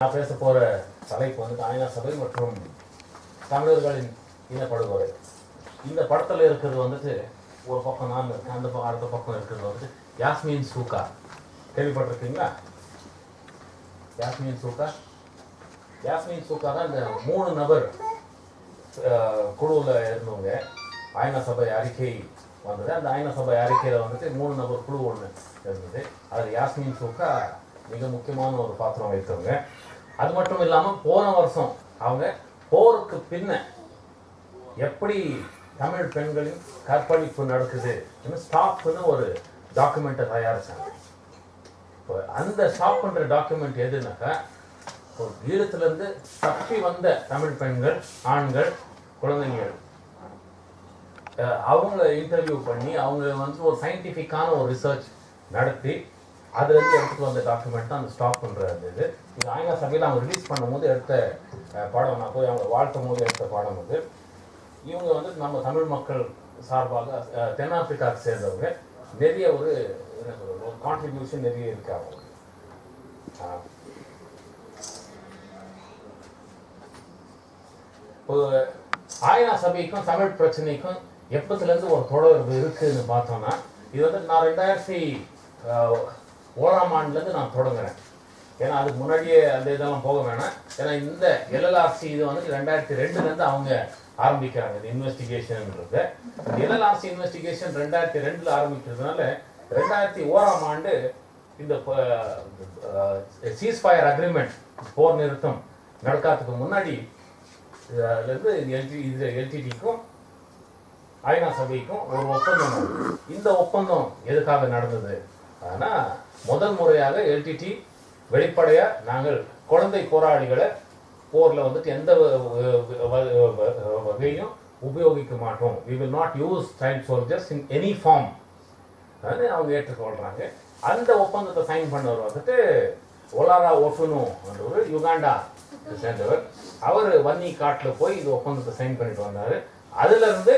நான் பேச போற தலைப்பு வந்து ஐநா சபை மற்றும் தமிழர்களின் இனப்படுகொலை. இந்த படத்துல இருக்கிறது வந்துட்டு ஒரு பக்கம் நான் இருக்கேன், அந்த அடுத்த பக்கம் இருக்கிறது வந்து யாஸ்மின் சூகா. கேள்விப்பட்டிருக்கீங்களா? யாஸ்மின் சூகா தான் இந்த 3 நபர் குழுவில் இருந்தவங்க. ஐநா சபை அறிக்கை வந்தது. அந்த ஐநா சபை அறிக்கையில் வந்துட்டு 3 நபர் குழு ஒன்று இருந்தது. அதில் யாஸ்மின் சூகா மிக முக்கியமான ஒரு பாத்திரம் வைத்தவங்க. அது மட்டும் இல்லாமல் போன வருஷம் அவங்க போருக்கு பின்ன எப்படி தமிழ் பெண்களின் கற்பழிப்பு நடக்குது ஸ்டாப்னு ஒரு டாக்குமெண்ட்டை தயாரிச்சாங்க. இப்போ அந்த ஸ்டாப் பண்ணுற டாக்குமெண்ட் எதுனாக்கா, ஒரு ஈழத்திலிருந்து தப்பி வந்த தமிழ் பெண்கள், ஆண்கள், குழந்தைங்கள் அவங்கள இன்டர்வியூ பண்ணி அவங்க வந்து ஒரு சயின்டிஃபிக்கான ஒரு ரிசர்ச் நடத்தி அதுலேருந்து எடுத்துகிட்டு வந்த டாக்குமெண்ட் தான் அந்த ஸ்டாப் பண்ணுறது. இது ஐநா சபையில் அவங்க ரிலீஸ் பண்ணும்போது எடுத்த பாடம், நான் போய் அவங்க வாழ்த்தும் போது எடுத்த பாடம் அது. இவங்க வந்து நம்ம தமிழ் மக்கள் சார்பாக தென்னாப்பிரிக்காவுக்கு சேர்ந்தவங்க. நிறைய ஒரு கான்ட்ரிபியூஷன் நிறைய இருக்கு அவங்க. ஐநா சபைக்கும் தமிழ் பிரச்சனைக்கும் எப்பத்துலேருந்து ஒரு தொடர்பு இருக்குதுன்னு பார்த்தோம்னா, இது வந்து நான் 2001ஆம் ஆண்டுலேருந்து நான் தொடங்குறேன். ஏன்னா அதுக்கு முன்னாடியே அந்த இதெல்லாம் போக வேணாம். ஏன்னா இந்த எல்எல்ஆர்சி இது வந்து 2002லேருந்து அவங்க ஆரம்பிக்கிறாங்க இந்த இன்வெஸ்டிகேஷன்ன்றது. எல்எல்ஆர்சி இன்வெஸ்டிகேஷன் 2002 ஆரம்பிக்கிறதுனால 2001ஆம் ஆண்டு இந்த சீஸ்ஃபயர் அக்ரிமெண்ட், போர் நிறுத்தம் நடக்காததுக்கு முன்னாடி இதுலேருந்து எல்டிடிக்கும் ஐநா சபைக்கும் ஒரு ஒப்பந்தம். இந்த ஒப்பந்தம் எதுக்காக நடந்தது? ஆனால் முதல் முறையாக எல்டிடி வெளிப்படையாக நாங்கள் குழந்தை போராளிகளை போரில் வந்துட்டு எந்த வகையும் உபயோகிக்க மாட்டோம், we will not use child soldiers in any form அது அவங்க ஏற்றுக்கொள்கிறாங்க. அந்த ஒப்பந்தத்தை சைன் பண்ணவர் வந்துட்டு ஒலாரா ஒட்டுனு ஒரு யுகாண்டா சேர்ந்தவர். அவர் வன்னி காட்டில் போய் இந்த ஒப்பந்தத்தை சைன் பண்ணிட்டு வந்தார். அதுலேருந்து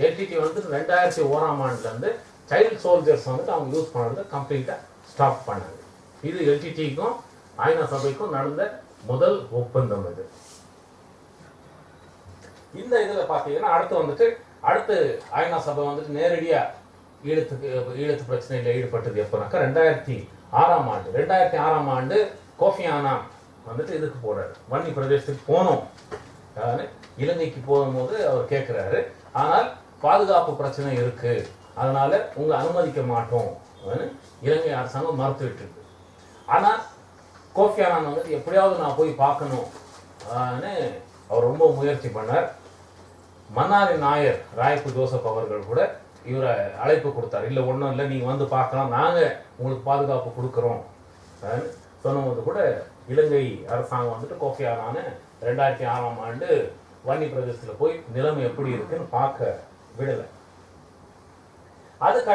எல்டிடி வந்து 2001ஆம் ஆண்டுலேருந்து சைல்டு சோல்ஜர்ஸ் வந்துட்டு அவங்க யூஸ் பண்ணுறதை கம்ப்ளீட்டாக ஸ்டாப் பண்ணாங்க. இது எல்டிடிக்கும் ஐநா சபைக்கும் நடந்த முதல் ஒப்பந்தம் இது. இந்த இதில் பார்த்தீங்கன்னா அடுத்து ஐநா சபை வந்துட்டு நேரடியாக ஈழத்து பிரச்சனையில் ஈடுபட்டது எப்போனாக்கா 2006ஆம் ஆண்டு. 2006ஆம் ஆண்டு கோஃபி அன்னான் வந்துட்டு இதுக்கு போறாரு, வன்னி பிரதேசத்துக்கு போனோம். இலங்கைக்கு போகும்போது அவர் கேட்குறாரு, ஆனால் பாதுகாப்பு பிரச்சனை இருக்கு, அதனால உங்க அனுமதிக்க மாட்டோம் இலங்கை அரசாங்கம் மறுத்துவிட்டு இருக்கு. ஆனால் கோஃபி அன்னான் வந்துட்டு எப்படியாவது நான் போய் பார்க்கணும் அவர் ரொம்ப முயற்சி பண்ணார். மன்னாரி நாயர் ராயப்பு ஜோசப் அவர்கள் கூட இவரை அழைப்பு கொடுத்தார். இல்லை ஒன்றும் இல்லை, நீங்கள் வந்து பார்க்கலாம், நாங்கள் உங்களுக்கு பாதுகாப்பு கொடுக்குறோம் சொன்னபோது கூட இலங்கை அரசாங்கம் வந்துட்டு கோஃபி அன்னானை 2006ஆம் ஆண்டு வன்னி பிரதேசத்தில் போய் நிலைமை எப்படி இருக்குன்னு பார்க்க விடலை. அதுக்கு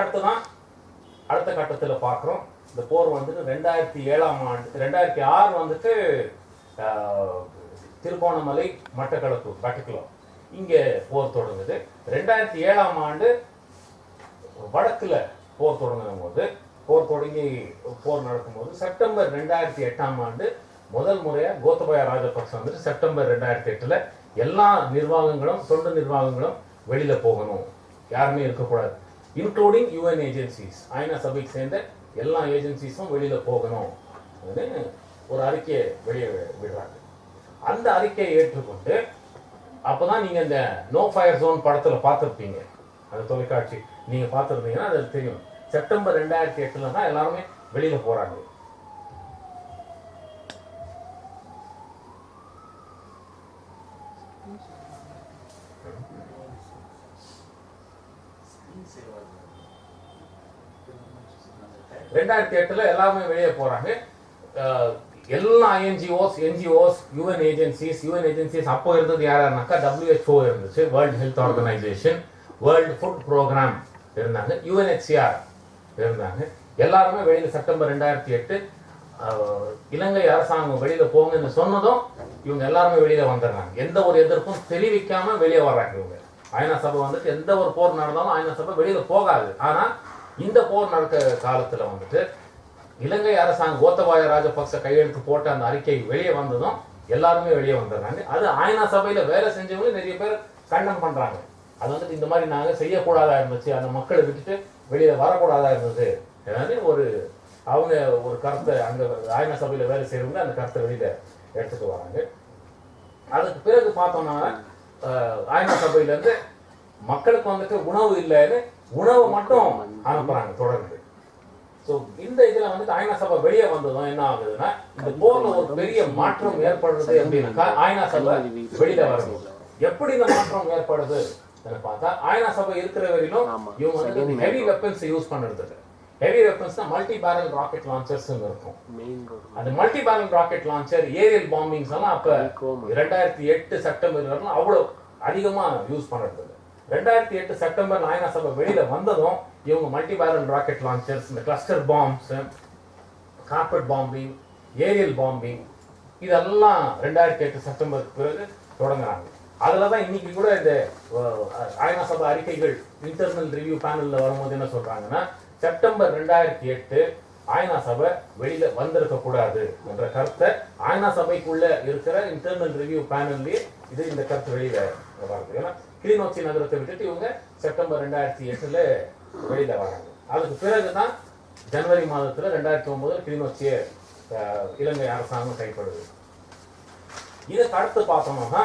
அடுத்த கட்டத்தில் பார்க்குறோம். இந்த போர் வந்துட்டு 2007ஆம் ஆண்டு 2006 வந்துட்டு திருகோணமலை, மட்டக்களப்பு, பட்டிக்குளம் இங்கே போர் தொடங்குது. 2007ஆம் ஆண்டு வடக்கில் போர் தொடங்கி போர் நடக்கும்போது செப்டம்பர் 2008ஆம் ஆண்டு முதல் முறையாக கோத்தபாய ராஜபக்ச வந்துட்டு செப்டம்பர் 2008 எல்லா நிர்வாகங்களும், தொண்டு நிர்வாகங்களும் வெளியில் போகணும், யாருமே இருக்கக்கூடாது, இன்க்ளூடிங் யூஎன் ஏஜென்சிஸ், ஐநா சபைக்கு சேர்ந்த எல்லா ஏஜென்சிஸும் வெளியில் போகணும் ஒரு அறிக்கையை வெளியே விடுறாங்க. அந்த அறிக்கையை ஏற்றுக்கொண்டு அப்போதான் நீங்கள் இந்த நோ ஃபயர் ஜோன் படத்தில் பார்த்துருப்பீங்க, அந்த தொலைக்காட்சி நீங்கள் பார்த்துருந்தீங்கன்னா அது தெரியும். செப்டம்பர் 2008 தான் எல்லாருமே வெளியில் போகிறாங்க. எல்லாருமே வெளியே போறாங்க. எல்லா என்ஜிஓஸ், யுஎன் ஏஜென்சிஸ் அப்போ இருந்தது யாருன்னாக்கா WHO இருந்துச்சு, world health organisation, world food programme இருந்தாங்க, யுஎன்ஹெச்சிஆர் இருந்தாங்க. எல்லாருமே வெளியில் செப்டம்பர் 2008 இலங்கை அரசாங்கம் வெளியில போங்கன்னு சொன்னதும் இவங்க எல்லாருமே வெளியில வந்துடுறாங்க. எந்த ஒரு எதிர்ப்பும் தெரிவிக்காம வெளியே வர்றாங்க இவங்க. ஐநா சபை வந்துட்டு எந்த ஒரு போர் நடந்தாலும் ஐநா சபை வெளியில போகாது. ஆனா இந்த போர் நடக்க காலத்துல வந்துட்டு இலங்கை அரசாங்கம் கோத்தபாய ராஜபக்ச கையெழுத்து போட்ட அந்த அறிக்கை வெளியே வந்ததும் எல்லாருமே வெளியே வந்துடுறாங்க. அது ஐநா சபையில வேலை செஞ்சவங்களும் நிறைய பேர் கண்டம் பண்றாங்க. அது வந்துட்டு இந்த மாதிரி நாங்க செய்யக்கூடாதா இருந்துச்சு, அந்த மக்களை விட்டுட்டு வெளியே வரக்கூடாதா இருந்தது, ஒரு அவங்க ஒரு கருத்தை அங்க ஐநா சபையில வேலை செய்யறவங்க அந்த கருத்தை வெளியில எடுத்துட்டு வராங்க. அதுக்கு பிறகு பார்த்தோம்னா ஐநா சபையில இருந்து மக்களுக்கு வந்துட்டு உணவு இல்லைன்னு உணவு மட்டும் அனுப்புறாங்க தொடர்ந்து. ஸோ இந்த இதுல வந்துட்டு ஐநா சபை வெளியே வந்ததும் என்ன ஆகுதுன்னா இந்த போர்ல ஒரு பெரிய மாற்றம் ஏற்படுறது அப்படின்னாக்கா ஐநா சபை வெளியில வரணும். எப்படி இந்த மாற்றம் ஏற்படுது பார்த்தா ஐநா சபை இருக்கிற வரையிலும் இவங்க வந்து ஹெவி வெப்பன்ஸ் யூஸ் பண்றது. Heavy weapons multi barrel rocket launchers இருக்கும். அந்த multi barrel rocket launcher aerial bombings எல்லாம் அப்ப 2008 செப்டம்பர் வரலாம் அவ்வளவு அதிகமா யூஸ் பண்றது. 2008 செப்டம்பர் ஐநா சபை வெளியில வந்ததும் இவங்க மல்டி பேரல் ராக்கெட் லான்ச்சர்ஸ், இந்த cluster bombs, carpet bombing, aerial bombing இதெல்லாம் 2008 செப்டம்பருக்கு பிறகு தொடங்குறாங்க. அதுலதான் இன்னைக்கு கூட இந்த ஐநா சபை அறிக்கைகள் இன்டர்னல் ரிவ்யூ பேனல்ல வரும்போது என்ன சொல்றாங்கன்னா செப்டம்பர் 2008 ஐநா சபை வெளியில வந்திருக்க கூடாது என்ற கருத்தை ஐநா சபைக்குள்ள இருக்கிற இன்டர்னல் ரிவ்யூ பேனல்லே இது இந்த கருத்து வெளியில வருது. ஏன்னா கிளிநொச்சி நகரத்தை விட்டுட்டு இவங்க செப்டம்பர் 2008 வெளியில வராங்க. அதுக்கு பிறகுதான் ஜனவரி மாதத்துல 2009 கிளிநொச்சியை இலங்கை அரசாங்கம் கைப்படுது. இதுக்கு அடுத்து பார்த்தோம்னா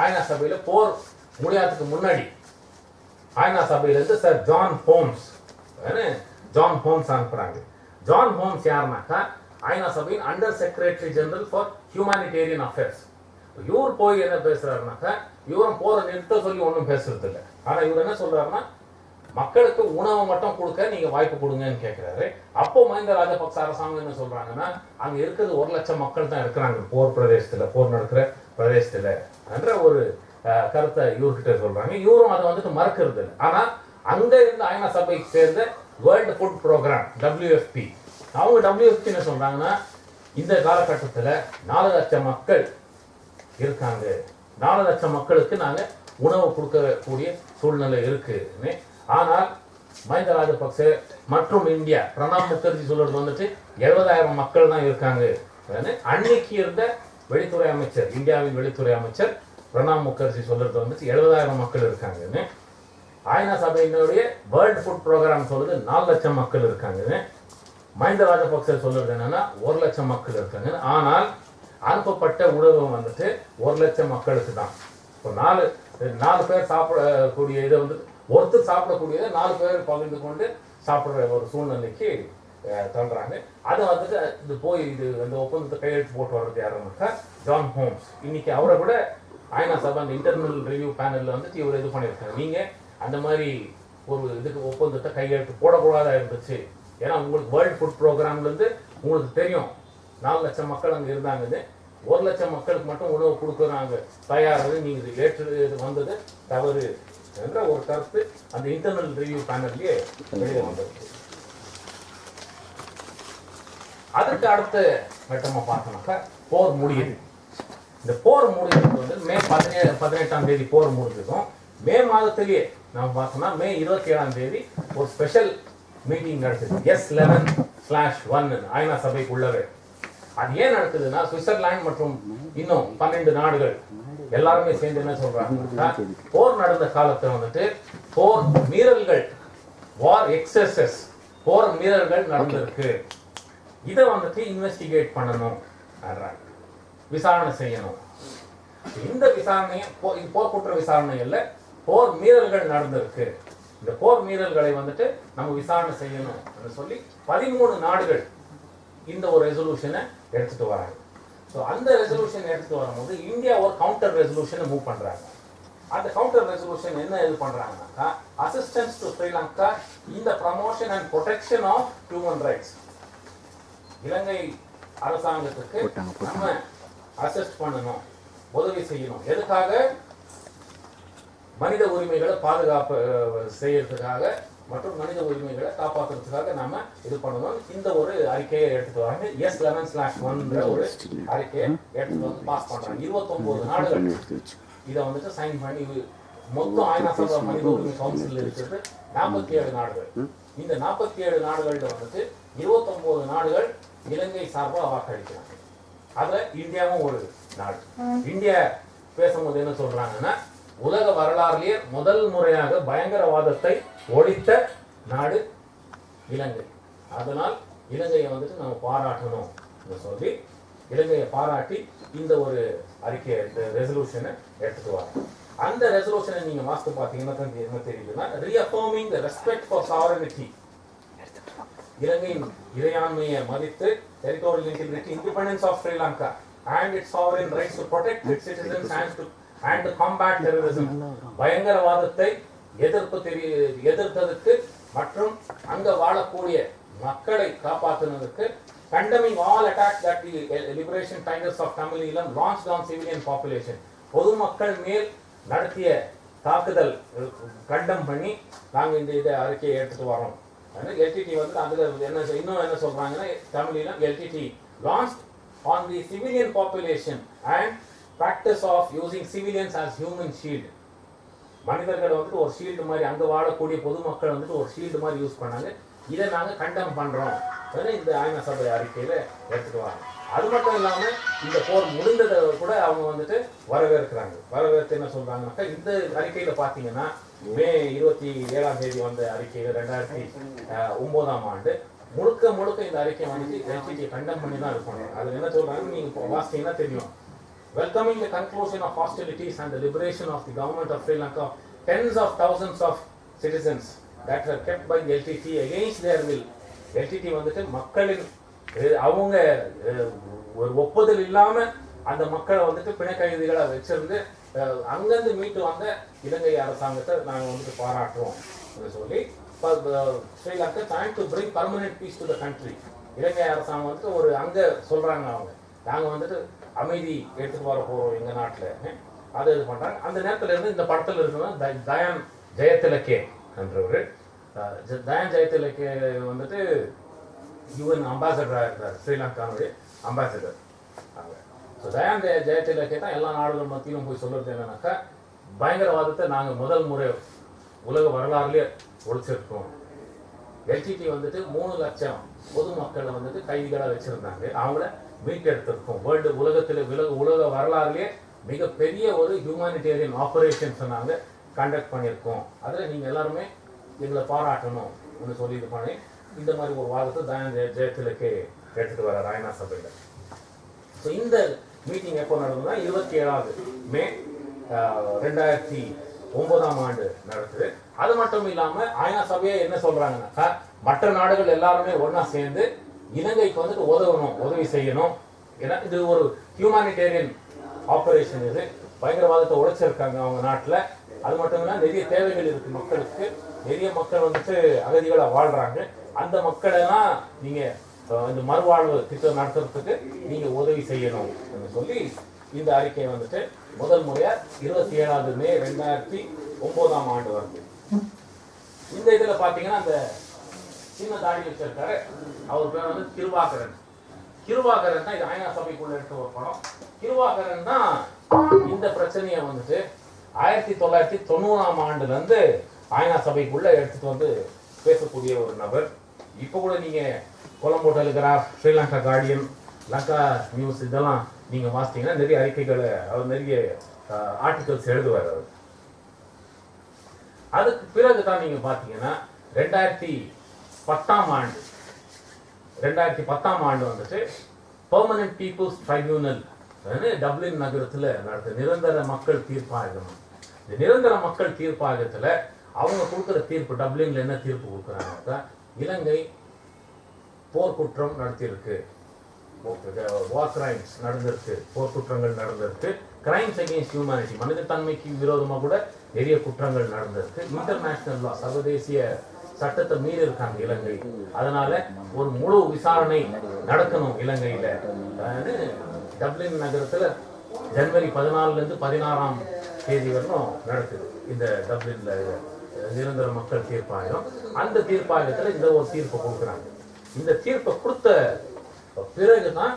ஐநா சபையில போர் முடியாததுக்கு முன்னாடி ஐநா சபையிலிருந்து சார் ஜான் ஹோம்ஸ் அனுப்புறாங்க. ஜான் ஹோம்ஸ் யாருனாக்கா ஐநா சபையின் under secretary general for humanitarian affairs. இவர் போய் என்ன பேசுறாருனாக்கா இவரும் போரை நிறுத்த சொல்லி ஒன்றும் பேசுறது இல்லை. ஆனா இவர் என்ன சொல்றாருன்னா மக்களுக்கு உணவு மட்டும் கொடுக்க நீங்க வாய்ப்பு கொடுங்கன்னு கேட்கிறாரு. அப்போ மஹிந்த ராஜபக்ச அரசாங்கம் என்ன சொல்றாங்கன்னா அங்க இருக்கிறது 1 லட்சம் மக்கள் தான் இருக்கிறாங்க போர் நடக்கிற பிரதேசத்துல என்ற ஒரு கருத்தை இவர்கிட்ட சொல்றாங்க. இவரும் அதை வந்துட்டு மறுக்கிறது இல்லை. ஆனா அங்க இருந்து ஐநா சபைக்கு சேர்ந்த வேர்ல்டு ஃபுட் ப்ரோக்ராம் WFP அவங்க WFP என்ன சொல்றாங்கன்னா இந்த காலகட்டத்துல 4 லட்சம் மக்கள் இருக்காங்க, 4 லட்சம் மக்களுக்கு நாங்க உணவு கொடுக்கக்கூடிய சூழ்நிலை இருக்குன்னு. ஆனால் மஹிந்த ராஜபக்ச மற்றும் இந்தியா பிரணாப் முகர்ஜி சொல்றது வந்துட்டு 70,000 மக்கள் தான் இருக்காங்க. அன்னைக்கு இருந்த வெளித்துறை அமைச்சர், இந்தியாவின் வெளித்துறை அமைச்சர் பிரணாப் முகர்ஜி சொல்றது வந்துட்டு 70,000 மக்கள் இருக்காங்கன்னு. ஐநா சபையினுடைய வேர்ல்டு ஃபுட் ப்ரோக்ராம் சொல்றது 4 லட்சம் மக்கள் இருக்காங்கன்னு. மஹிந்த ராஜபக்ச சொல்றது என்னன்னா 1 லட்சம் மக்கள் இருக்காங்க. ஆனால் அனுப்பப்பட்ட உணவு வந்துட்டு 1 லட்சம் மக்களுக்கு தான். இப்போ 4 பேர் சாப்பிடக்கூடிய இதை வந்து ஒருத்தர் சாப்பிடக்கூடியதை 4 பேர் பகிர்ந்து கொண்டு சாப்பிடுற ஒரு சூழ்நிலைக்கு தள்ளுறாங்க. அதை வந்துட்டு இது அந்த ஒப்பந்தத்தை கையெழுத்து போட்டு வர்றது யாருன்னாக்கா ஜான் ஹோம்ஸ். இன்னைக்கு அவரை கூட ஐநா சபை அந்த இன்டர்னல் ரிவ்யூ பேனல்ல வந்துட்டு இவர் இது பண்ணியிருக்காங்க. நீங்க அந்த மாதிரி ஒரு இதுக்கு ஒப்பந்தத்தை கையெழுத்து போடக்கூடாதா இருந்துச்சு. ஏன்னா உங்களுக்கு வேர்ல்டு ஃபுட் ப்ரோக்ராம்ல இருந்து உங்களுக்கு தெரியும் 4 லட்சம் மக்கள் அங்க இருந்தாங்கன்னு. 1 லட்சம் மக்களுக்கு மட்டும் உணவு கொடுக்குறாங்க தயாராக நீங்க ஏற்று வந்தது தவறு என்ற ஒரு கருத்து அந்த இன்டர்னல் ரிவ்யூ பேனல்லே வெளியே வந்திருக்கு. அதுக்கு அடுத்த கட்டமா பார்த்தோம்னாக்கா போர் முடியுது. இந்த போர் முடிஞ்சது வந்து மே 18ஆம் தேதி போர் முடிஞ்சதும் மே மாதத்திலேயே நம்ம பார்த்தோம்னா மே 27ஆம் தேதி ஒரு ஸ்பெஷல் மீட்டிங் நடக்குது. S11/1 ஐநா சபைக்குள்ளவே. அது ஏன் நடக்குதுன்னா சுவிட்சர்லாந்து மற்றும் இன்னும் 12 நாடுகள் எல்லாருமே சேர்ந்து என்ன சொல்றாங்கன்னா போர் நடந்த காலத்துல வந்துட்டு போர் மீறல்கள், வார் எக்ஸசஸ், போர் மீறல்கள் நடந்திருக்கு, இதை வந்துட்டு இன்வெஸ்டிகேட் பண்ணணும், விசாரணை செய்யணும். இந்த விசாரணையை போர் குற்ற விசாரணை இல்ல, போர் மீறல்கள் நடந்திருக்கு, இந்த போர் மீறல்களை வந்துட்டு நம்ம விசாரணை செய்யணும் சொல்லி 13 நாடுகள் இந்த ஒரு ரெசல்யூஷனை எடுத்துட்டு வராங்க. ஸோ அந்த ரெசல்யூஷன் எடுத்துட்டு வரும்போது இந்தியா ஒரு கவுண்டர் ரெசல்யூஷனை மூவ் பண்றாங்க. அந்த கவுண்டர் ரெசல்யூஷன் என்ன இது பண்றாங்கன்னாக்கா assistance to Sri Lanka in the promotion and protection of human rights. இலங்கை அரசாங்கத்துக்கு நம்ம அசிஸ்ட் பண்ணணும், உதவி செய்யணும். எதுக்காக? மனித உரிமைகளை பாதுகாப்பு செய்யறதுக்காக மற்றும் மனித உரிமைகளை காப்பாற்றுறதுக்காக நாம இது பண்ணணும். இந்த ஒரு அறிக்கையை எடுத்துட்டு வராங்க. S11/1 ஒரு அறிக்கையை எடுத்துட்டு வந்து பாஸ் பண்றாங்க. 29 நாடுகள் இதை வந்துட்டு சைன் பண்ணி மொத்தம் ஐநா சபை மனித உரிமை கவுன்சில் இருக்கிறது 47 நாடுகள். இந்த 47 நாடுகள்ல வந்துட்டு 29 நாடுகள் இலங்கை சார்பாக வாக்களிக்கிறாங்க. அதுல இந்தியாவும் ஒரு நாடு. இந்தியா பேசும்போது என்ன சொல்றாங்கன்னா, உலக வரலாறுலயே முதல் முறையாக பயங்கரவாதத்தை ஒழித்த நாடு இலங்கை. அதனால் இலங்கையை வந்துட்டு நம்ம பாராட்டணும் சொல்லி இலங்கையை பாராட்டி இந்த ஒரு அறிக்கையை, இந்த ரெசல்யூஷனை எடுத்துட்டு வரோம். அந்த ரெசல்யூஷனை நீங்க வாசித்து பார்த்தீங்கன்னா என்ன தெரியுதுன்னா, reaffirming the respect for sovereignty, இலங்கையின் இறையாண்மையை மதித்து territorial integrity, independence of Sri Lanka and its sovereign rights to protect its citizens and to combat terrorism, பயங்கரவாதத்தை எதிர்த்ததற்கு மற்றும் அங்க வாழக்கூடிய மக்களை காப்பாற்றுவதற்கு, condemning all attacks that the liberation fighters of Tamil Eelam launched on civilian population, பொதுமக்கள் மேல் நடத்திய தாக்குதல் கண்டம் பண்ணி நாங்க இந்த இதை அறிக்கையை எடுத்துட்டு வரோம். எல்டிடி வந்து அதுல இன்னும் என்ன சொல்றாங்கன்னா, தமிழ்ல LTD launched on the civilian population and practice of using civilians as human shield, மனிதர்கள் வந்துட்டு ஒரு ஷீல்டு மாதிரி அங்க வாழக்கூடிய பொதுமக்கள் வந்துட்டு ஒரு ஷீல்டு மாதிரி யூஸ் பண்ணாங்க. இதை நாங்க கண்டம் பண்றோம் இந்த ஐநா சபை அறிக்கையில எடுத்துட்டு வராங்க. அது மட்டும் இல்லாம இந்த போர் முடிந்ததை கூட அவங்க வந்துட்டு வரவேற்கிறாங்க. வரவேற்று என்ன சொல்றாங்கன்னாக்கா, இந்த அறிக்கையில பாத்தீங்கன்னா மே 27ஆம் தேதி வந்த அறிக்கையில 2009ஆம் ஆண்டு முழுக்க இந்த அறிக்கை வந்துட்டு எல்டிடியை கண்டம் பண்ணி தான் இருக்கும். அதுல என்ன சொல்றாங்க நீங்க வாசிச்சீங்கன்னா தெரியும். Welcoming the conclusion of hostilities and the liberation of the government of Sri Lanka, tens of thousands of citizens that were kept by the LTT against their will. LTT வந்துட்டு மக்களின் அவங்க ஒரு ஒப்புதல் இல்லாம அந்த மக்களை வந்துட்டு பிணை கைதிகளை வச்சிருந்து அங்கிருந்து மீட்டு வந்த இலங்கை அரசாங்கத்தை நாங்கள் வந்துட்டு பாராட்டுறோம் சொல்லி, Sri Lanka trying to bring permanent peace to the country. இலங்கை அரசாங்கம் வந்துட்டு ஒரு அங்க சொல்றாங்க, அவங்க நாங்க வந்துட்டு அமைதி எடுத்துட்டு வர போறோம் எங்க நாட்டுல, அதை இது பண்றாங்க. அந்த நேரத்துல இருந்து இந்த படத்துல இருக்கிற தயான் ஜெயதிலகே என்றவர், தயான் ஜெயதிலகே வந்துட்டு யுஎன் அம்பாசடரா இருக்கிறார், ஸ்ரீலங்காவுடைய அம்பாசடர். தயான் ஜெயதிலகே தான் எல்லா நாடுகள் மத்தியிலும் போய் சொல்றது என்னன்னாக்கா, பயங்கரவாதத்தை நாங்க முதல் முறை உலக வரலாறுலயே ஒழிச்சிருக்கோம். எல்டிடி வந்துட்டு 3 லட்சம் பொதுமக்களை வந்துட்டு கைதிகளா வச்சிருந்தாங்க, அவங்கள மீட்டெடுத்திருக்கோம். உலக வரலாறுலயே மிகப்பெரிய ஒரு ஹியூமானிட்டேரியன் ஆபரேஷன்ஸ் நாங்க கண்டக்ட் பண்ணியிருக்கோம். அதுல நீங்க எல்லாருமே எங்களை பாராட்டணும் சொல்லி இது பண்ணி இந்த மாதிரி ஒரு வாதத்தை தயான் ஜெயதிலகே எடுத்துட்டு வர ஐநா சபையில. இந்த மீட்டிங் எப்போ நடந்ததுன்னா 27 மே 2009ஆம் ஆண்டு நடக்குது. அது மட்டும் இல்லாம ஐநா சபையை என்ன சொல்றாங்கன்னாக்கா, மற்ற நாடுகள் எல்லாருமே ஒன்னா சேர்ந்து இலங்கைக்கு வந்துட்டு உதவி செய்யணும். ஏன்னா இது ஒரு ஹியூமானிட்டேரியன் ஆபரேஷன், இது பயங்கரவாதத்தை உழைச்சிருக்காங்க அவங்க நாட்டுல. அது மட்டும் இல்லாம நிறைய தேவைகள் இருக்கு மக்களுக்கு, நிறைய மக்கள் வந்துட்டு அகதிகளா வாழ்றாங்க. அந்த மக்கள் எல்லாம் நீங்க இந்த மறுவாழ்வு திட்டம் நடத்துறதுக்கு நீங்க உதவி செய்யணும் சொல்லி இந்த அறிக்கையை வந்துட்டு முதல் முறையா 27 மே 2009ஆம் ஆண்டு வருது. இந்த இதுல பாத்தீங்கன்னா அந்த சின்ன தாடி வச்சிருக்காரு, அவர் பேர் வந்து கிருபாகரன். கிருபாகரன் தான் இது ஐநா சபைக்குள்ள எடுத்து ஒரு படம். கிருபாகரன் தான் இந்த பிரச்சனையை வந்துட்டு 1990ஆம் ஆண்டுல இருந்து ஐநா சபைக்குள்ள எடுத்துட்டு வந்து பேசக்கூடிய ஒரு நபர். இப்ப கூட நீங்க Colombo telegraph, Sri Lanka Guardian, Lanka news இதெல்லாம் நீங்க வாசித்தீங்கன்னா நிறைய அறிக்கைகளை அவர் நிறைய ஆர்டிகல்ஸ் எழுதுவார் அவர். அதுக்கு பிறகுதான் நீங்க பாத்தீங்கன்னா 2010ஆம் ஆண்டு வந்துட்டு பெர்மனன்ட் பீப்புள்ஸ் ட்ரைபியூனல் டப்ளின் நகரத்துல நடத்த நிரந்தர மக்கள் தீர்ப்பாயம். இந்த நிரந்தர மக்கள் தீர்ப்பாயத்துல அவங்க கொடுக்குற தீர்ப்பு, டப்ளின்ல என்ன தீர்ப்பு கொடுக்குறாங்க, இலங்கை போர்க்குற்றம் நடத்தியிருக்கு, வார் கிரைம்ஸ் நடந்திருக்கு, போர்க்குற்றங்கள் நடந்திருக்கு, கிரைம்ஸ் அகெயின்ஸ்ட் ஹியூமனிட்டி, மனிதத்தன்மைக்கு விரோதமாக கூட நிறைய குற்றங்கள் நடந்திருக்கு, இன்டர்நேஷனல் லா சர்வதேசிய சட்டத்தை மீறி இருக்காங்க இலங்கை, அதனால ஒரு முழு விசாரணை நடக்கணும் இலங்கையில. டப்ளின் நகரத்துல ஜனவரி 14 இருந்து 16ஆம் தேதி வரணும் நடக்குது இந்த டப்ளின்ல நிரந்தர மக்கள் தீர்ப்பாயம். அந்த தீர்ப்பாயத்துல இந்த ஒரு தீர்ப்பை கொடுக்குறாங்க. இந்த தீர்ப்பை கொடுத்த பிறகுதான்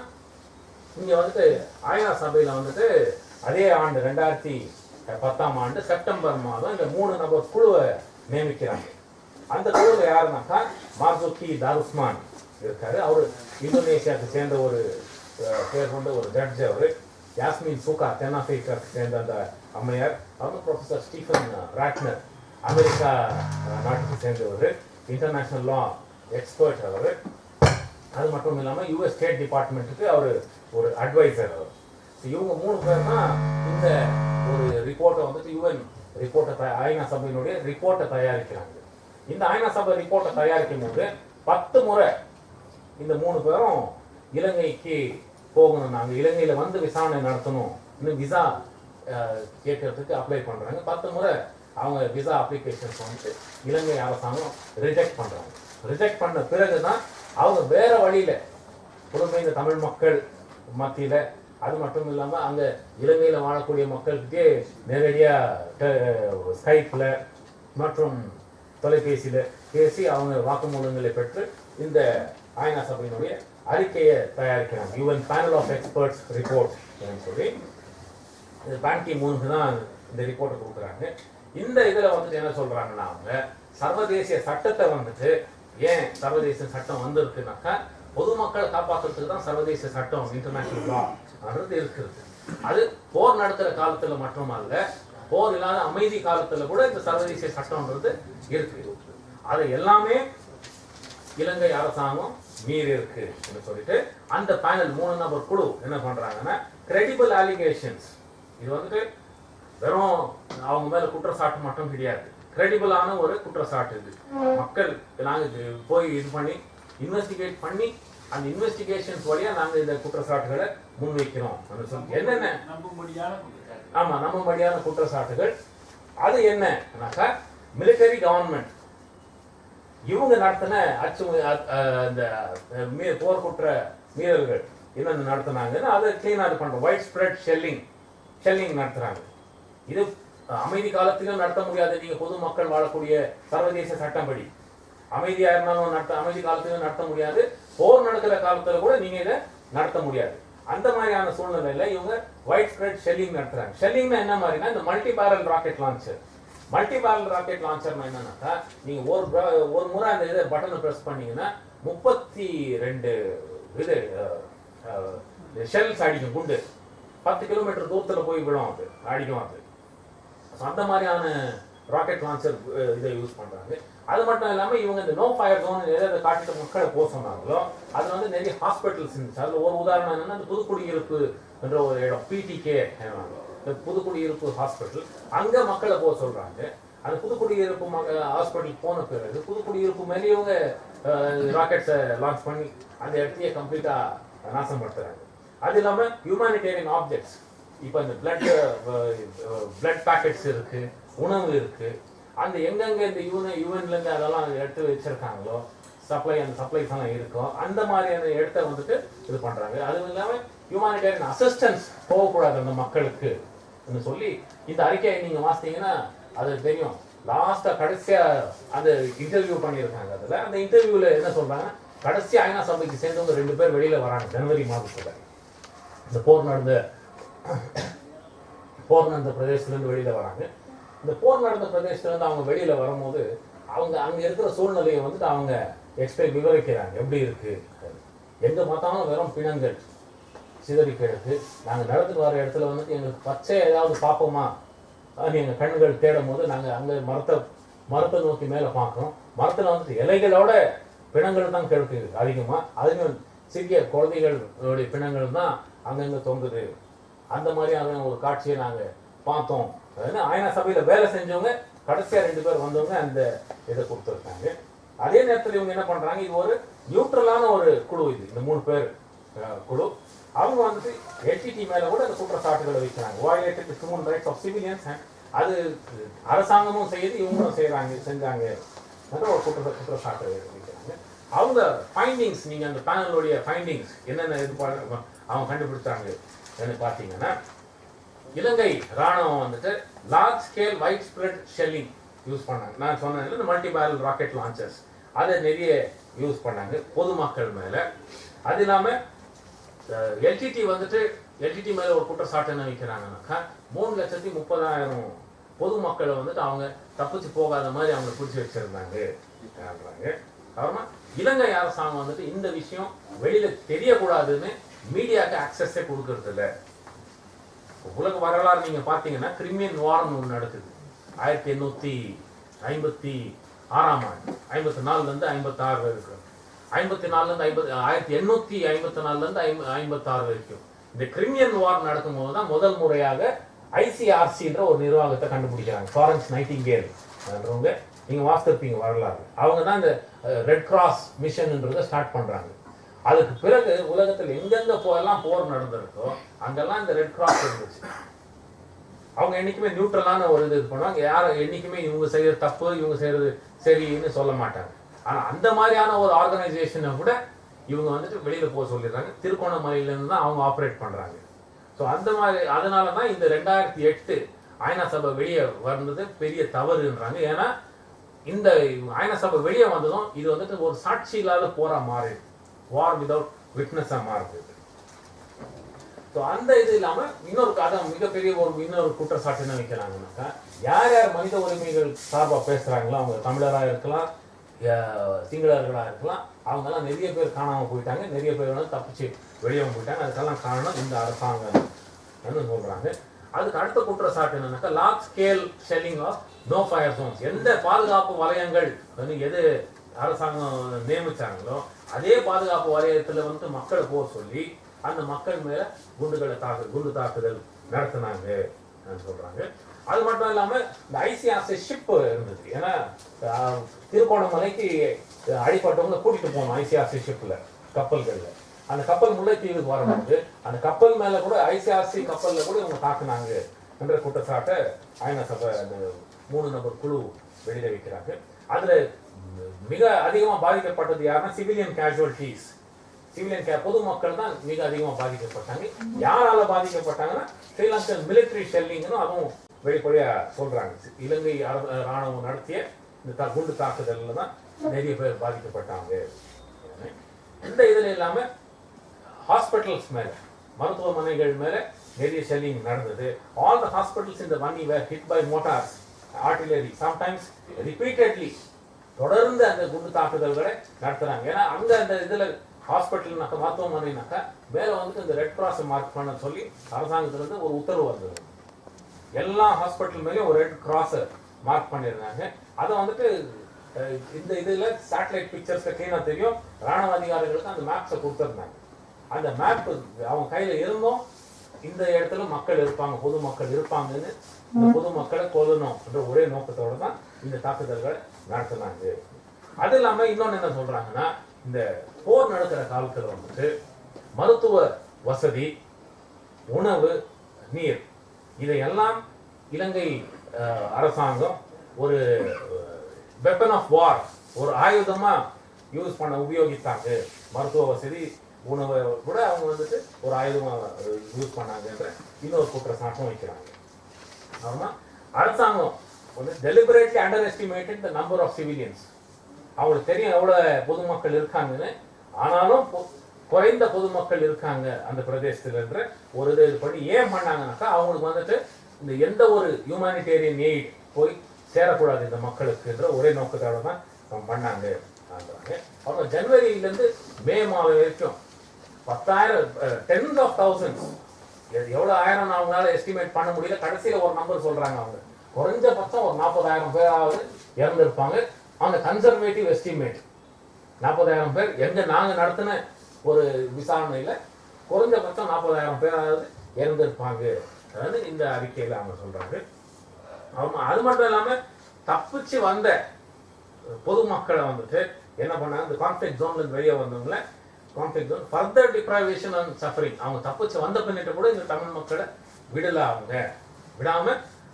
இங்க வந்துட்டு ஐநா சபையில வந்துட்டு அதே ஆண்டு 2010ஆம் ஆண்டு செப்டம்பர் மாதம் இந்த 3 நபர் குழுவை நியமிக்கிறாங்க. அந்த குழுவை யாருனாக்கா மார்சுகி தாருஸ்மான், இருக்காரு. அவர் இந்தோனேஷியாவுக்கு சேர்ந்த ஒரு பேர் கொண்ட ஒரு ஜட்ஜ். அவர் யாஸ்மின் சூகா தென்னாப்பிரிக்காவுக்கு சேர்ந்த அந்த அம்மையார். அவங்க ப்ரொஃபஸர் ஸ்டீஃபன் ராட்னர் அமெரிக்கா நாட்டுக்கு சேர்ந்தவர், இன்டர்நேஷ்னல் லா எக்ஸ்பர்ட் அவர். அது மட்டும் இல்லாமல் யூஎஸ் ஸ்டேட் டிபார்ட்மெண்ட்டுக்கு அவர் ஒரு அட்வைசர் அவர். இவங்க 3 பேர் தான் இந்த ஒரு ரிப்போர்ட்டை வந்துட்டு யூஎன் ரிப்போர்ட்டை ஐநா சபையினுடைய ரிப்போர்ட்டை தயாரிக்கிறாங்க. இந்த ஐநா சபை ரிப்போர்ட்டை தயாரிக்கும் போது 10 முறை இந்த 3 பேரும் இலங்கைக்கு போகணும், நாங்கள் இலங்கையில் வந்து விசாரணை நடத்தணும், இன்னும் விசா கேட்கறதுக்கு அப்ளை பண்ணுறாங்க. 10 முறை அவங்க விசா அப்ளிகேஷன்ஸ் வந்துட்டு இலங்கை அரசாங்கம் ரிஜெக்ட் பண்ணுறாங்க. ரிஜெக்ட் பண்ண பிறகு தான் அவங்க வேற வழியில் புலம்பெயர்ந்த தமிழ் மக்கள் மத்தியில், அது மட்டும் இல்லாமல் அங்கே இலங்கையில் வாழக்கூடிய மக்கள்கிட்டே நேரடியாக ஸ்கைப்பில் மற்றும் தொலைபேசியில் பேசி அவங்க வாக்குமூலங்களை பெற்று இந்த ஐநா சபையினுடைய அறிக்கையை தயாரிக்கிறாங்க. UN panel of experts report சொல்லி பான் கி மூனுக்கு தான் இந்த ரிப்போர்ட்டை கொடுக்குறாங்க. இந்த இதில் வந்துட்டு என்ன சொல்கிறாங்கன்னா, அவங்க சர்வதேசிய சட்டத்தை வந்துட்டு, ஏன் சர்வதேச சட்டம் வந்திருக்குனாக்கா பொதுமக்களை காப்பாற்றுறதுக்கு தான் சர்வதேச சட்டம், இன்டர்நேஷனல் லா அப்படின்றது இருக்கிறது. அது போர் நடத்துகிற காலத்தில் மட்டுமல்ல, போர் இல்லாத அமைதி காலத்தில் கூட இந்த சர்வதேச சட்டம்ன்றது இருக்கு. அது எல்லாமே இலங்கை அரசாங்கம் மீறி இருக்கு சொல்லிட்டு அந்த பேனல் 3 நபர் குழு என்ன பண்றாங்கன்னா, கிரெடிபிள் அலிகேஷன்ஸ், இது வந்துட்டு வெறும் அவங்க மேல குற்றச்சாட்டு மட்டும் கிடையாது, கிரெடிபிளான ஒரு குற்றச்சாட்டு. இது மக்கள் நாங்கள் போய் இது பண்ணி இன்வெஸ்டிகேட் பண்ணி அந்த இன்வெஸ்டிகேஷன்ஸ் வழியா நாங்கள் இந்த குற்றச்சாட்டுகளை முன்வைக்கிறோம். என்னென்ன நம்பும்படியான குற்றச்சாட்டுகள் அது என்னன்னாக்கா, மிலிட்டரி கவர்மெண்ட் இவங்க நடத்தின இந்த போர்க்குற்ற மீறல்கள் என்னென்ன நடத்தினாங்கன்னு அதை கிளீனா இது பண்றோம். வைட் ஸ்ப்ரெட் ஷெல்லிங் நடத்துறாங்க. இது அமைதி காலத்திலும் நடத்த முடியாது. நீங்க பொதுமக்கள் வாழக்கூடிய சர்வதேச சட்டப்படி அமைதியா இருந்தாலும் அமைதி காலத்திலும் நடத்த முடியாது, போர் நடக்கிற காலத்துல கூட நீங்க இதை நடத்த முடியாது. அந்த மாதிரியான சூழ்நிலையில இவங்க வைட் ஸ்ப்ரெட் ஷெல்லிங் நடத்துறாங்க. ஷெல்லிங்னா என்ன மாதிரினா, இந்த multi barrel rocket launcher. Multi barrel rocket லான்ச்சர்னா என்னன்னாக்கா, நீங்க ஒரு முறை அந்த இதை பட்டனை பிரஸ் பண்ணீங்கன்னா 32 இது ஷெல்ஸ் அடிக்கும், குண்டு 10 கிலோமீட்டர் தூரத்துல போய் விடும், அது அடிக்கும். அது அந்த மாதிரியான ராக்கெட் லான்ச்சர் இதை யூஸ் பண்றாங்க. அது மட்டும் இல்லாம இவங்க இந்த நோ ஃபயர் ஜோன் எதை காட்டிட்டு மக்களை போக சொன்னாங்களோ அதுல வந்து நிறைய ஹாஸ்பிட்டல்ஸ் இருந்துச்சு. அதுல ஒரு உதாரணம் என்னன்னா, இந்த புதுக்குடியிருப்பு என்ற ஒரு இடம், பிடிகே புதுக்குடியிருப்பு ஹாஸ்பிட்டல், அங்க மக்களை போக சொல்றாங்க. அந்த புதுக்குடியிருப்பு ஹாஸ்பிட்டல் போன பிறகு புதுக்குடியிருப்பு மேலே இவங்க ராக்கெட்ஸை லான்ச் பண்ணி அந்த இடத்தையே கம்ப்ளீட்டா நாசப்படுத்துறாங்க. அது இல்லாம ஹியூமானிட்டேரியன் ஆப்ஜெக்ட்ஸ், இப்போ இந்த பிளட் பேக்கெட்ஸ் இருக்கு, உணவு இருக்கு, அந்த எங்கெங்க இந்த யூஎன்ல இருந்து அதெல்லாம் எடுத்து வச்சிருக்காங்களோ அந்த சப்ளைஸ் எல்லாம் இருக்கும், அந்த மாதிரியான இடத்த வந்துட்டு இது பண்றாங்க. அதுவும் இல்லாம ஹியூமானிட்டேரியன் அசிஸ்டன்ஸ் போகக்கூடாது அந்த மக்களுக்கு சொல்லி இந்த அறிக்கையை நீங்க வாசித்தீங்கன்னா அது தெரியும். லாஸ்டா கடைசியா அந்த இன்டர்வியூ பண்ணியிருக்காங்க. அதுல அந்த இன்டர்வியூல என்ன சொல்றாங்க, கடைசி ஐநா சபைக்கு சேர்ந்தவங்க 2 பேர் வெளியில வராங்க ஜனவரி மாதத்துல. இந்த போர் நடந்த பிரதேசத்துல இருந்து வெளியில வராங்க. இந்த போர் நடந்த பிரதேசத்துல இருந்து அவங்க வெளியில வரும்போது அவங்க அங்க இருக்கிற சூழ்நிலையை வந்துட்டு அவங்க விவரிக்கிறாங்க. எப்படி இருக்கு, எங்க பார்த்தாலும் வெறும் பிணங்கள் சிதறி கிடக்கு, நாங்க நடந்துட்டு வர இடத்துல வந்துட்டு எங்களுக்கு பச்சை ஏதாவது பார்ப்போமா, எங்க கண்கள் தேடும் போது நாங்க அங்க மரத்தை நோக்கி மேல பார்க்கிறோம், மரத்துல வந்துட்டு இலைகளோட பிணங்கள் தான் கிடக்குது அதிகமா, அதுவும் சிறிய குழந்தைகளுடைய பிணங்கள் தான் அங்கங்க தொங்குது. அந்த மாதிரியான ஒரு காட்சியை நாங்க பார்த்தோம். ஐநா சபையில வேலை செஞ்சவங்க கடைசியா 2 பேர் வந்தவங்க அந்த இதை கொடுத்துருக்காங்க. அதே நேரத்தில் இவங்க என்ன பண்றாங்க, இது ஒரு நியூட்ரலான ஒரு குழு, இது இந்த 3 பேர் குழு. அவங்க வந்துட்டு எல்டிடி மேல கூட அந்த குற்றச்சாட்டுகளை வைக்கிறாங்க. Violated human rights of civilians, அது அரசாங்கமும் செய்யுது, இவங்களும் செஞ்சாங்க ஒரு குற்றச்சாட்டு வைக்கிறாங்க. அவங்க ஃபைண்டிங்ஸ், நீங்க அந்த பேனலுடைய ஃபைண்டிங்ஸ் என்னென்ன இது அவங்க கண்டுபிடிச்சாங்க பார்த்தீங்கன்னா, இலங்கை ராணுவம் வந்துட்டு large scale white spread Schelling use பண்ணாங்க. நான் சொன்னேன் இந்த மல்டி பேரல் ராக்கெட் லான்ச்சர்ஸ், அதை நிறைய யூஸ் பண்ணாங்க பொதுமக்கள் மேல. அது இல்லாம எல்டிடி மேல ஒரு குற்றச்சாட்டு என்ன வைக்கிறாங்கன்னாக்கா, 3,30,000 பொதுமக்களை வந்துட்டு அவங்க தப்பிச்சு போகாத மாதிரி அவங்க பிடிச்சி வச்சிருந்தாங்க. அப்புறமா இலங்கை அரசாங்கம் வந்துட்டு இந்த விஷயம் வெளியில தெரியக்கூடாதுன்னு மீடியாவுக்கு ஆக்சஸே கொடுக்கறது இல்லை. உலக வரலாறு நீங்க பாத்தீங்கன்னா கிரிமியன் வார்னு ஒன்று நடக்குது 1856 ஆண்டு, 54 56 வரைக்கும், 54 1854 56 வரைக்கும். இந்த கிரிமியன் வார் நடக்கும்போது தான் முதல் முறையாக ஐசிஆர்சின்ற ஒரு நிர்வாகத்தை கண்டுபிடிக்கிறாங்க. ஃப்ளாரன்ஸ் நைட்டிங்கேல் என்றவங்க, நீங்க வாசித்திருப்பீங்க வரலாறு. அவங்க தான் இந்த ரெட் கிராஸ் மிஷன்ன்றதை ஸ்டார்ட் பண்றாங்க. அதுக்கு பிறகு உலகத்தில் எங்கெங்க போயெல்லாம் போர் நடந்திருக்கோ அங்கெல்லாம் இந்த ரெட் கிராஸ் இருந்துச்சு. அவங்க என்னைக்குமே நியூட்ரலான ஒரு இது பண்ணுவாங்க. யாரும் என்னைக்குமே இவங்க செய்யறது தப்பு இவங்க செய்யறது சரின்னு சொல்ல மாட்டாங்க. ஆனா அந்த மாதிரியான ஒரு ஆர்கனைசேஷனை கூட இவங்க வந்துட்டு வெளியில போக சொல்லிடுறாங்க. திருகோணமலையில இருந்து தான் அவங்க ஆப்ரேட் பண்றாங்க. ஸோ அந்த மாதிரி அதனாலதான் இந்த 2008 ஐநா சபை வெளியே வந்தது பெரிய தவறுன்றாங்க. ஏன்னா இந்த ஐநா சபை வெளியே வந்ததும் இது வந்துட்டு ஒரு சாட்சி இல்லாத போரா மாறி, வார் வித்வுட் விட்னஸா மாறுது. ஸோ அந்த இது இல்லாம இன்னொரு மிகப்பெரிய இன்னொரு குற்றச்சாட்டு என்ன வைக்கிறாங்கன்னாக்கா, யார் யார் மனித உரிமைகள் சார்பாக பேசுறாங்களோ அவங்க தமிழராக இருக்கலாம், சிங்களர்களாக இருக்கலாம், அவங்கெல்லாம் நிறைய பேர் காணாமல் போயிட்டாங்க, நிறைய பேர் வந்து தப்பிச்சு வெளியே போயிட்டாங்க. அதுக்கெல்லாம் காரணம் இந்த அரசாங்கம் சொல்றாங்க. அதுக்கு அடுத்த குற்றச்சாட்டு என்னன்னாக்கா, large scale shelling of no fire zones. எந்த பாதுகாப்பு வலயங்கள் எது அரசாங்கம் நியமிச்சாங்களோ அதே பாதுகாப்பு வலயத்துல வந்து மக்களை போக சொல்லி அந்த மக்கள் மேல குண்டு தாக்குதல் நடத்தினாங்க சொல்றாங்க. அது மட்டும் இல்லாம இந்த ஐசிஆர்சி ஷிப் இருந்தது. ஏன்னா திருகோணமலைக்கு அடிப்பட்டவங்க கூட்டிட்டு போகணும் ஐசிஆர்சி ஷிப்ல, கப்பல்கள்ல. அந்த கப்பல் முல்லைத்தீவுக்கு வரும்போது அந்த கப்பல் மேல கூட ஐசிஆர்சி கப்பல்ல கூட இவங்க தாக்குனாங்க என்ற குற்றச்சாட்டை ஐநா சபை அந்த 3 நபர் குழு வெளியில வைக்கிறாங்க. அதுல மிக அதிகமா பாதிக்கப்பட்டது யாருன்னா சிவிலியன் கேஷுவல்டிஸ், பொதுமக்கள் தான் மிக அதிகமா பாதிக்கப்பட்டாங்க. யாரால பாதிக்கப்பட்டாங்கன்னா ஸ்ரீலங்கன் மிலிட்டரி ஷெல்லிங்னு அதுவும் வெளிப்படையா சொல்றாங்க. இலங்கை ராணுவம் நடத்திய இந்த குண்டு தாக்குதல்ல தான் நிறைய பேர் பாதிக்கப்பட்டாங்க. இந்த இதுல இல்லாம ஹாஸ்பிட்டல்ஸ் மேல, மருத்துவமனைகள் மேல நிறைய ஷெல்லிங் நடந்தது. ஆல் த ஹாஸ்பிட்டல்ஸ் இந்த மணி were hit by mortars, artillery, sometimes repeatedly, தொடர்ந்து அந்த குண்டு தாக்குதல்களை நடத்துறாங்க. ஏன்னா அங்க அந்த இதுல ஹாஸ்பிட்டல்னாக்கா மருத்துவமனைனாக்கா மேல வந்து இந்த ரெட் கிராஸ் மார்க் பண்ண சொல்லி அரசாங்கத்துல இருந்து ஒரு உத்தரவு வந்தது. எல்லா ஹாஸ்பிட்டல் மேலேயும் ஒரு ரெட் கிராஸ் மார்க் பண்ணிருந்தாங்க. அதை வந்துட்டு இந்த இதுல சேட்டலைட் பிக்சர்ஸ்ல கிளீனா தெரியும். ராணுவ அதிகாரிகளுக்கு அந்த மேப்ஸை கொடுத்துருந்தாங்க. அந்த மேப் அவங்க கையில இருந்தும் இந்த இடத்துல மக்கள் இருப்பாங்க, பொதுமக்கள் இருப்பாங்கன்னு, இந்த பொதுமக்களை கொல்லணும் என்ற ஒரே நோக்கத்தோட தான் இந்த தாக்குதல்களை நடத்தினாங்க. அது இல்லாம இன்னொன்னு என்ன சொல்றாங்கன்னா, இந்த போர் நடக்கிற காலத்துல வந்துட்டு மருத்துவ வசதி, உணவு, நீர் இதையெல்லாம் இலங்கை அரசாங்கம் ஒரு வெப்பன் ஆஃப் வார், ஒரு ஆயுதமா உபயோகித்தாங்க. மருத்துவ வசதி, உணவை கூட அவங்க வந்துட்டு ஒரு ஆயுதமா யூஸ் பண்ணாங்கன்ற இன்னொரு குற்றச்சாட்டும் வைக்கிறாங்க. ஆமா, அரசாங்கம் வந்து deliberately underestimated the number of civilians. அவங்களுக்கு தெரியும் எவ்வளவு பொதுமக்கள் இருக்காங்கன்னு, ஆனாலும் குறைந்த பொதுமக்கள் இருக்காங்க அந்த பிரதேசத்துல என்ற ஒரு இது பண்ணி ஏன் பண்ணாங்கன்னாக்கா, அவங்களுக்கு வந்துட்டு இந்த எந்த ஒரு ஹியூமானிட்டேரியன் எய்ட் போய் சேரக்கூடாது இந்த மக்களுக்குன்ற ஒரே நோக்கத்தோட தான் பண்ணாங்க. அவங்க ஜனவரியிலேருந்து மே மாதம் வரைக்கும் 10,000 10s of thousands, எவ்வளவு ஆயிரம் அவங்களால எஸ்டிமேட் பண்ண முடியல. கடைசியில ஒரு நம்பர் சொல்றாங்க, அவங்க குறைஞ்சபட்சம் ஒரு 40,000 பேராவது இறந்திருப்பாங்க. அந்த கன்சர்வேட்டிவ் எஸ்டிமேட் 40,000 பேர். எங்க நாங்க நடத்தின ஒரு விசாரணையில குறைஞ்சபட்சம் 40,000 பேராவது இறந்திருப்பாங்க. அதாவது இந்த அறிக்கையில அவங்க சொல்றாங்க. அது மட்டும் இல்லாம தப்பிச்சு வந்த பொதுமக்களை வந்துட்டு என்ன பண்ணாங்க, இந்த கான்ஃபிளிக்ட் ஜோன்ல வெளியே வந்தவங்கள conflict zone further deprivation and suffering, அவங்க தப்பிச்சு வந்த பின்னிட்டு கூட இந்த தமிழ் மக்களை விடாம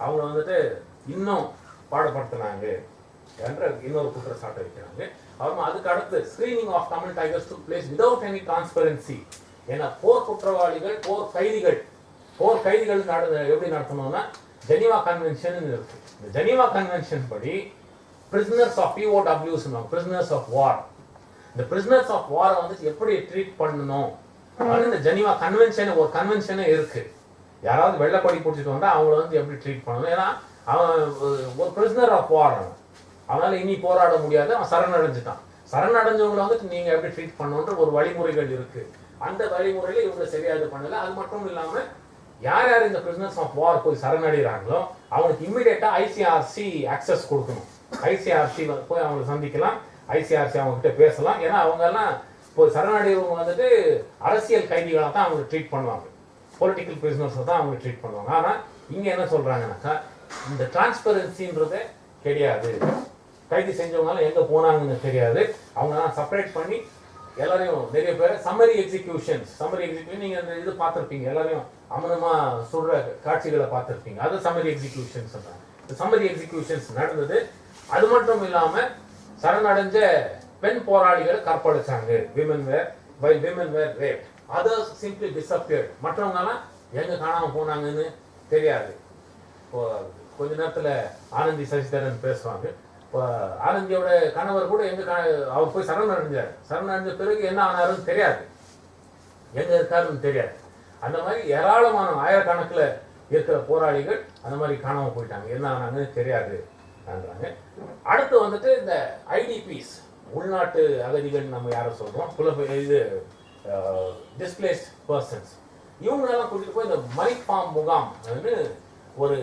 அவங்க வந்துட்டு இன்னும் பாடுபடுத்தினாங்க என்ற இன்னொரு குற்றச்சாட்டை வைக்கிறாங்க. அதுக்கு அடுத்து screening of Tamil Tigers took place without any transparency. ஏன்னா போர் குற்றவாளிகள், போர் கைதிகள் எப்படி நடத்தணும்னா ஜெனீவா கன்வென்ஷன் இருக்கு. இந்த ஜெனீவா கன்வென்ஷன் படி prisoners of POWs, prisoners of war, இந்த பிரிசனர்ஸ் ஆஃப் வாரை வந்து எப்படி ட்ரீட் பண்ணணும், இந்த ஜெனீவா கன்வென்ஷன் ஒரு கன்வென்ஷனே இருக்கு. யாராவது வெள்ளப்படி பிடிச்சிட்டு வந்தா அவங்கள வந்து எப்படி ட்ரீட் பண்ணணும். ஏன்னா அவன் ஒரு பிரிசனர் ஆஃப் வார், அவனால இனி போராட முடியாது, அவன் சரணடைஞ்சிட்டான். சரணடைஞ்சவங்களை வந்துட்டு நீங்க எப்படி ட்ரீட் பண்ணணுன்ற ஒரு வழிமுறைகள் இருக்கு. அந்த வழிமுறையில இவங்க சரியா இது பண்ணல. அது மட்டும் இல்லாம யார் யார் இந்த பிரிசனர்ஸ் ஆஃப் வார் போய் சரணடைகிறாங்களோ அவங்களுக்கு இம்மிடியேட்டா ஐசிஆர்சி ஆக்சஸ் கொடுக்கணும். ஐசிஆர்சி போய் அவங்களை சந்திக்கலாம், ஐசிஆர்சி அவங்க கிட்ட பேசலாம். ஏன்னா அவங்க எல்லாம் போய் சரணடைவங்க வந்துட்டு அரசியல் கைதிகளாக தான் அவங்க ட்ரீட் பண்ணுவாங்க, பொலிட்டிக்கல் பிரிசனர்ஸ் தான் அவங்க ட்ரீட் பண்ணுவாங்க. ஆனா இங்க என்ன சொல்றாங்கன்னாக்கா இந்த டிரான்ஸ்பரன்சின்றதே கிடையாது. கைது செஞ்சவங்க எங்க போனாங்கன்னு தெரியாது. அவங்க செப்பரேட் பண்ணி எல்லாரையும் நிறைய பேர் சம்மரி எக்ஸிகியூஷன் நீங்க அந்த இது பார்த்துருப்பீங்க, எல்லாரையும் அமனமா சொல்ற காட்சிகளை பார்த்துருப்பீங்க. அது சம்மரி எக்ஸிகியூஷன் சொல்றாங்க. இந்த சம்மரி எக்ஸிகியூஷன்ஸ் நடந்தது. அது மட்டும் இல்லாம சரணடைஞ்ச பெண் போராளிகளை கற்பழிச்சாங்க. விமன் வேர் ரேப். Others simply disappeared. மற்றவங்க எல்லாம் எங்க காணாம போனாங்கன்னு தெரியாது. கொஞ்ச நேரத்துல ஆனந்தி சசிதரன் பேசுவாங்க. ஆனந்தியோட கணவர் கூட எங்க அவர் போய் சரணடைஞ்சார். சரணடைஞ்ச பிறகு என்ன ஆனாருன்னு தெரியாது, எங்க இருக்காருன்னு தெரியாது. அந்த மாதிரி ஏராளமான ஆயிரக்கணக்கில் இருக்கிற போராளிகள் அந்த மாதிரி காணாம போயிட்டாங்க, என்ன ஆனாங்கன்னு தெரியாது. அடுத்து வந்துட்டு இந்த ஐடிபிஸ், உள்நாட்டு அகதிகள் நம்ம யாரை சொல்றோம், இது டிஸ்பிளேஸ்ட் பர்சன்ஸ், இவங்களெல்லாம் கூட்டிட்டு போய் இந்த மணிப்பாம் முகாம் ஒரு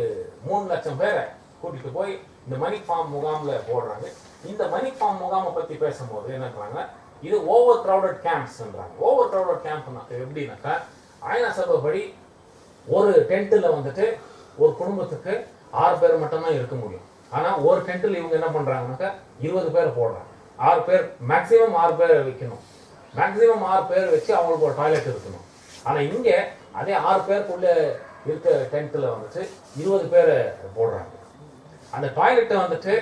3 லட்சம் பேரை கூட்டிட்டு போய் இந்த மணிப்பாம் முகாம்ல போடுறாங்க. இந்த மணிப்பாம் முகாமை பத்தி பேசும்போது என்னன்றாங்க, இது ஓவர் கிரௌடட் கேம்ப்ஸ்ன்றாங்க. ஓவர் கிரௌடட் கேம்ப்னாக்க எப்படின்னாக்கா, ஐநா சபை படி ஒரு டென்ட்ல வந்துட்டு ஒரு குடும்பத்துக்கு 6 பேர் மட்டும்தான் இருக்க முடியும். ஆனா ஒரு டென்ட்ல இவங்க என்ன பண்றாங்கன்னாக்கா 20 பேர் போடுறாங்க. 6 பேர் மேக்சிமம் 6 பேர் வைக்கணும். மேக்சிமம் 6 பேர் வச்சு அவங்களுக்கு ஒரு டாய்லெட் இருக்கணும். ஆனா இங்க அதே 6 பேருக்குள்ள இருக்க டென்ட்ல வந்துட்டு 20 பேரை போடுறாங்க. அந்த டாய்லெட்டை வந்துட்டு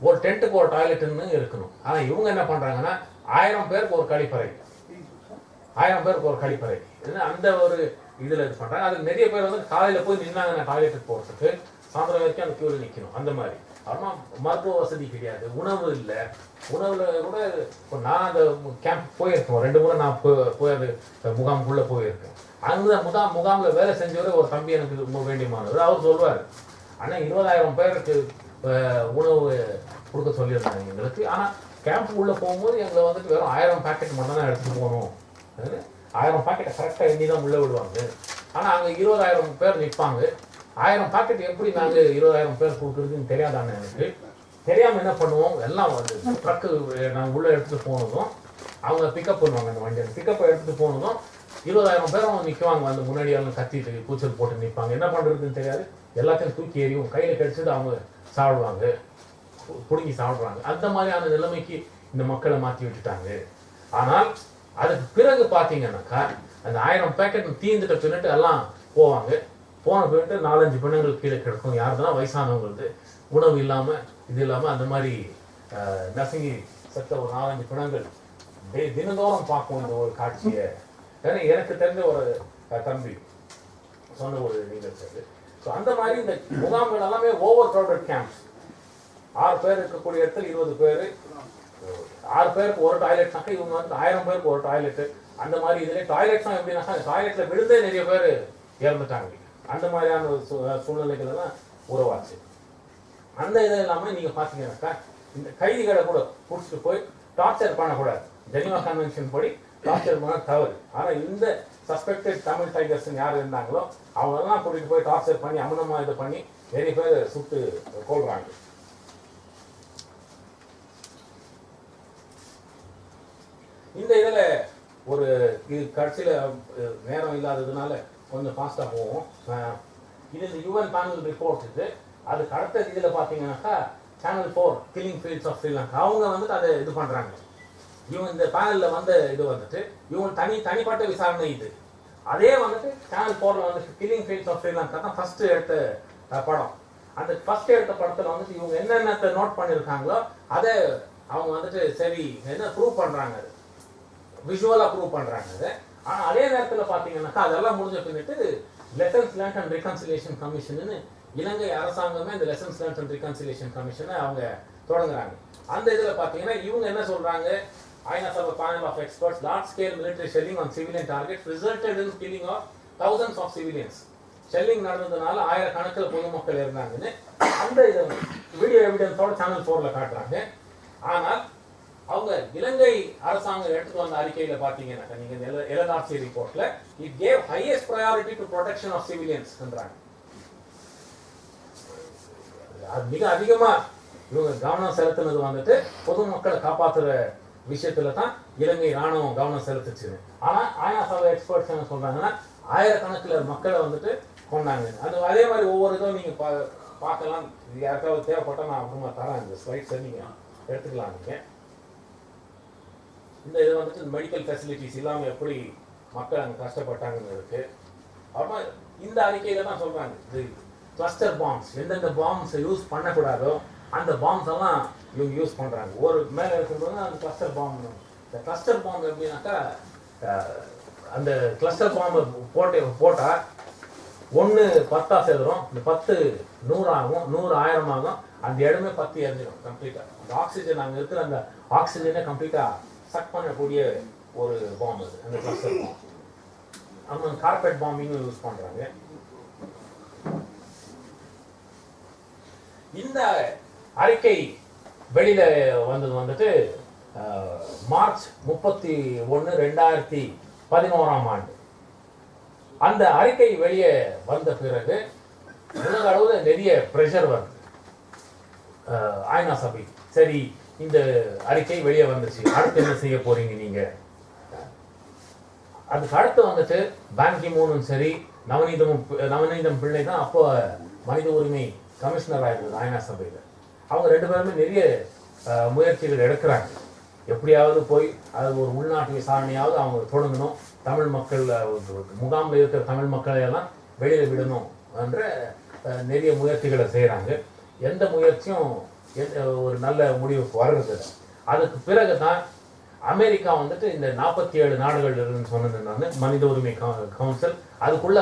ஒரு டென்ட்டுக்கு ஒரு டாய்லெட்னு இருக்கணும். ஆனா இவங்க என்ன பண்றாங்கன்னா 1000 பேருக்கு ஒரு கழிப்பறை, 1000 பேருக்கு ஒரு கழிப்பறை, அந்த ஒரு இதுல இது பண்றாங்க. அதுக்கு நிறைய பேர் வந்து காலையில போய் நின்னாங்க டாய்லெட்டுக்கு போறதுக்கு, சாயந்தரம் வரைக்கும் அந்த கியூல நிக்கணும். அந்த மாதிரி ஆனா மருத்துவ வசதி கிடையாது, உணவு இல்லை. உணவுல கூட இப்போ நான் அந்த கேம்ப் போயிருக்கேன், 2 முறை நான் போய் அது முகாமுக்குள்ள போயிருக்கேன். அந்த முகாம்ல வேலை செஞ்சவரை ஒரு தம்பி எனக்கு ரொம்ப வேண்டியமானவர். அவர் சொல்வார், ஆனா 20,000 பேருக்கு உணவு கொடுக்க சொல்லியிருந்தாங்க எங்களுக்கு. ஆனா கேம்ப் உள்ள போகும்போது எங்களை வந்துட்டு வெறும் 1000 பேக்கெட் மட்டும் தான் எடுத்துட்டு போகணும். 1000 பேக்கெட்டை கரெக்டா எண்ணி தான் உள்ள விடுவாங்க. ஆனா அங்க 20,000 பேர் நிற்பாங்க. 1000 பாக்கெட் எப்படி நாங்க 20,000 பேர் கொடுக்குறதுன்னு தெரியாதானே எனக்கு. தெரியாம என்ன பண்ணுவோம், எல்லாம் வந்து ட்ரக்கு நாங்கள் உள்ள எடுத்துட்டு போனதும் அவங்க பிக்கப் பண்ணுவாங்க. அந்த வண்டியை பிக்கப்பை எடுத்துட்டு போனதும் 20,000 பேரும் நிற்குவாங்க. வந்து முன்னாடி எல்லாம் கத்திட்டு கூச்சல் போட்டு நிற்பாங்க. என்ன பண்றதுன்னு தெரியாது. எல்லாத்தையும் தூக்கி எறியும், கையில கடிச்சிட்டு அவங்க சாப்பிடுவாங்க, புடுங்கி சாப்பிடுவாங்க. அந்த மாதிரியான நிலைமைக்கு இந்த மக்களை மாற்றி விட்டுட்டாங்க. ஆனால் அதுக்கு பிறகு பார்த்தீங்கன்னாக்கா அந்த 1000 பேக்கெட் தீர்ந்துட்ட பின்னிட்டு எல்லாம் போவாங்க. போன போயிட்டு 4-5 பிணங்கள் கீழே கிடக்கும். யாருதான் வயசானவங்களுக்கு உணவு இல்லாம இது இல்லாம அந்த மாதிரி நசுங்கி செத்த ஒரு 4-5 பிணங்கள் தினந்தோறும் பார்க்கும் இந்த ஒரு காட்சியை. ஏன்னா எனக்கு தெரிஞ்ச ஒரு தம்பி சொன்ன ஒரு நிகழ்ச்சி. ஸோ அந்த மாதிரி இந்த முகாம்கள் எல்லாமே ஓவர் கிரௌடட் கேம்ப்ஸ். 6 பேர் இருக்கக்கூடிய இடத்துல 20 பேர், 6 பேருக்கு ஒரு டாய்லெட்னாக்கா இவங்க வந்து 1000 பேருக்கு ஒரு டாய்லெட். அந்த மாதிரி இதுல டாய்லெட்ஸும் எப்படின்னாக்கா டாய்லெட்ல விழுந்தே நிறைய பேர் இறந்துட்டாங்க. அந்த மாதிரியான சூழ்நிலைகள் எல்லாம் உருவாச்சு. அந்த இது இல்லாமல் நீங்க பாத்தீங்கன்னாக்கா இந்த கைதிகளை கூட பிடிச்சிட்டு போய் டார்ச்சர் பண்ணக்கூடாது. ஜெனீவா கன்வென்ஷன் படி டார்ச்சர் பண்ண தவறு. ஆனா இந்த சஸ்பெக்டட் தமிழ் டைகர்ஸ் யார் இருந்தாங்களோ அவங்க எல்லாம் கூட்டிட்டு போய் டார்ச்சர் பண்ணி அமனமா இது பண்ணி நிறைய பேர் சுட்டு கொள்றாங்க. இந்த இதுல ஒரு இது கடைசியில நேரம் இல்லாததுனால கொஞ்சம் ஃபாஸ்டா போவோம். இது இந்த யூஎன் பேனல் ரிப்போர்ட். இது அதுக்கு அடுத்த இதுல பாத்தீங்கன்னாக்கா channel 4 killing fields of Sri Lanka அவங்க வந்துட்டு அதை இது பண்றாங்க. இவங்க இந்த பேனல்ல வந்து இது வந்துட்டு இவங்க தனிப்பட்ட விசாரணை. இது அதே வந்துட்டு சேனல் 4ல வந்துட்டு கில்லிங் ஃபீல்ட்ஸ் ஆஃப் ஸ்ரீலங்கா தான் ஃபர்ஸ்ட் எடுத்த படம். அந்த ஃபர்ஸ்ட் எடுத்த படத்துல வந்துட்டு இவங்க என்னென்ன நோட் பண்ணிருக்காங்களோ அதை அவங்க வந்துட்டு சரி என்ன ப்ரூவ் பண்றாங்க, விஷுவலா ப்ரூவ் பண்றாங்க. ஆனா அதே நேரத்துல பாத்தீங்கன்னாக்கா அதெல்லாம் முடிஞ்ச பின்னிட்டு lessons learnt and reconciliation commission இலங்கை அரசாங்கமே இந்த லெசன்ஸ் லேர்ன்ட் அண்ட் ரிகன்சிலியேஷன் கமிஷனை அவங்க தொடங்குறாங்க. அந்த இதுல பாத்தீங்கன்னா இவங்க என்ன சொல்றாங்க, ஐநா சபை panel of experts, large scale military shelling on civilian targets resulted in killing of thousands of civilians. ஷெல்லிங் நடந்ததுனால ஆயிரக்கணக்கில் பொதுமக்கள் இருந்தாங்கன்னு அந்த இதை வீடியோ எவிடன்ஸோட சேனல் 4ல காட்டுறாங்க. ஆனால் அவங்க இலங்கை அரசாங்கம் எடுத்துட்டு வந்த அறிக்கையில பாத்தீங்கன்னா நீங்க LLRC ரிப்போர்ட்ல it gave highest priority to protection of சிவிலியன்ஸ்ன்றாங்க. அது மிக அதிகமா இவங்க கவனம் செலுத்தினது வந்துட்டு பொதுமக்களை காப்பாற்றுற விஷயத்துல தான் இலங்கை ராணுவம் கவனம் செலுத்துச்சு. ஆனா ஐநா சபை எக்ஸ்பர்ட்ஸ் என்ன சொல்றாங்கன்னா ஆயிரக்கணக்கில் மக்களை வந்துட்டு கொண்டாங்க. அது அதே மாதிரி ஒவ்வொரு இதுவும் நீங்க பார்க்கலாம். யாருக்காவது தேவைப்பட்டா நான் அப்புறமா தரேன் இந்த ஸ்லைட்ஸை நீங்க எடுத்துக்கலாம். நீங்க இந்த இது வந்துட்டு மெடிக்கல் ஃபெசிலிட்டிஸ் இல்லாமல் எப்படி மக்கள் அங்கே கஷ்டப்பட்டாங்கன்னு இருக்கு. அப்புறமா இந்த அறிக்கையில தான் சொல்றாங்க இது கிளஸ்டர் பாம்ஸ், எந்தெந்த பாம்ஸ் யூஸ் பண்ணக்கூடாதோ அந்த பாம்ஸ் எல்லாம் இவங்க யூஸ் பண்றாங்க. ஒரு மேலே இருக்கும்போது அந்த கிளஸ்டர் பாம். இந்த கிளஸ்டர் பாம் எப்படின்னாக்கா அந்த கிளஸ்டர் பாம்பை போட்டா 1 10 சேதுரும், இந்த 10 100 ஆகும், 100 1000 ஆகும், அந்த இடமே 10 எரிஞ்சிடும் கம்ப்ளீட்டா. அந்த ஆக்சிஜன் அங்கே இருக்கிற அந்த ஆக்சிஜனே கம்ப்ளீட்டா சக் பண்ணக்கூடிய ஒரு பாம்பு அது, அந்த கிளஸ்டர் பாம். அவங்க கார்பெட் பாம்பிங்கும் யூஸ் பண்றாங்க. இந்த அறிக்கை வெளியில வந்தது வந்துட்டு மார்ச் 31, 2011 அந்த அறிக்கை வெளியே வந்த பிறகு உலக அளவில் நிறைய பிரஷர் வருது ஐநா சபை. சரி, இந்த அறிக்கை வெளியே வந்துச்சு, அடுத்து என்ன செய்ய போறீங்க நீங்க? அதுக்கு அடுத்து வந்துட்டு பான் கி மூனும் சரி, நவநீதம் பிள்ளை தான் அப்போ மனித உரிமை கமிஷனர் ஆயிருந்தது ஐநா சபையில. அவங்க 2 பேருமே நிறைய முயற்சிகள் எடுக்கிறாங்க. எப்படியாவது போய் அது ஒரு உள்நாட்டு விசாரணையாவது அவங்க தொடங்கணும், தமிழ் மக்கள் முகாமில் இருக்கிற தமிழ் மக்களை எல்லாம் வெளியில விடணும் என்ற நிறைய முயற்சிகளை செய்கிறாங்க. எந்த முயற்சியும் ஒரு நல்ல முடிவுக்கு வர்றது. அதுக்கு பிறகு தான் அமெரிக்கா வந்துட்டு இந்த 47 நாடுகள் இருக்குன்னு சொன்னது நான் மனித உரிமை கவுன்சில். அதுக்குள்ள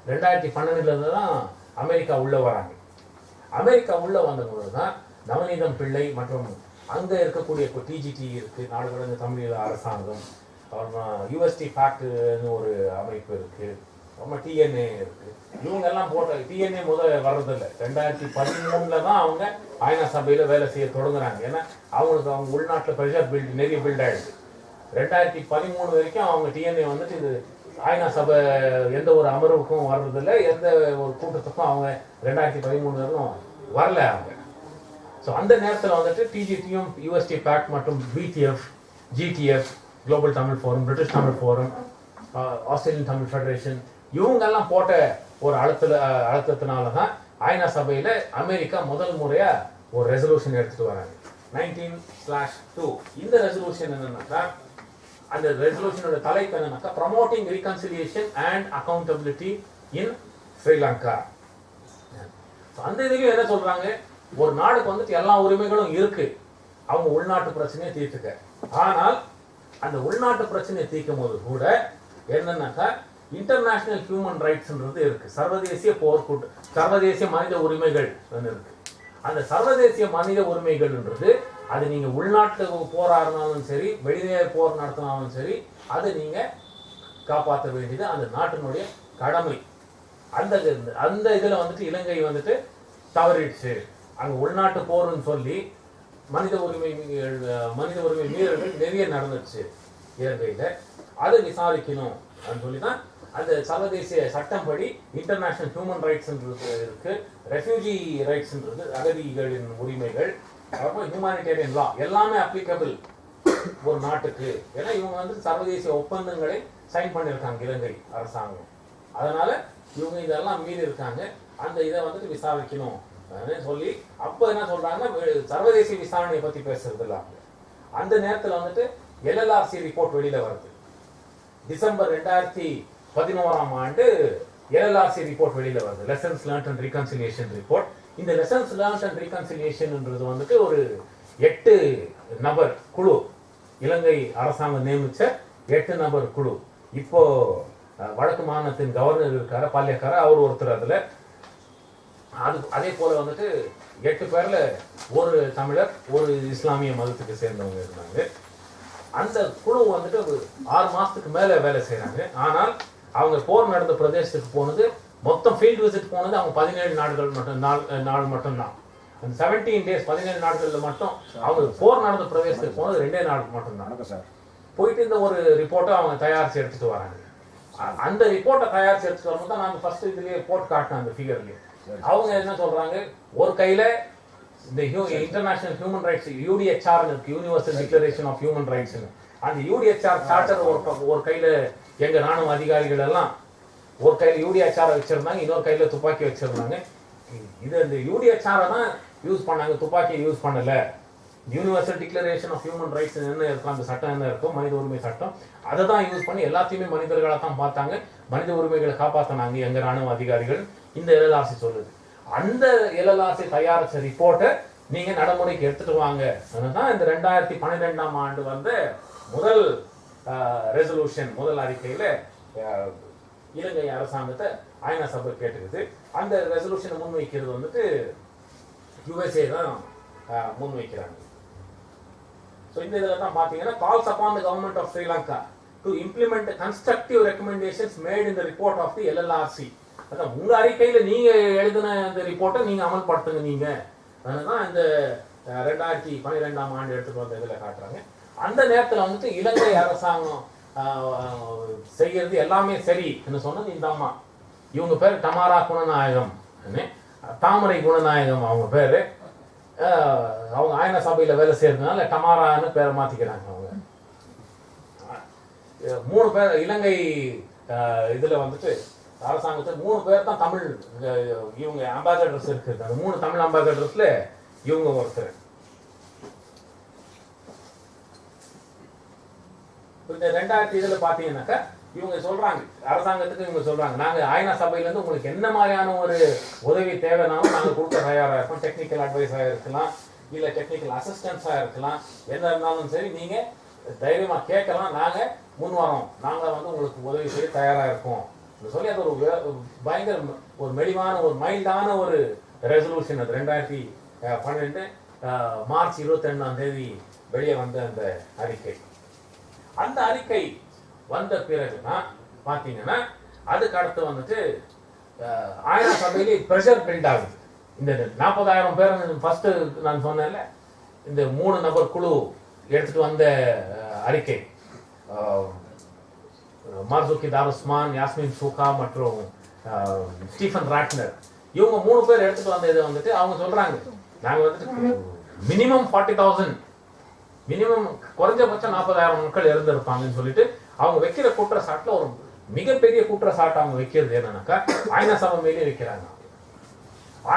2012 தான் அமெரிக்கா உள்ள வராங்க. அமெரிக்கா உள்ள வந்தபோது தான் நவநீதம் பிள்ளை மற்றும் அங்கே இருக்கக்கூடிய இப்போ டிஜிடி இருக்கு, நாடு கடந்த தமிழ் அரசாங்கம், அப்புறமா யூஎஸ்டி ஃபேக்ட்னு ஒரு அமைப்பு இருக்கு, அப்புறமா டிஎன்ஏ இருக்கு. இவங்க எல்லாம் போட்ட டிஎன்ஏ வர்றதில்லை. 2013 தான் அவங்க ஐநா சபையில வேலை செய்ய தொடங்குறாங்க. ஏன்னா அவங்களுக்கு அவங்க உள்நாட்டில் ப்ரெஷர் நிறைய பில்ட் ஆயிடுது. 2013 வரைக்கும் அவங்க டிஎன்ஏ வந்துட்டு இது ஐநா சபை எந்த ஒரு அமர்வுக்கும் வர்றதில்லை, எந்த ஒரு கூட்டத்துக்கும் அவங்க 2013 வரைக்கும் வரல அவங்க. ஸோ அந்த நேரத்தில் வந்துட்டு டிஜிடியும் யூஎஸ்டி பேக்ட் மற்றும் BTF, GTF, global Tamil forum, British Tamil forum, Australian Tamil federation இவங்கெல்லாம் போட்ட ஒரு அழுத்தத்தினால தான் ஐநா சபையில் அமெரிக்கா முதல் முறையா ஒரு ரெசல்யூஷன் எடுத்துட்டு வராங்க 19/2. இந்த ரெசல்யூஷன் என்னன்னாக்கா, அந்த ரெசல்யூஷனோட தலைப்பு என்னன்னாக்கா ப்ரமோட்டிங் ரீகன்சிலியேஷன் அண்ட் அக்கௌண்டபிலிட்டி இன் ஸ்ரீலங்கா. அந்த இதுலயும் என்ன சொல்றாங்க, ஒரு நாடுக்கு வந்துட்டு எல்லா உரிமைகளும் இருக்கு, அவங்க உள்நாட்டு பிரச்சனையை தீர்த்துக்க. ஆனால் அந்த உள்நாட்டு பிரச்சனையை தீர்க்கும் போது கூட என்னன்னாக்கா இன்டர்நேஷனல் ஹியூமன் ரைட்ஸ்ன்றது இருக்கு, சர்வதேசிய மனித உரிமைகள் இருக்கு. அந்த சர்வதேசிய மனித உரிமைகள்ன்றது அது நீங்க உள்நாட்டு போரா இருந்தாலும் சரி, வெளியே போர் நடத்தினாலும் சரி, அதை நீங்க காப்பாற்ற வேண்டியது அந்த நாட்டினுடைய கடமை. அந்த இதுல வந்துட்டு இலங்கை வந்துட்டு தவறிடுச்சு. அங்க உள்நாட்டு போர்னு சொல்லி மனித உரிமை மீறல்கள் நிறைய நடந்துச்சு இலங்கையில. அதை விசாரிக்கணும் அப்படின்னு சொல்லி தான் அந்த சர்வதேசிய சட்டம் படி இன்டர்நேஷனல் ஹியூமன் ரைட்ஸ்ன்றது இருக்கு, ரெஃப்யூஜி ரைட்ஸ்ன்றது அகதிகளின் உரிமைகள், அப்புறம் ஹியூமானிட்டேரியன் லா எல்லாமே அப்ளிகபிள் ஒரு நாட்டுக்கு. ஏன்னா இவங்க வந்து சர்வதேசிய ஒப்பந்தங்களை சைன் பண்ணியிருக்காங்க இலங்கை அரசாங்கம். அதனால இவங்க இதெல்லாம் மீறி இருக்காங்க, அந்த இதை வந்துட்டு விசாரிக்கணும் சொல்லி அப்ப என்ன சொல்றாங்கன்னா சர்வதேசிய விசாரணையை பத்தி பேசுறது இல்ல. அந்த நேரத்தில் வந்துட்டு LLRC ரிப்போர்ட் வெளியில வருது. டிசம்பர் 2011 LLRC ரிப்போர்ட் வெளியில வருது, lessons learnt and reconciliation report. இந்த லெசன்ஸ் லேர்ன்ட் அண்ட் ரீகன்சிலியேஷன்ன்றது வந்துட்டு ஒரு 8 நபர் குழு, இலங்கை அரசாங்கம் நியமிச்ச 8 நபர் குழு. இப்போ வடக்கு மாநிலத்தின் கவர்னர் இருக்காரு பால்யக்கார, அவர் ஒருத்தர். அதுல அதே போல வந்துட்டு 8 பேர்ல ஒரு தமிழர், ஒரு இஸ்லாமிய மதத்துக்கு சேர்ந்தவங்க இருந்தாங்க. அந்த குழு வந்துட்டு ஒரு 6 மாசத்துக்கு மேல வேலை செய்யறாங்க. ஆனால் அவங்க போர் நடந்த பிரதேசத்துக்கு போனது, மொத்தம் ஃபீல்டு விசிட் போனது அவங்க 17 நாள் மட்டும்தான். அந்த 17 days 17 நாட்கள்ல மட்டும் அவங்க போர் நடந்த பிரதேசத்துக்கு போனது 2 நாளுக்கு மட்டும்தான். போயிட்டு இந்த ஒரு ரிப்போர்ட்டை அவங்க தயாரிச்சு எடுத்துட்டு வராங்க. அந்த ரிப்போர்ட்டை தயாரிச்சு எடுத்துட்டு வரும்போது தான் நாங்கள் ஃபர்ஸ்ட் இதுலயே போட்டு காட்டினோம் அந்த ஃபிகர்லயே. அவங்க என்ன சொல்றாங்க, ஒரு கையில இந்த இன்டர்நேஷனல் ஹியூமன் ரைட்ஸ் யூடிஹெச்ஆர் இருக்கு, universal declaration of human rights. அந்த யூடிஹெச்ஆர் சார்ட்டர் ஒரு கையில எங்க ராணுவ அதிகாரிகள் எல்லாம் ஒரு கையில யூடிஹெச்ஆர் வச்சிருந்தாங்க, இன்னொரு கையில துப்பாக்கி வச்சிருந்தாங்க. இது இந்த யூடிஹெச்ஆரை தான் யூஸ் பண்ணாங்க, துப்பாக்கியை யூஸ் பண்ணல. Universal declaration of human rights என்ன இருக்கும், அந்த சட்டம் என்ன இருக்கும், மனித உரிமை சட்டம், அதை தான் யூஸ் பண்ணி எல்லாத்தையுமே மனிதர்களை தான் பார்த்தாங்க, மனித உரிமைகளை காப்பாற்றினாங்க எங்க ராணுவ அதிகாரிகள். இந்த எல்எல்ஆர்சி சொல்லுது. அந்த எல்எல்ஆர்சி தயாரிச்ச ரிப்போர்ட்டை நீங்க நடைமுறைக்கு எடுத்துட்டு வாங்க. அதுதான் இந்த 2012ஆம் ஆண்டு வந்த முதல் ரெசல்யூஷன், முதல் அறிக்கையில இலங்கை அரசாங்கத்தை ஐநா சபை கேட்டுக்குது. அந்த ரெசல்யூஷனை முன்வைக்கிறது வந்துட்டு யுஎஸ்ஏ தான் முன்வைக்கிறாங்க. ஸோ இந்த இதில் தான் பார்த்தீங்கன்னா calls upon the government of Sri Lanka to implement constructive recommendations made in the report of the LLRC. அதான் உங்க அறிக்கையில நீங்க எழுதின இந்த ரிப்போர்ட்டை நீங்க அமல்படுத்துங்க நீங்க. அதுதான் இந்த 2012ஆம் ஆண்டு எடுத்துட்டு வந்த இதில் காட்டுறாங்க. அந்த நேரத்தில் வந்துட்டு இலங்கை அரசாங்கம் செய்யறது எல்லாமே சரி என்று சொன்னது இந்த அம்மா. இவங்க பேர் டமாரா குணநாயகம், தாமரை குணநாயகம் அவங்க பேரு. அவங்க ஐநா சபையில வேலை செய்யறதுனால டமாரான்னு பேரை மாத்திக்கிறாங்க. அவங்க 3 பேர் இலங்கை இதுல வந்துட்டு அரசாங்கத்தில் 3 பேர் தான் தமிழ் இவங்க அம்பாசடர்ஸ் இருக்கு. அந்த 3 தமிழ் அம்பாசடர்ஸ்ல இவங்க ஒருத்தர். இந்த 2000 இதுல பாத்தீங்கன்னாக்கா இவங்க சொல்றாங்க, அரசாங்கத்துக்கு இவங்க சொல்றாங்க, நாங்க ஐநா சபையில இருந்து உங்களுக்கு என்ன மாதிரியான ஒரு உதவி தேவைனாலும் நாங்க கொடுக்க தயாரா இருக்கோம். டெக்னிக்கல் அட்வைஸா இருக்கலாம், இல்ல டெக்னிக்கல் அசிஸ்டன்ஸா இருக்கலாம், என்ன இருந்தாலும் சரி நீங்க தைரியமா கேட்கலாம், நாங்க முன் வரோம், நாங்க வந்து உங்களுக்கு உதவி செய்ய தயாரா இருக்கோம் சொல்லி அது ஒரு பயங்கர ஒரு மெலிவான ஒரு மைல்டான ஒரு ரெசல்யூஷன். அது 2012 மார்ச் 22ஆம் தேதி வெளியே வந்த அந்த அறிக்கை. அந்த அறிக்கை வந்த பிறகுதான் பாத்தீங்கன்னா அதுக்கு அடுத்து வந்துட்டு ஐநா சபையிலே பிரஷர் பில்ட் ஆகுது. இந்த 40,000 பேர் ஃபர்ஸ்ட் நான் சொன்னேன்ல, இந்த 3 நபர் குழு எடுத்துட்டு வந்த அறிக்கை, மார்சுகி தாருஸ்மான், யாஸ்மின் சூகா மற்றும் ஸ்டீஃபன் ராட்னர், இவங்க 3 பேர் எடுத்துட்டு வந்த இதை வந்துட்டு அவங்க சொல்றாங்க, நாங்க வந்துட்டு மினிமம் 40,000, மினிமம் குறைஞ்சபட்சம் 40,000 மக்கள் இறந்திருப்பாங்கன்னு சொல்லிட்டு அவங்க வைக்கிற குற்றச்சாட்டுல ஒரு மிகப்பெரிய குற்றச்சாட்டு அவங்க வைக்கிறது என்னன்னாக்கா ஐநா சபை மேலே வைக்கிறாங்க.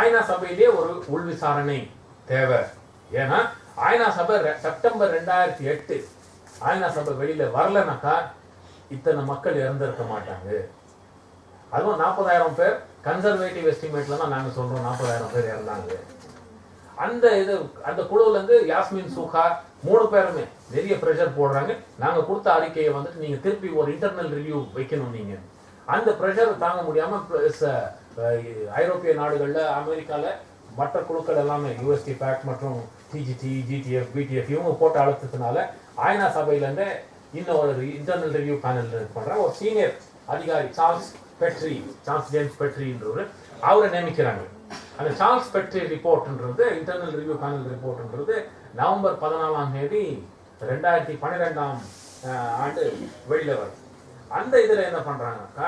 ஐநா சபையிலேயே ஒரு உள் விசாரணை தேவை. ஏன்னா ஐநா சபை செப்டம்பர் 2008 ஐநா சபை வெளியில வரலனாக்கா இத்தனை மக்கள் இறந்திருக்க மாட்டாங்க. அதுவும் 40,000 பேர் கன்சர்வேட்டிவ் எஸ்டிமேட்ல தான் நாங்க சொல்றோம் 40,000 பேர் இறந்தாங்க. அந்த குழுவுல இருந்து யாஸ்மின் சூகா 3 பேருமே நிறைய பிரஷர் போடுறாங்க. நாங்க கொடுத்த அறிக்கையை வந்துட்டு நீங்க திருப்பி ஒரு இன்டர்னல் ரிவ்யூ வைக்கணும். நீங்க அந்த பிரஷர் தாங்க முடியாம ஐரோப்பிய நாடுகள்ல, அமெரிக்கால மற்ற குழுக்கள் எல்லாமே யூஎஸ்டி பேக் மற்றும் டிஜிடி, ஜிடிஎஃப், பிடிஎஃப் இவங்க போட்ட அழுத்தத்தினால ஐநா சபையில இருந்து இன்னும் ஒரு இன்டர்னல் ரிவ்யூ பேனல் பண்ற ஒரு சீனியர் அதிகாரி சார்ல்ஸ் ஜேம்ஸ் பெட்ரின்றவர் அவரை நியமிக்கிறாங்க. அந்த சார்ல்ஸ் பெட்ரி ரிப்போர்ட்ன்றது இன்டர்னல் ரிவ்யூ பேனல் ரிப்போர்ட்ன்றது நவம்பர் 14ஆம் தேதி 2012ஆம் ஆண்டு வெளியில வருது. அந்த இதுல என்ன பண்றாங்கன்னாக்கா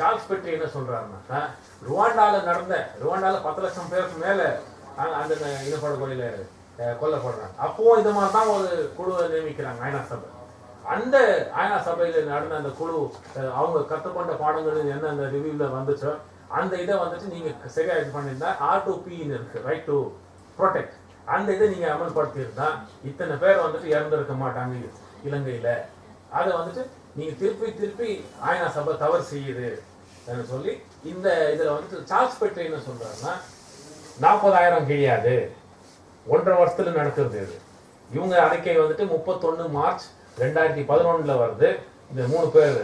சார்ல்ஸ் பெட்ரி என்ன சொல்றாருனாக்கா ருவாண்டால 10 லட்சம் பேருக்கு மேல அந்த இனப்படுகொலையில கொல்லப்படுறாங்க. அப்போ இது மாதிரி தான் ஒரு குழுவை நியமிக்கிறாங்க ஐநா சபை. அந்த ஐநா சபையில நடந்த அந்த குழு அவங்க கற்றுக்கொண்ட பாடங்கள் என்ன அந்த ரிவ்யூல வந்துச்சோ அந்த இதை வந்துட்டு நீங்க சரியா இது பண்ணியிருந்தா R2P இருக்கு, ரைட் டு ப்ரொடெக்ட், அந்த இதை நீங்க அமல்படுத்தி இருந்தா இத்தனை பேர் வந்துட்டு இறந்திருக்க மாட்டாங்க இலங்கையில. அதை வந்துட்டு நீங்க திருப்பி ஐநா சபை தவறு செய்யுது சொல்லி இந்த இதுல வந்துட்டு சார்ல்ஸ் பெட்ரி என்ன சொல்றாருன்னா 40,000 கிடையாது, 1.5 வருஷத்துல நடக்கிறது இது. இவங்க அறிக்கை வந்துட்டு 31 மார்ச் 2011 வருது. இந்த 3 பேர்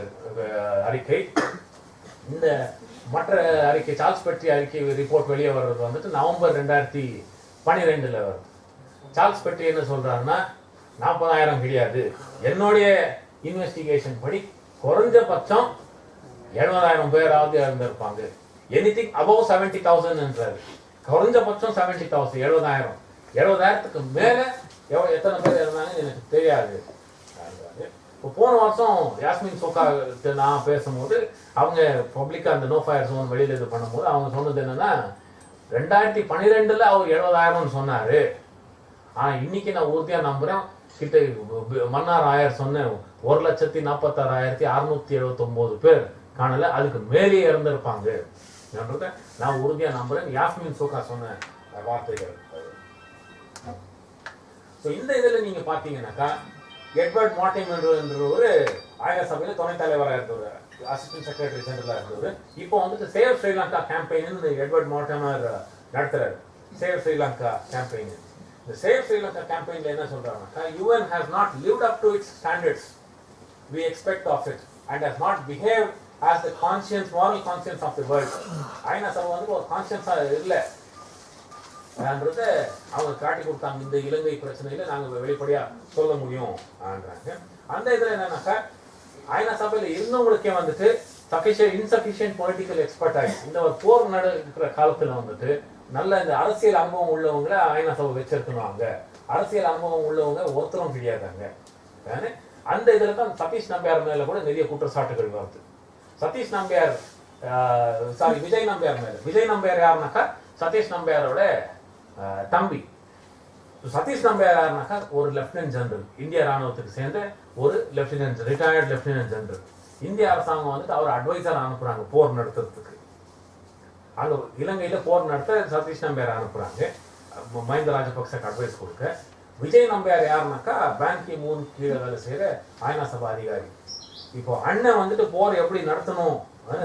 அறிக்கை. இந்த மற்ற அறிக்கை சார்ல்ஸ் பெட்ரி அறிக்கை ரிப்போர்ட் வெளியே வர்றது வந்துட்டு நவம்பர் 2012 வருது. சார்ல்ஸ் பெட்ரி என்ன சொல்றாருன்னா 40,000 கிடையாது, என்னுடைய இன்வெஸ்டிகேஷன் படி குறைஞ்சபட்சம் 70,000 பேராவது இறந்திருப்பாங்க, எனிதிங் அபவ் 70,000 என்றாரு. குறைஞ்சபட்சம் 70,000, 70,000க்கு மேலே எத்தனை பேர் இருந்தாங்கன்னு எனக்கு தெரியாது. இப்போ போன வருஷம் யாஸ்மின் சோகா நான் பேசும்போது அவங்க பப்ளிக்காக அந்த நோ ஃபயர் ஜோன் வெளியில் இது பண்ணும்போது அவங்க சொன்னது என்னன்னா 2012 அவர் 70,000 சொன்னார். ஆனால் இன்னைக்கு நான் உறுதியாக நம்புகிறேன் கிட்ட மன்னார் ஆயர் சொன்னேன் 1,46,679 பேர் காணல, அதுக்கு மேலே இறந்துருப்பாங்க என்றத நான் உறுதியாக நம்புகிறேன். யாஸ்மின் சோகா சொன்ன வார்த்தைகள். ஸோ இந்த இதில் நீங்கள் பார்த்தீங்கன்னாக்கா எட்வர்ட் மார்டின் என்ற ஒரு ஆயர் சபையில் துணைத் தலைவராக இருந்தவர், அசிஸ்டன்ட் செக்ரட்டரி ஜெனரலாக இருந்தவர். இப்போ வந்துட்டு save Sri Lanka campaign Edward Mortimer நடத்துறாரு. Save Sri Lanka campaign. இந்த சேவ் ஸ்ரீலங்கா கேம்பெயின்ல என்ன சொல்றாங்கன்னாக்கா UN has not lived up to its standards we expect of it and has not behaved as the conscience, moral conscience of the world. ஐநா சபை வந்து ஒரு கான்சியன்ஸா இல்லை என்றத அவங்க காட்டி கொடுத்தாங்க. இந்த இலங்கை பிரச்சனையில நாங்கள் வெளிப்படையா சொல்ல முடியும் ஆன்றாங்க. அந்த இதில் என்னன்னாக்கா ஐநா சபையில் இருந்தவங்களுக்கே வந்துட்டு இன்சஃபிஷியன்ட் பொலிட்டிக்கல் எக்ஸ்பர்டைஸ், இந்த ஒரு போர் நடக்கிற காலத்தில் வந்துட்டு நல்ல இந்த அரசியல் அனுபவம் உள்ளவங்களை ஐநா சபை வச்சிருக்கணும். அரசியல் அனுபவம் உள்ளவங்க ஒருத்தரும் கிடையாதாங்க. அந்த இதில் தான் சதீஷ் நம்பியார் மேல கூட நிறைய குற்றச்சாட்டுகள் வருது. சதீஷ் நம்பியார் விஜய் நம்பியார் மேல. விஜய் நம்பியார் யாருனாக்கா சதீஷ் நம்பியாரோட தம்பி. சதீஷ் நம்பியார் யாருனாக்கா ஒரு லெப்டினன்ட் ஜெனரல், இந்திய ராணுவத்துக்கு சேர்ந்த ஒரு லெப்டினன்ட், ரிட்டையர்ட் லெப்டினன்ட் ஜெனரல். இந்திய அரசாங்கம் வந்துட்டு அவர் அட்வைசர் அனுப்புறாங்க போர் நடத்துறதுக்கு. அங்க இலங்கையில போர் நடத்த சதீஷ் நம்பியார் அனுப்புறாங்க மஹிந்த ராஜபக்சேக்கு அட்வைஸ் கொடுக்க. விஜய் நம்பியார் யாருனாக்கா பான் கி மூன் கீழே வேலை செய்யற ஐநா சபை அதிகாரி. இப்போ அண்ணன் வந்துட்டு போர் எப்படி நடத்தணும்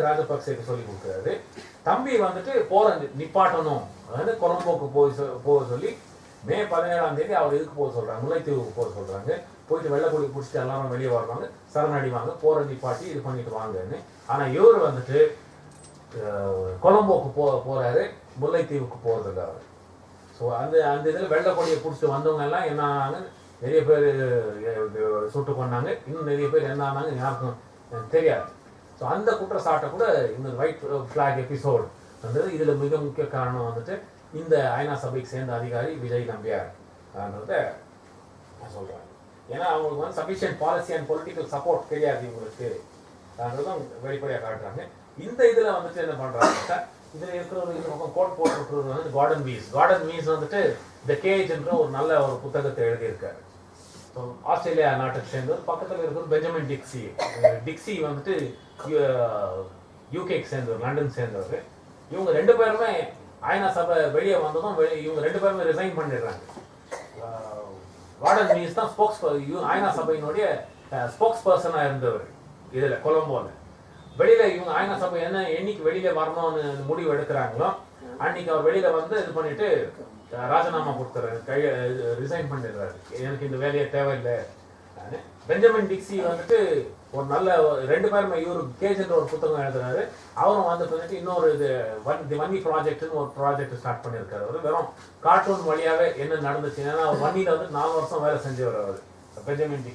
ராஜபக்சேக்கு சொல்லி கொடுக்குறாரு. தம்பி வந்துட்டு போரை நிப்பாட்டணும் கொலம்போக்கு போக சொல்லி மே 17ஆம் தேதி அவர் இதுக்கு போக சொல்றாங்க, முல்லைத்தீவுக்கு போக சொல்றாங்க. போயிட்டு வெள்ளக்கொடி பிடிச்சிட்டு எல்லாரும் வெளியே வருவாங்க, சரணடிவாங்க, போரை நிப்பாட்டி இது பண்ணிட்டு வாங்கன்னு. ஆனா இவர் வந்துட்டு கொலம்போக்கு போறாரு, முல்லைத்தீவுக்கு போறதுக்கு அவர். ஸோ அந்த இதில் வெள்ளக்கொடியை பிடிச்சிட்டு வந்தவங்க எல்லாம் என்ன ஆனாங்க, நிறைய பேர் சுட்டு கொண்டாங்க, இன்னும் நிறைய பேர் என்ன ஆனாங்க யாருக்கும் தெரியாது. ஸோ அந்த குற்றச்சாட்டை கூட இந்த ஒயிட் ஃபிளாக் எபிசோடு வந்தது. இதில் மிக முக்கிய காரணம் வந்துட்டு இந்த ஐநா சபைக்கு சேர்ந்த அதிகாரி விஜய் நம்பியார்ன்றத சொல்கிறாங்க. ஏன்னா அவங்களுக்கு வந்து sufficient policy and political support தெரியாது இவங்களுக்கு தான் வெளிப்படையாக காட்டுறாங்க. இந்த இதில் வந்துட்டு என்ன பண்ணுறாங்க, இதில் இருக்கிற ஒரு பக்கம் கோட் போட்டுருக்கிறது வந்து கார்டன் வீஸ் வந்துட்டு த கேஜ்ன்ற ஒரு நல்ல ஒரு புத்தகத்தை எழுதியிருக்காரு. ஸோ ஆஸ்திரேலியா நாட்டுக்கு சேர்ந்தவர். பக்கத்தில் இருக்கிற பெஞ்சமின் டிக்ஸி வந்துட்டு யூகேக்கு சேர்ந்தவர், லண்டன் சேர்ந்தவர். இவங்க ரெண்டு பேருமே ஐநா சபை வெளியே வந்ததும் இவங்க ரெண்டு பேருமே ரிசைன் பண்ணிடுறாங்க. கார்டன் வீஸ் தான் ஐநா சபையினுடைய ஸ்போக்ஸ் பர்சனாக இருந்தவர் இதில் கொலம்போல. வெளியில இவங்க ஐநா சபை என்னைக்கு வெளியில வரணும்னு முடிவு எடுக்கிறாங்களோ அன்னைக்கு அவர் வெளியில வந்து இது பண்ணிட்டு ராஜினாமா கொடுத்துறாரு, ரிசைன் பண்ணிடுறாரு, எனக்கு இந்த வேலையை தேவையில்லை. பெஞ்சமின் டிக்ஸி வந்துட்டு ஒரு நல்ல ரெண்டு பேருமே இவரு கேஜ்ன்ற ஒரு புத்தகம் எழுதுறாரு. அவரும் வந்து பண்ணிட்டு இன்னொரு இது தி வன்னி ப்ராஜெக்ட்னு ஒரு ப்ராஜெக்ட் ஸ்டார்ட் பண்ணியிருக்காரு. அவர் வெறும் கார்ட்டூன் வழியாவே என்ன நடந்துச்சு, ஏன்னா அவர் வன்னியில வந்து 4 வருஷம் வேலை செஞ்சவர் அவர் பெஞ்சமின்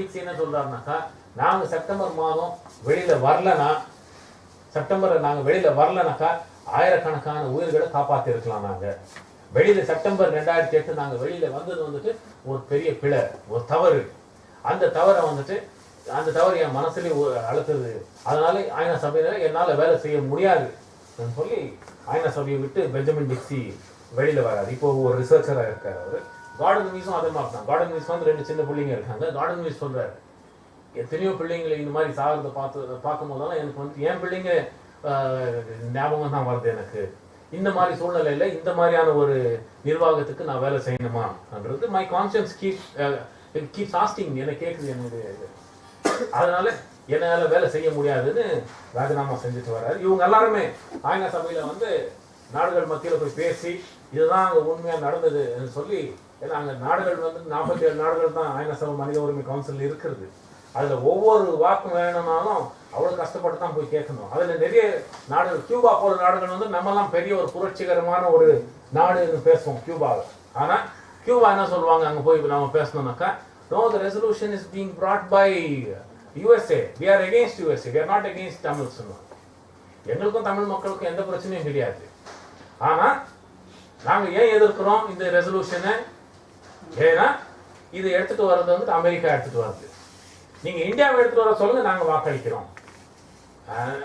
டிக்ஸி என்ன சொல்றாருனாக்கா, நாங்கள் செப்டம்பர் மாதம் வெளியில் வரலனாக்கா ஆயிரக்கணக்கான உயிர்களை காப்பாற்றிருக்கலாம். நாங்கள் வெளியில் செப்டம்பர் 2008 நாங்கள் வெளியில் வந்தது வந்துட்டு ஒரு பெரிய பிழை, ஒரு தவறு. அந்த தவறை வந்துட்டு என் மனசுலேயே அழுத்துது. அதனால ஐநா சபையில் என்னால் வேலை செய்ய முடியாது சொல்லி ஐநா சபையை விட்டு பெஞ்சமின் டிக்ஸி வெளியில் வராது. இப்போ ஒரு ரிசர்ச்சராக இருக்கார் அவர். கார்டன் வீஸும் அதே மாதிரி தான். கார்டன் வீஸ் வந்து 2 சின்ன பிள்ளைங்க இருக்காங்க. கார்டன் வீஸ் சொல்கிறார், எத்தனையோ பிள்ளைங்களை இந்த மாதிரி சாகிறத பார்க்கும் போதெல்லாம் எனக்கு வந்து என் பிள்ளைங்க ஞாபகம் தான் வருது. எனக்கு இந்த மாதிரி சூழ்நிலையில் இந்த மாதிரியான ஒரு நிர்வாகத்துக்கு நான் வேலை செய்யணுமான்றது மை கான்சியன்ஸ் கீப்ஸ் ஆஸ்கிங், என்ன கேட்குது என்னுடைய. அதனால என்னால் வேலை செய்ய முடியாதுன்னு ராஜினாமா செஞ்சுட்டு வர்றாரு. இவங்க எல்லாருமே ஐநா சபையில் வந்து நாடுகள் மத்தியில் போய் பேசி இதுதான் அங்கே உண்மையாக நடந்ததுன்னு சொல்லி, ஏன்னா அங்கே நாடுகள் வந்து 47 நாடுகள் தான் ஐநா சபை மனித உரிமை கவுன்சில் இருக்கிறது. அதில் ஒவ்வொரு வாக்கும் வேணும்னாலும் அவ்வளோ கஷ்டப்பட்டு தான் போய் கேட்கணும். அதில் நிறைய நாடுகள், கியூபா போல நாடுகள் வந்து நம்மலாம் பெரிய ஒரு புரட்சிகரமான ஒரு நாடுன்னு பேசுவோம் கியூபாவை. ஆனால் கியூபா என்ன சொல்லுவாங்க, அங்கே போய் நம்ம பேசணும்னாக்கா, no, the resolution is being brought by USA. We are against USA. We are not against Tamils. எங்களுக்கும் தமிழ் மக்களுக்கும் எந்த பிரச்சனையும் கிடையாது. ஆனா நாங்க ஏன் எதிர்க்கிறோம் இந்த ரெசல்யூஷனை? ஏன்னா இது எடுத்துட்டு வர்றது வந்துட்டு அமெரிக்கா எடுத்துட்டு வருது. நீங்க இந்தியாவை எடுத்துட்டு வர சொல்லுங்க, நாங்க வாக்களிக்கிறோம்.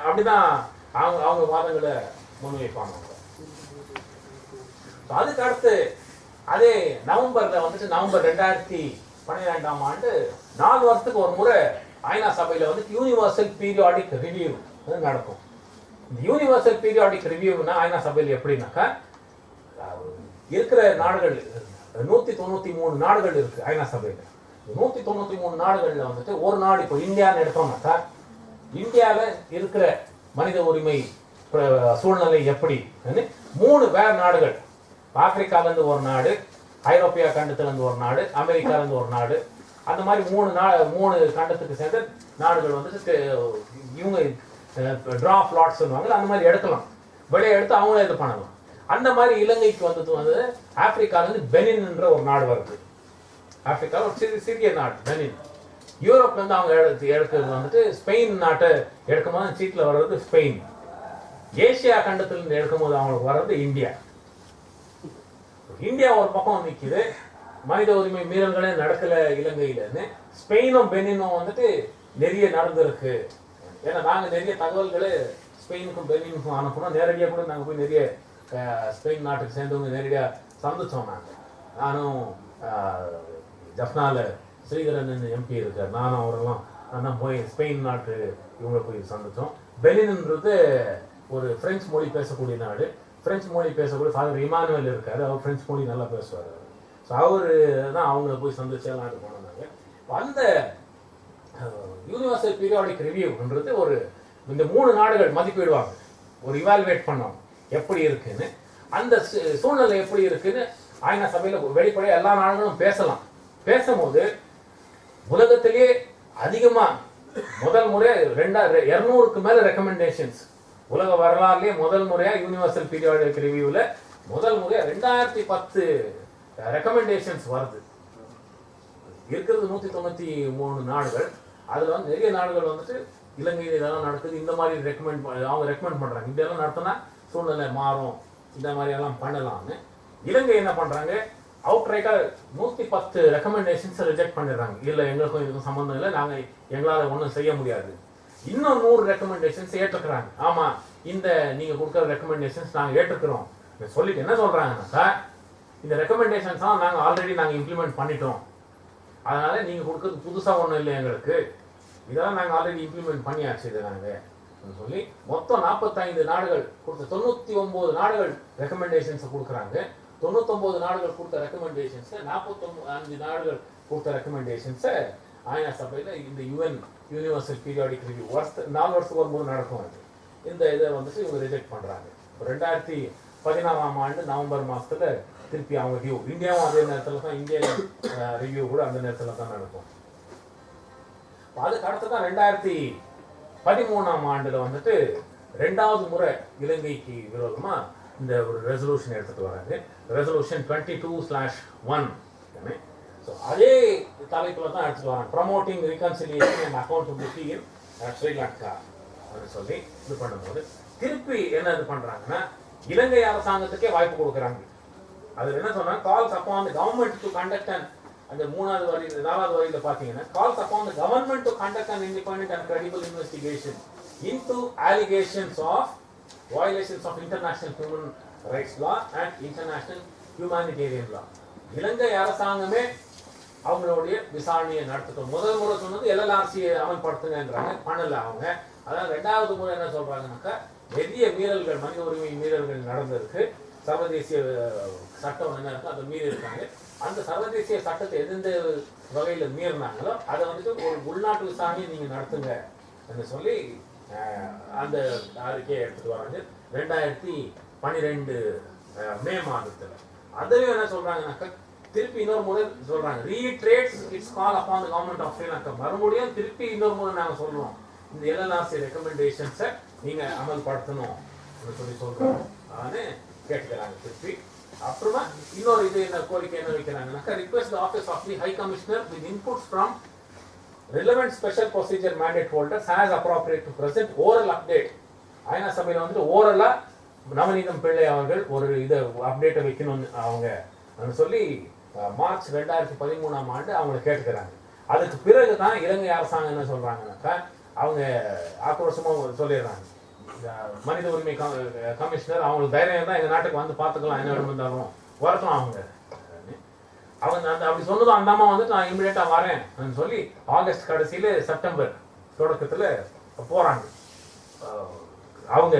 அப்படிதான் அவங்க வாதங்களை முன்வைப்பாங்க. அதுக்கு அடுத்து அதே நவம்பர்ல வந்துட்டு நவம்பர் 2012ஆம் ஆண்டு 4 வருஷத்துக்கு ஒரு முறை ஐநா சபையில வந்து யூனிவர்சல் பீரியாடிக் ரிவ்யூ நடக்கும். இந்த யூனிவர்சல் பீரியாடிக் ரிவ்யூனா ஐநா சபையில் எப்படின்னாக்கா, இருக்கிற நாடுகள் 193 நாடுகள் இருக்கு ஐநா சபையில. 193 நாடுகள்ல வந்துட்டு ஒரு நாடு, இப்போ இந்தியான்னு எடுத்தோம்னாக்கா, இந்தியாவில் இருக்கிற மனித உரிமை சூழ்நிலை எப்படி 3 வேற நாடுகள், ஆப்பிரிக்கால இருந்து ஒரு நாடு, ஐரோப்பிய கண்டத்துல இருந்து ஒரு நாடு, அமெரிக்கால இருந்து ஒரு நாடு, அந்த மாதிரி 3 கண்டத்துக்கு சேர்ந்த நாடுகள் வந்துட்டு இவங்க டிரா ஆஃப் லாட்ஸ் சொல்லுவாங்க, அந்த மாதிரி எடுக்கலாம், வெளியே எடுத்து அவங்களே இது பண்ணலாம். அந்த மாதிரி இலங்கைக்கு வந்து ஆப்பிரிக்கால இருந்து பெனின் என்ற ஒரு நாடு வருது. ஆப்பிரிக்கால ஒரு சிறிய நாடு பெனின். யூரோப்ல இருந்து அவங்க எடுக்கிறது வந்துட்டு ஸ்பெயின் நாட்டை எடுக்கும்போது சீட்ல வர்றது ஸ்பெயின். ஏசியா கண்டத்திலிருந்து எடுக்கும்போது அவங்களுக்கு வர்றது இந்தியா. இந்தியா ஒரு பக்கம் நிக்குது, மனித உரிமை மீறல்களே நடக்கல இலங்கையிலன்னு. ஸ்பெயினும் பெனினும் வந்துட்டு நிறைய நடந்திருக்கு. ஏன்னா நாங்க நிறைய தகவல்களை ஸ்பெயினுக்கும் பெனினுக்கும் அனுப்பணும். நேரடியாக கூட நாங்க போய் நிறைய ஸ்பெயின் நாட்டுக்கு சேர்ந்தவங்க நேரடியா சந்திச்சோம். நானும் ஜப்னால ஸ்ரீதரன் எம்பி இருக்கார், நானும் அவரெல்லாம் போய் ஸ்பெயின் நாட்டு இவங்க போய் சந்திச்சோம். பெனின்ன்றது ஒரு பிரெஞ்சு மொழி பேசக்கூடிய நாடு. பிரெஞ்சு மொழி பேசக்கூடிய ஃபாதர் இமானுவேல் இருக்காரு, அவர் பிரெஞ்சு மொழி நல்லா பேசுவார். ஸோ அவரு தான் அவங்கள போய் சந்திச்சு நாடு போனாங்க. அந்த யூனிவர்சல் பீரியாடிக் ரிவ்யூன்றது ஒரு இந்த 3 நாடுகள் மதிப்பிடுவாங்க, ஒரு இவால்வேட் பண்ணோம் எப்படி இருக்குன்னு, அந்த சூழ்நிலை எப்படி இருக்குன்னு ஐநா சபையில வெளிப்படையா எல்லா நாடுகளும் பேசலாம். பேசும்போது உலகத்திலேயே அதிகமா முதல் முறையா 200க்கு மேல ரெக்கமெண்டேஷன்ஸ் உலக வரலாறுலயே முதல் முறையா யூனிவர்சல் பீரியாடிக் ரிவ்யூல முதல் முறையா 2010 ரெக்கமெண்டேஷன்ஸ் வருது. இருக்கிறது 193 நாடுகள். அதுல வந்து நிறைய நாடுகள் வந்துட்டு இலங்கையில் இதெல்லாம் நடக்குது, இந்த மாதிரி அவங்க ரெக்கமெண்ட் பண்றாங்க, இதெல்லாம் நடத்தினா சூழ்நிலை மாறும், இந்த மாதிரி எல்லாம் பண்ணலாம்னு. இலங்கை என்ன பண்றாங்க, அவுட்ரைட்டா 110 ரெக்கமெண்டேஷன்ஸ் ரிஜெக்ட் பண்ணிடுறாங்க. இல்ல எங்களுக்கும் இதுக்கும் சம்பந்தம் இல்லை, நாங்க எங்களால ஒன்றும் செய்ய முடியாது. இன்னும் 100 ரெக்கமெண்டேஷன்ஸ் ஏற்றுக்கிறாங்க. ஆமா, இந்த நீங்க கொடுக்குற ரெக்கமெண்டேஷன்ஸ் நாங்க ஏற்றுக்கிறோம் சொல்லிட்டு என்ன சொல்றாங்கன்னா, இந்த ரெக்கமெண்டேஷன்ஸ் நாங்க ஆல்ரெடி இம்ப்ளிமெண்ட் பண்ணிட்டோம், அதனால நீங்க கொடுக்கறது புதுசா ஒண்ணும் இல்லை எங்களுக்கு, இதெல்லாம் நாங்க ஆல்ரெடி இம்ப்ளிமெண்ட் பண்ணியாச்சு இதை நாங்க சொல்லி மொத்தம் 45 நாடுகள் கொடுத்த 99 நாடுகள் ரெக்கமெண்டேஷன்ஸ் கொடுக்குறாங்க. 99 நாடுகள் கொடுத்த ரெக்கமெண்டேஷன்ஸ் 45 நாடுகள் கொடுத்த ரெக்கமெண்டேஷன்ஸ் ஐநா சபையில இந்த யுஎன் யூனிவர்சல் பீரியாடிக் ரிவ்யூ 4 வருஷத்துக்கு ஒரு முறை நடக்கும். இந்த இதை வந்துட்டு இவங்க ரிஜெக்ட் பண்றாங்க. 2016ஆம் ஆண்டு நவம்பர் மாசத்துல திருப்பி அவங்க ரிவ்யூ, இந்தியாவும் அதே நேரத்துல தான், இந்திய ரிவ்யூ கூட அந்த நேரத்துல தான் நடக்கும். அதுக்கு அடுத்ததான் 2013ஆம் ஆண்டுல வந்துட்டு 2வது முறை இலங்கைக்கு விரோதமா இந்த ஒரு ரெசல்யூஷன் எடுத்துட்டு வராங்க. ரெசல்யூஷன் 22/1. அதே தலைப்புல தான் எடுத்துட்டு வராங்க, ப்ரமோட்டிங் ரிகன்சிலியேஷன் அண்ட் அக்கௌண்டபிலிட்டி இன் ஸ்ரீலங்கா சொல்லி இது பண்ணும்போது திருப்பி என்ன இது பண்றாங்கன்னா, இலங்கை அரசாங்கத்துக்கே வாய்ப்பு கொடுக்குறாங்க. அது என்ன சொன்னாங்க, calls upon the government to conduct அந்த 3வது வரி 4வது வரியில பாத்தீங்கன்னா, calls upon the government to conduct an independent and credible investigation into allegations of violations of international human rights law and international humanitarian law. இலங்கை அரசாங்கமே அவங்களுடைய விசாரணையை நடத்தட்டும். முதல் முறை சொன்னது எல்எல்ஆர்சியை அமல்படுத்துங்கன்றாங்க, பண்ணல அவங்க. அதான் 2வது முறை என்ன சொல்றாங்கன்னாக்கா, நிறைய மீறல்கள், மனித உரிமை மீறல்கள் நடந்திருக்கு, சர்வதேசிய சட்டம் என்ன இருக்கு அதை மீறி இருக்காங்க. அந்த சர்வதேசிய சட்டத்தை எந்த வகையில மீறினாங்களோ அதை வந்துட்டு ஒரு உள்நாட்டு விசாரணையை நீங்க நடத்துங்க என்று சொல்லி அந்த அறிக்கையை எடுத்துட்டு வராங்க 2012 மே மாதத்துல. அதுவே என்ன சொல்றாங்கன்னாக்கா, திருப்பி இன்னொரு முறை சொல்றாங்க, reiterates its call upon the government of Sri Lanka. மறுபடியும் திருப்பி இன்னொரு முறை நாங்க சொல்றோம், இந்த எல்எல்ஆர்சி ரெக்கமெண்டேஷன்ஸை நீங்க அமல்படுத்தணும் சொல்லி சொல்றோம் கேட்கிறாங்க திருப்பி. அப்புறமா இன்னொரு இது என்ன கோரிக்கை என்ன வைக்கிறாங்கன்னாக்கா, request the office of the high commissioner with inputs from relevant special procedure mandate holders as appropriate to present oral update. ஐநா சபையில வந்துட்டு ஓரலா நவநீதம் பிள்ளை அவர்கள் ஒரு இதை அப்டேட்டை வைக்கணும்னு அவங்க சொல்லி மார்ச் 2013ஆம் ஆண்டு அவங்களை கேட்டுக்கிறாங்க. அதுக்கு பிறகு தான் இலங்கை அரசாங்கம் என்ன சொல்றாங்கன்னாக்கா அவங்க ஆக்ரோஷமா சொல்லிடுறாங்க, மனித உரிமை கமிஷனர் அவங்களுக்கு தைரியம் தான் எங்க நாட்டுக்கு வந்து பார்த்துக்கலாம், என்ன இருந்தாலும் வரட்டும் அவங்க அந்த அப்படி சொன்னதும் அந்த அம்மா வந்து நான் இமிடியேட்டா வரேன் சொல்லி ஆகஸ்ட் கடைசியில செப்டம்பர் தொடக்கத்துல போறாங்க. அவங்க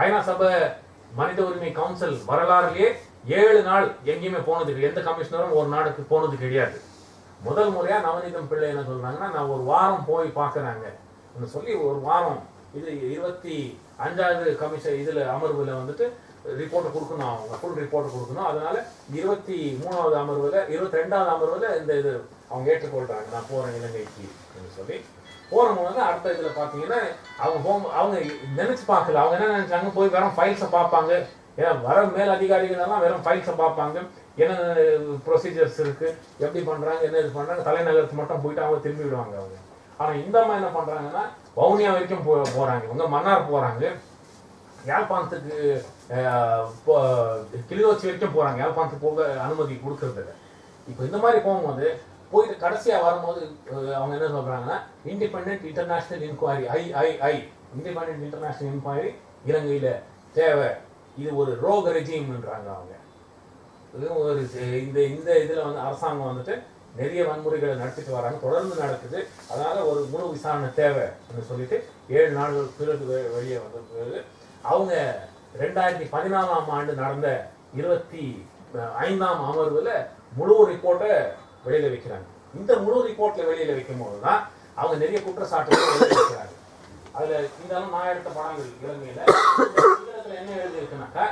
ஐநா சபை மனித உரிமை கவுன்சில் வரலாறுலயே 7 நாள் எங்கேயுமே போனது, எந்த கமிஷனரும் ஒரு நாடுக்கு போனது கிடையாது. முதல் முறையா நவநீதம் பிள்ளை என்ன சொல்றாங்கன்னா, நான் ஒரு வாரம் போய் பாக்குறாங்க சொல்லி ஒரு வாரம் இது 25வது கமிஷன் இதுல அமர்வுல வந்துட்டு ரிப்போர்ட் கொடுக்கணும், அவங்க ஃபுல் ரிப்போர்ட் கொடுக்கணும். அதனால 23வது அமர்வுல 22வது அமர்வுல இந்த இது அவங்க ஏற்றுக்கொள்றாங்க, நான் போறேன் இலங்கைக்கு சொல்லி. போறவங்க அடுத்த இதுல பாத்தீங்கன்னா அவங்க நினைச்சு பார்க்கல, அவங்க என்ன நினைச்சாங்க, போய் வெறும் ஃபைல்ஸை பார்ப்பாங்க, ஏன்னா வர மேல் அதிகாரிகள் எல்லாம் வெறும் ஃபைல்ஸை பார்ப்பாங்க, என்ன ப்ரொசீஜர்ஸ் இருக்கு, எப்படி பண்றாங்க, என்ன இது பண்றாங்க, தலைநகரத்துக்கு மட்டும் போயிட்டு அவங்க திரும்பி விடுவாங்க அவங்க. ஆனா இந்த அம்மா என்ன பண்றாங்கன்னா வவுனியா வரைக்கும் போறாங்க, இவங்க மன்னார் போறாங்க, யாழ்ப்பாணத்துக்கு கிளிநொச்சி வரைக்கும் போறாங்க, யாழ்ப்பாணத்துக்கு போக அனுமதி கொடுக்கறது இல்லை. இப்போ இந்த மாதிரி போகும்போது போயிட்டு கடைசியா வரும்போது அவங்க என்ன சொல்றாங்கன்னா, independent international inquiry III independent international inquiry இலங்கையில தேவை, இது ஒரு ரோக ரெஜிம்ன்றாங்க அவங்க. ஒரு இந்த இந்த இதுல வந்து அரசாங்கம் வந்துட்டு நிறைய வன்முறைகளை நடத்திட்டு வராங்க, தொடர்ந்து நடக்குது, அதனால ஒரு முழு விசாரணை தேவை சொல்லிட்டு 7 நாட்கள் பிறகு வெளியே வந்த பிறகு அவங்க 2014ஆம் ஆண்டு நடந்த 25ஆம் அமர்வுல முழு ரிப்போர்ட்டை வெளியில வைக்கிறாங்க. இந்த முழு ரிப்போர்ட்ல வெளியில வைக்கும் போதுதான் அவங்க நிறைய குற்றச்சாட்டுகள் வெளியில வைக்கிறாங்க. அதுல இருந்தாலும் நான் எடுத்த படங்கள் இலங்கையில என்ன எழுதி இருக்குனாக்கா,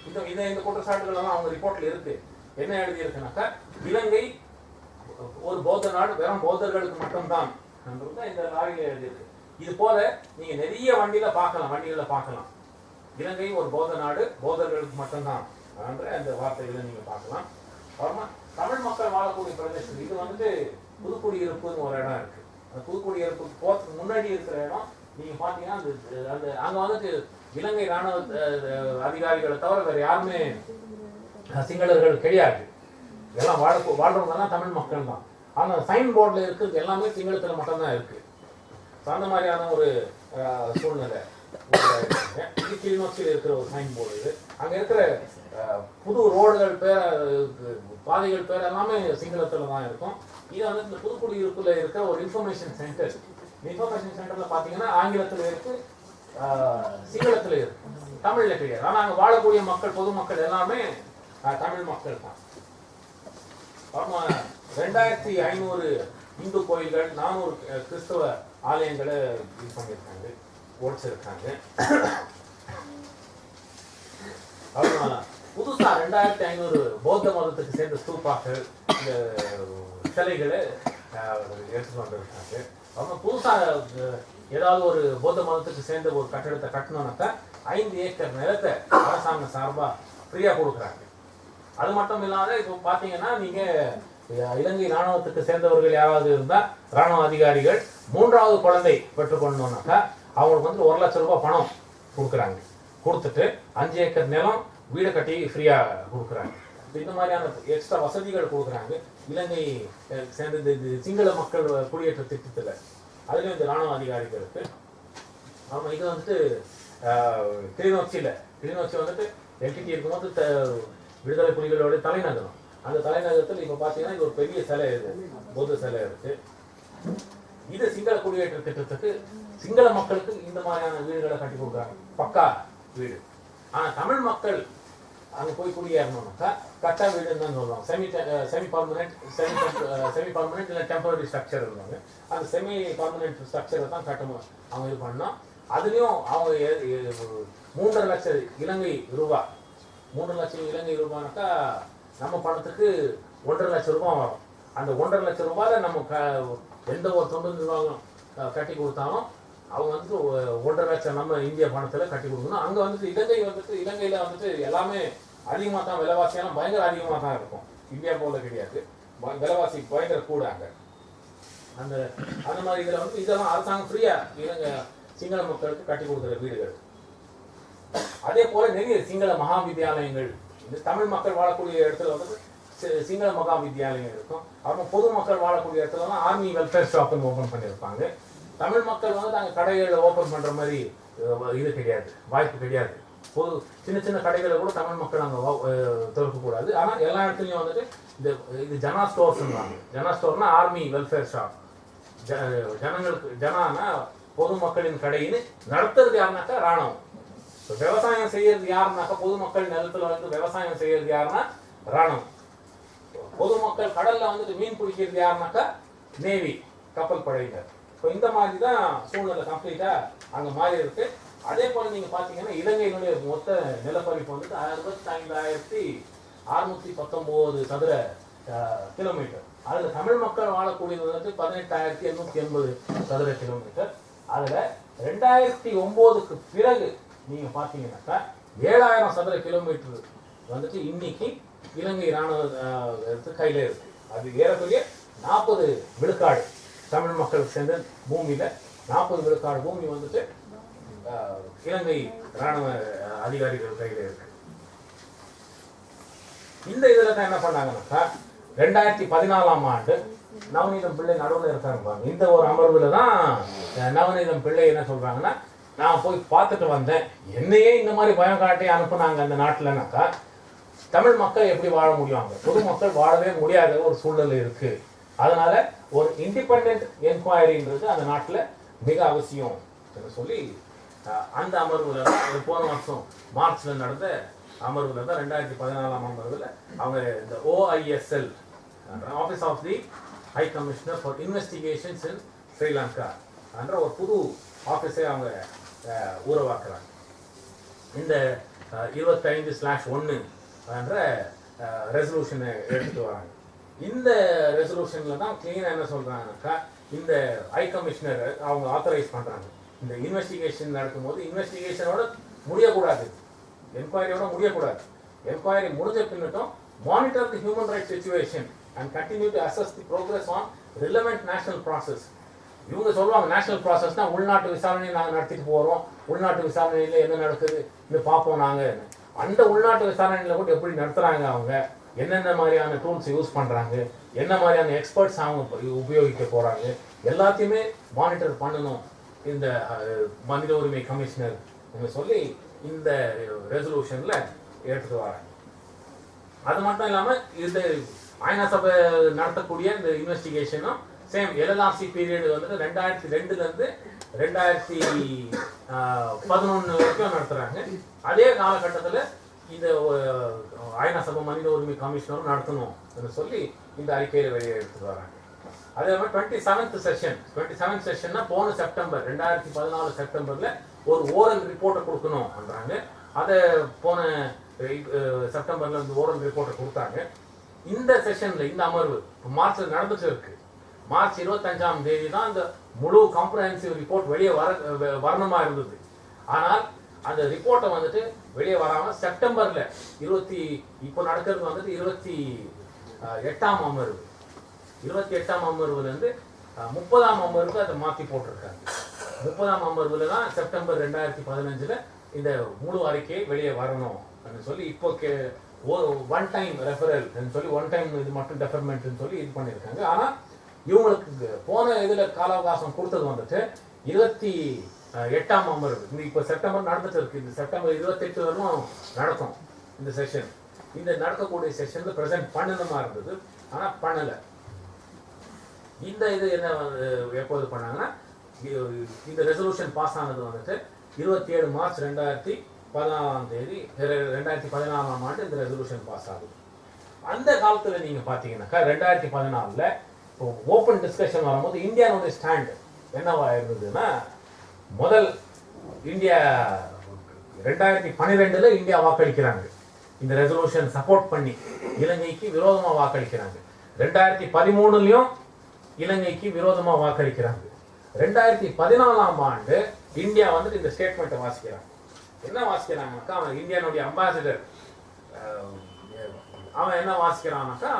இந்த குற்றச்சாட்டுகள் எல்லாம் அவங்க ரிப்போர்ட்ல இருக்கு. என்ன எழுதி இருக்குனாக்கா, இலங்கை ஒரு பௌத்த நாடு, வெறும் பௌத்தர்களுக்கு மட்டும்தான் இந்த லாரியில எழுதியிருக்கு. இது போல நீங்க நிறைய வண்டிகளை பார்க்கலாம், இலங்கை ஒரு பௌத்த நாடு, பௌத்தர்களுக்கு மட்டும்தான் அந்த வார்த்தைகளை நீங்க பார்க்கலாம். அப்புறமா தமிழ் மக்கள் வாழக்கூடிய பிரதேசம் இது வந்துட்டு புதுக்குடியிருப்புன்னு ஒரு இடம் இருக்கு. அந்த புதுக்குடியிருப்பு போறதுக்கு முன்னாடி இருக்கிற இடம் நீங்க பாத்தீங்கன்னா அந்த அங்க வந்துட்டு இலங்கை ராணுவ அதிகாரிகளை தவிர வேற யாருமே சிங்களர்கள் கிடையாது, எல்லாம் வாழ்றவங்க தான் தமிழ் மக்கள் தான். ஆனா சைன் போர்ட்ல இருக்கிறது எல்லாமே சிங்களத்துல மட்டும்தான் இருக்கு. அந்த மாதிரியான ஒரு சூழ்நிலை கிளிநொச்சியில் இருக்கிற ஒரு சைன் போர்டு இது. அங்க இருக்கிற புது ரோடுகள் பாதைகள் பேர் எல்லாமே சிங்களத்துல தான் இருக்கும். இது வந்து இந்த புதுக்குடியிருப்புல இருக்கிற ஒரு இன்ஃபர்மேஷன் சென்டர். இன்ஃபர்மேஷன் சென்டர்ல பாத்தீங்கன்னா ஆங்கிலத்துல இருக்கு, சிங்களத்துல இருக்கு, தமிழ்ல கிடையாது. ஆனா அங்க வாழக்கூடிய மக்கள், பொதுமக்கள் எல்லாமே தமிழ் மக்கள் தான். 2500 இந்து கோயில்கள், 400 கிறிஸ்தவ ஆலயங்களை இது பண்ணியிருக்காங்க, ஓடிச்சிருக்காங்க. புதுசா 2500 பௌத்த மதத்துக்கு சேர்ந்த ஸ்தூபாக்கள், இந்த சிலைகளை எடுத்துட்டு வந்திருக்காங்க. அவங்க புதுசா ஏதாவது ஒரு பௌத்த மதத்துக்கு சேர்ந்த ஒரு கட்டடத்தை கட்டணும்னாக்கா 5 ஏக்கர் நிலத்தை அரசாங்கம் சார்பா ஃப்ரீயா கொடுக்குறாங்க. அது மட்டும் இல்லாத இப்போ பாத்தீங்கன்னா நீங்க இலங்கை ராணுவத்துக்கு சேர்ந்தவர்கள் யாராவது இருந்தா, ராணுவ அதிகாரிகள் 3வது குழந்தை பெற்றுக்கொள்ளணும்னாக்கா அவங்களுக்கு வந்து 1 லட்சம் ரூபாய் பணம் கொடுக்குறாங்க. கொடுத்துட்டு 5 ஏக்கர் நிலம் வீடு கட்டி ஃப்ரீயா கொடுக்குறாங்க. இந்த மாதிரியான எக்ஸ்ட்ரா வசதிகள் கொடுக்குறாங்க இலங்கை சேர்ந்த சிங்கள மக்கள் குடியேற்ற திட்டத்துல. அதுலயும் இந்த ராணுவ அதிகாரிகளுக்கு. ஆமா, இது வந்துட்டு கிளிநொச்சி வந்துட்டு எல்டிடி இருக்கும்போது விடுதலை புலிகளோட தலைநகரம். அந்த தலைநகரத்தில் இப்ப பாத்தீங்கன்னா இது ஒரு பெரிய சிலை இருக்கு, பௌத்த சிலை இருக்கு. இது சிங்கள குடியேற்ற திட்டத்துக்கு சிங்கள மக்களுக்கு இந்த மாதிரியான வீடுகளை கட்டி கொடுக்குறாங்க, பக்கா வீடு. ஆனா தமிழ் மக்கள் அங்க போய் குடியேறணும்னாக்கா கட்டா வீடுன்னு தான் சொல்லுவாங்க. செமி பர்மனெண்ட் இல்லை டெம்பரரி ஸ்ட்ரக்சர் இருந்தாங்க. அந்த செமி பர்மனெண்ட் ஸ்ட்ரக்சரை தான் கட்டணும் அவங்க இது பண்ணோம். அதுலயும் அவங்க 3.5 லட்சம் இலங்கை ரூபாய், 3 லட்சம் இலங்கை ரூபாய்னாக்கா நம்ம பணத்துக்கு 1.5 லட்சம் ரூபாய் வரும். அந்த 1.5 லட்சம் ரூபாயில நம்ம எந்த ஒரு தொண்டு நிர்வாகம் கட்டி கொடுத்தாலும் அவங்க வந்துட்டு 1.5 லட்சம் நம்ம இந்திய பணத்துல கட்டி கொடுக்கணும். அங்க வந்துட்டு இலங்கையில வந்துட்டு எல்லாமே அதிகமா தான், விலைவாசியெல்லாம் பயங்கர அதிகமா தான் இருக்கும், இந்தியா போல கிடையாது, விலைவாசி பயங்கர கூட அங்க. அந்த மாதிரி இதுல வந்து இதெல்லாம் அரசாங்கம் ஃப்ரீயா இலங்கை சிங்கள மக்களுக்கு கட்டி கொடுக்குற வீடுகள். அதே போல நிறைய சிங்கள மகா வித்தியாலயங்கள், இந்த தமிழ் மக்கள் வாழக்கூடிய இடத்துல வந்து சிங்கள மகா வித்தியாலயம் இருக்கும். அப்புறம் பொதுமக்கள் வாழக்கூடிய இடத்துலலாம் ஆர்மி வெல்ஃபேர் ஷாப்னு ஓப்பன் பண்ணியிருப்பாங்க. தமிழ் மக்கள் வந்து அங்கே கடைகளை ஓப்பன் பண்ணுற மாதிரி இது கிடையாது, வாய்ப்பு கிடையாது. பொது சின்ன சின்ன கடைகளை கூட தமிழ் மக்கள் அங்கே திறக்கக்கூடாது. ஆனால் எல்லா இடத்துலையும் வந்துட்டு இது ஜனா ஸ்டோர்ஸ்ன்றாங்க. ஜனா ஸ்டோர்னா ஆர்மி வெல்ஃபேர் ஷாப். ஜனங்களுக்கு ஜனானா பொதுமக்களின் கடைன்னு நடத்துறது யாருனாக்கா ராணுவம். விவசாயம் செய்யறது யாருனாக்கா பொதுமக்கள் நிலத்துல வந்து விவசாயம் செய்யறது யாருன்னா ராணுவம். பொதுமக்கள் கடல்ல வந்துட்டு மீன் பிடிக்கிறது யாருனாக்கா நேவி, கப்பல் படையினர். இப்போ இந்த மாதிரி தான் சூழ்நிலை கம்ப்ளீட்டா அங்கே மாறி இருக்கு. அதே போல நீங்க பாத்தீங்கன்னா இலங்கையினுடைய மொத்த நிலப்பரப்பு வந்துட்டு 65,619 சதுர கிலோமீட்டர். அதுல தமிழ் மக்கள் வாழக்கூடியது வந்துட்டு 18,880 சதுர கிலோமீட்டர். அதுல 2009க்கு பிறகு நீங்க பாத்தீங்கன்னாக்கா 7,000 சதுர கிலோமீட்டர் வந்துட்டு இன்னைக்கு இலங்கை ராணுவ கையில இருக்கு. அது ஏறக்குறைய 40 விழுக்காடு தமிழ் மக்களுக்கு சேர்ந்த பூமியில 40 விழுக்காடு பூமி வந்துட்டு இலங்கை ராணுவ அதிகாரிகள் கையில இருக்கு. இந்த இதுல தான் என்ன பண்ணாங்கன்னாக்கா 2014ஆம் ஆண்டு நவநீதம் பிள்ளை நடுவில் இருக்காங்க. இந்த ஒரு அமர்வுல தான் நவநீதம் பிள்ளை என்ன சொல்றாங்கன்னா, நான் போய் பார்த்துட்டு வந்தேன், என்னையே இந்த மாதிரி பயம் காட்டி அனுப்புனாங்க அந்த நாட்டுலனாக்கா தமிழ் மக்கள் எப்படி வாழ முடியும், பொதுமக்கள் வாழவே முடியாத ஒரு சூழ்நிலை இருக்கு. அதனால ஒரு இண்டிபெண்டன்ட் என்கொயரின்றது அந்த நாட்டில் மிக அவசியம் என்று சொல்லி அந்த அமர்வுல தான் போன வருஷம் மார்ச்ல நடந்த அமர்வுல தான் 2014ஆம் அமர்வுல அவங்க இந்த OISL office of the high commissioner for investigations in Sri Lanka என்ற ஒரு புது ஆஃபீஸை அவங்க உருவாக்குறாங்க. இந்த 25/1 என்ற ரெசல்யூஷனை எடுத்துட்டு வராங்க. இந்த ரெசல்யூஷன்ல தான் கிளீனா என்ன சொல்றாங்கன்னாக்கா, இந்த ஹை கமிஷனர் அவங்க ஆத்தரைஸ் பண்றாங்க. இந்த இன்வெஸ்டிகேஷன் நடக்கும்போது இன்வெஸ்டிகேஷனோட முடியக்கூடாது, என்கொயரியோட முடியக்கூடாது. என்கொயரி முடிஞ்ச பின்னட்டும் monitor the human rights situation and continue to assess the progress on relevant national process. இவங்க சொல்லுவாங்க நேஷனல் ப்ராசஸ்னா உள்நாட்டு விசாரணையை நாங்கள் நடத்திட்டு போகிறோம், உள்நாட்டு விசாரணையில் என்ன நடக்குது இது பார்ப்போம் நாங்கள். அந்த உள்நாட்டு விசாரணையில் கூட எப்படி நடத்துகிறாங்க, அவங்க என்னென்ன மாதிரியான டூல்ஸ் யூஸ் பண்ணுறாங்க, என்ன மாதிரியான எக்ஸ்பர்ட்ஸ் அவங்க உபயோகிக்க போகிறாங்க, எல்லாத்தையுமே மானிட்டர் பண்ணணும் இந்த மனித உரிமை கமிஷனர் சொல்லி இந்த ரெசல்யூஷன்ல எடுத்துட்டு வராங்க. அது மட்டும் இல்லாமல் இந்த ஐநா சபை நடத்தக்கூடிய இந்த இன்வெஸ்டிகேஷனும் சேம் LLRC பீரியட் வந்துட்டு 2002லேருந்து 2011 வரைக்கும் நடத்துகிறாங்க. அதே காலகட்டத்தில் இந்த ஐநா சபை மனித உரிமை கமிஷனரும் நடத்தணும் என்று சொல்லி இந்த அறிக்கையில் வெளியே எடுத்துட்டு வராங்க. அதே மாதிரி 27th செஷன்னா போன செப்டம்பர் 2014 செப்டம்பர்ல ஒரு ஓரல் ரிப்போர்ட்டை கொடுக்கணும்ன்றாங்க. அதை போன செப்டம்பர்ல இந்த ஓரல் ரிப்போர்ட்டை கொடுத்தாங்க. இந்த செஷன்ல இந்த அமர்வு மார்ச்ல நடந்துட்டு இருக்கு. மார்ச் 25ஆம் தேதி தான் இந்த முழு காம்ப்ரஹென்சிவ் ரிப்போர்ட் வெளியே வரணுமா இருந்தது. ஆனால் அந்த ரிப்போர்ட்டை வந்துட்டு வெளியே வராம செப்டம்பர்ல இப்போ நடக்கிறது வந்துட்டு 28ஆம் அமர்வு 28ஆம் அமர்வுல இருந்து 30ஆம் அமர்வுக்கு அதை மாற்றி போட்டிருக்காங்க. 30ஆம் அமர்வுல தான் செப்டம்பர் 2015ல் இந்த முழு அறிக்கையை வெளியே வரணும் சொல்லி இப்போ ஒன் டைம் ரெஃபரல் சொல்லி ஒன் டைம் இது மட்டும் டெஃபர்மெண்ட் சொல்லி இது பண்ணியிருக்காங்க. ஆனால் இவங்களுக்கு போன இதுல கால அவகாசம் கொடுத்தது வந்துட்டு 28ஆம் அமர்வு. இந்த இப்போ செப்டம்பர் நடந்துட்டு இருக்கு. இந்த செப்டம்பர் 28 வரையும் நடக்கும் இந்த செஷன். இந்த நடக்கக்கூடிய செஷன்ல பிரசன்ட் பண்ணணுமா இருந்தது, ஆனால் பண்ணலை. இந்த இது என்ன எப்போது பண்ணாங்கன்னா, இந்த ரெசல்யூஷன் பாஸ் ஆனது வந்துட்டு 27 மார்ச் 2014ஆம் தேதி 2014ஆம் ஆண்டு இந்த ரெசல்யூஷன் பாஸ் ஆகுது. அந்த காலத்தில் நீங்க பார்த்தீங்கன்னாக்கா 2014ல் ஓப்பன் டிஸ்கஷன் வரும்போது இந்தியாவுடைய ஸ்டாண்ட் என்னவா இருந்ததுன்னா, முதல் இந்தியா 2012ல் இந்தியா வாக்களிக்கிறாங்க, இந்த ரெசல்யூஷன் சப்போர்ட் பண்ணி இலங்கைக்கு விரோதமா வாக்களிக்கிறாங்க. 2013லையும் இலங்கைக்கு விரோதமா வாக்களிக்கிறாங்க. 2014ஆம் ஆண்டு இந்தியா வந்துட்டு இந்த ஸ்டேட்மெண்ட்டை வாசிக்கிறாங்க. என்ன வாசிக்கிறாங்கனாக்கா, அவன் இந்தியானுடைய அம்பாசிடர் அவன் என்ன வாசிக்கிறான்னாக்கா,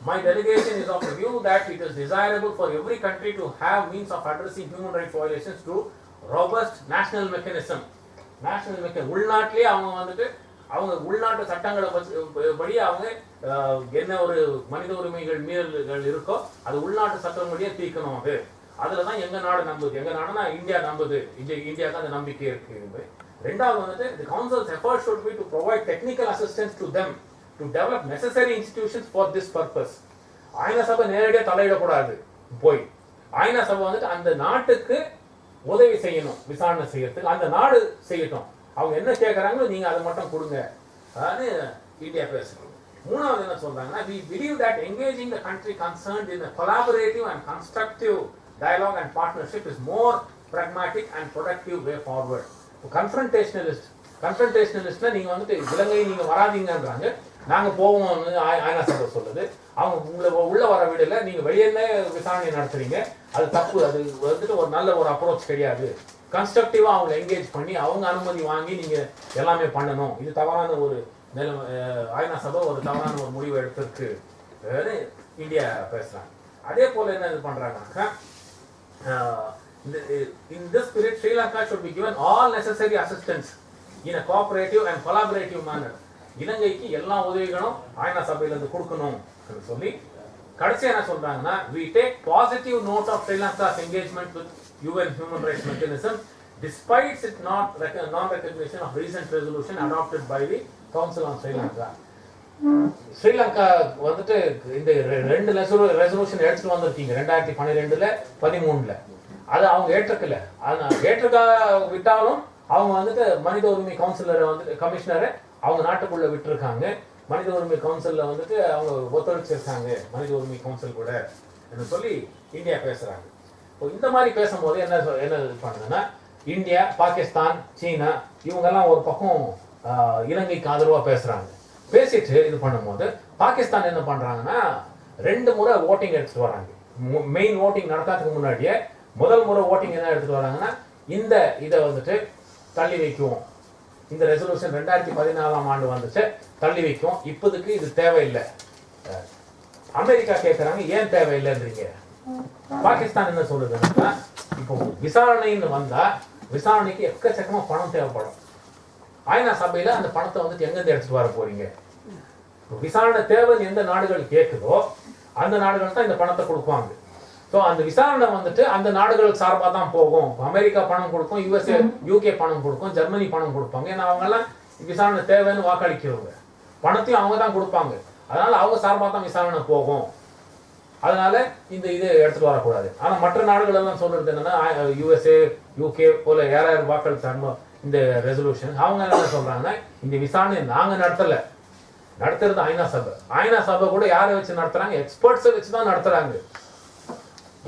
my delegation is of the view that it is desirable for every country to have means of addressing human rights violations through robust national mechanism national mechanism உள்நாட்டிலேயே அவங்க வந்துட்டு அவங்க உள்நாட்டு சட்டங்களை படி அவங்க என்ன ஒரு மனித உரிமைகள் மீறல்கள் இருக்கோ அது உள்நாட்டு சட்டம் படியே தீர்க்கணும். அதுலதான் எங்க நாடு நம்புது. எங்க நாடுனா இந்தியா நம்புது. இந்தியாவுக்கு அந்த நம்பிக்கை இருக்கு. ரெண்டாவது வந்துட்டு the council's effort should be to provide technical assistance to them to develop necessary institutions for this purpose. ஐநா சபை நேரடியாக தலையிடக்கூடாது. போய் ஐநா சபை வந்துட்டு அந்த நாட்டுக்கு உதவி செய்யணும், விசாரணை செய்யறதுக்கு அந்த நாடு செய்யட்டும். அவங்க என்ன கேட்கறாங்களோ நீங்க அதை மட்டும் கொடுங்க. அதாவது இந்தியா பேசுறோம். மூணாவது என்ன சொல்றாங்கன்னா, we believe that engaging the country concerned in a collaborative and constructive dialogue and partnership is more pragmatic and productive way forward. கன்ஃபரன்டேஷனலிஸ்ட்னா நீங்க வந்துட்டு இலங்கை நீங்க வராதீங்கன்றாங்க, நாங்க போவோம்னு ஐநா சபை சொல்லுது. அவங்க உள்ள வர விடல, நீங்க வெளியே விசாரணை நடத்துறீங்க, அது தப்பு. அது வந்துட்டு ஒரு நல்ல ஒரு அப்ரோச் கிடையாது. கன்ஸ்ட்ரக்டிவா அவங்க என்கேஜ் பண்ணி அவங்க அனுமதி வாங்கி நீங்க எல்லாமே பண்ணணும். இது தவறான ஒரு ஐநா சபை ஒரு தவறான ஒரு முடிவு எடுத்திருக்கு இந்தியா பேசுறாங்க. அதே போல என்ன இது பண்றாங்கன்னாக்கா, in this period Sri Lanka should be given all necessary assistance in a cooperative and collaborative manner. இலங்கைக்கு எல்லா உதவிகளும் ஐநா சபையில இருந்து கொடுக்கணும் சொல்லி கடைசி என்ன சொல்றாங்கன்னா, we take positive note of Sri Lanka's engagement with UN human rights mechanism despite its non-recognition of recent resolution adopted by the Council on Sri Lanka. Sri Lanka வந்துட்டு இந்த 2 ரெசல்யூஷன் எடுத்துட்டு வந்திருக்கீங்க 2012 13. அது அவங்க ஏற்றுக்கல. ஏற்றுக்க விட்டாலும் அவங்க வந்துட்டு மனித உரிமை கவுன்சிலரை வந்துட்டு கமிஷனரை அவங்க நாட்டுக்குள்ள விட்டுருக்காங்க. மனித உரிமை கவுன்சில்ல வந்துட்டு அவங்க ஒத்துழைச்சிருக்காங்க மனித உரிமை கவுன்சில் கூட என்று சொல்லி இந்தியா பேசுறாங்க. இந்த மாதிரி பேசும்போது என்ன பண்ணுதுன்னா, இந்தியா, பாகிஸ்தான், சீனா இவங்கெல்லாம் ஒரு பக்கம் இலங்கைக்கு ஆதரவா பேசுறாங்க. பேசிட்டு இது பண்ணும்போது பாகிஸ்தான் என்ன பண்றாங்கன்னா, 2 முறை ஓட்டிங் எடுத்துட்டு வராங்க. மெயின் ஓட்டிங் நடக்கிறதுக்கு முன்னாடியே முதல் முறை ஓட்டிங் என்ன எடுத்துட்டு வராங்கன்னா, இதை வந்துட்டு தள்ளி வைக்கும். இந்த ரெசல்யூஷன் 2014ஆம் ஆண்டு வந்துச்சு, தள்ளி வைக்கும். இப்போதுக்கு இது தேவையில்லை. அமெரிக்கா கேட்கறாங்க, ஏன் தேவையில்லைன்றீங்க. பாகிஸ்தான் என்ன சொல்லுதுன்னா, இப்போ விசாரணைன்னு வந்தா விசாரணைக்கு எக்கச்சக்கமா பணம் தேவைப்படும். ஐநா சபையில அந்த பணத்தை வந்துட்டு எங்கிருந்து எடுத்துட்டு வர போறீங்க. விசாரணை தேவைன்னு எந்த நாடுகள் கேட்குதோ அந்த நாடுகள் தான் இந்த பணத்தை கொடுப்பாங்க. ஸோ அந்த விசாரணை வந்துட்டு அந்த நாடுகளுக்கு சார்பாக தான் போகும். அமெரிக்கா பணம் கொடுக்கும், யுஎஸ்ஏ யூகே பணம் கொடுக்கும், ஜெர்மனி பணம் கொடுப்பாங்க. ஏன்னா அவங்கெல்லாம் விசாரணை தேவைன்னு வாக்களிக்கிறவங்க, பணத்தையும் அவங்க தான் கொடுப்பாங்க. அதனால அவங்க சார்பாக தான் விசாரணை போகும். அதனால இதை எடுத்துட்டு வரக்கூடாது. ஆனால் மற்ற நாடுகள் எல்லாம் சொல்றது என்னன்னா, யுஎஸ்ஏ யூகே போல யார் வாக்களித்தாங்க இந்த ரெசல்யூஷன், அவங்க என்ன சொல்றாங்கன்னா, இந்த விசாரணை நாங்க நடத்துறது ஐநா சபை. ஐநா சபை கூட யாரை வச்சு நடத்துறாங்க, எக்ஸ்பர்ட்ஸை வச்சு தான் நடத்துறாங்க.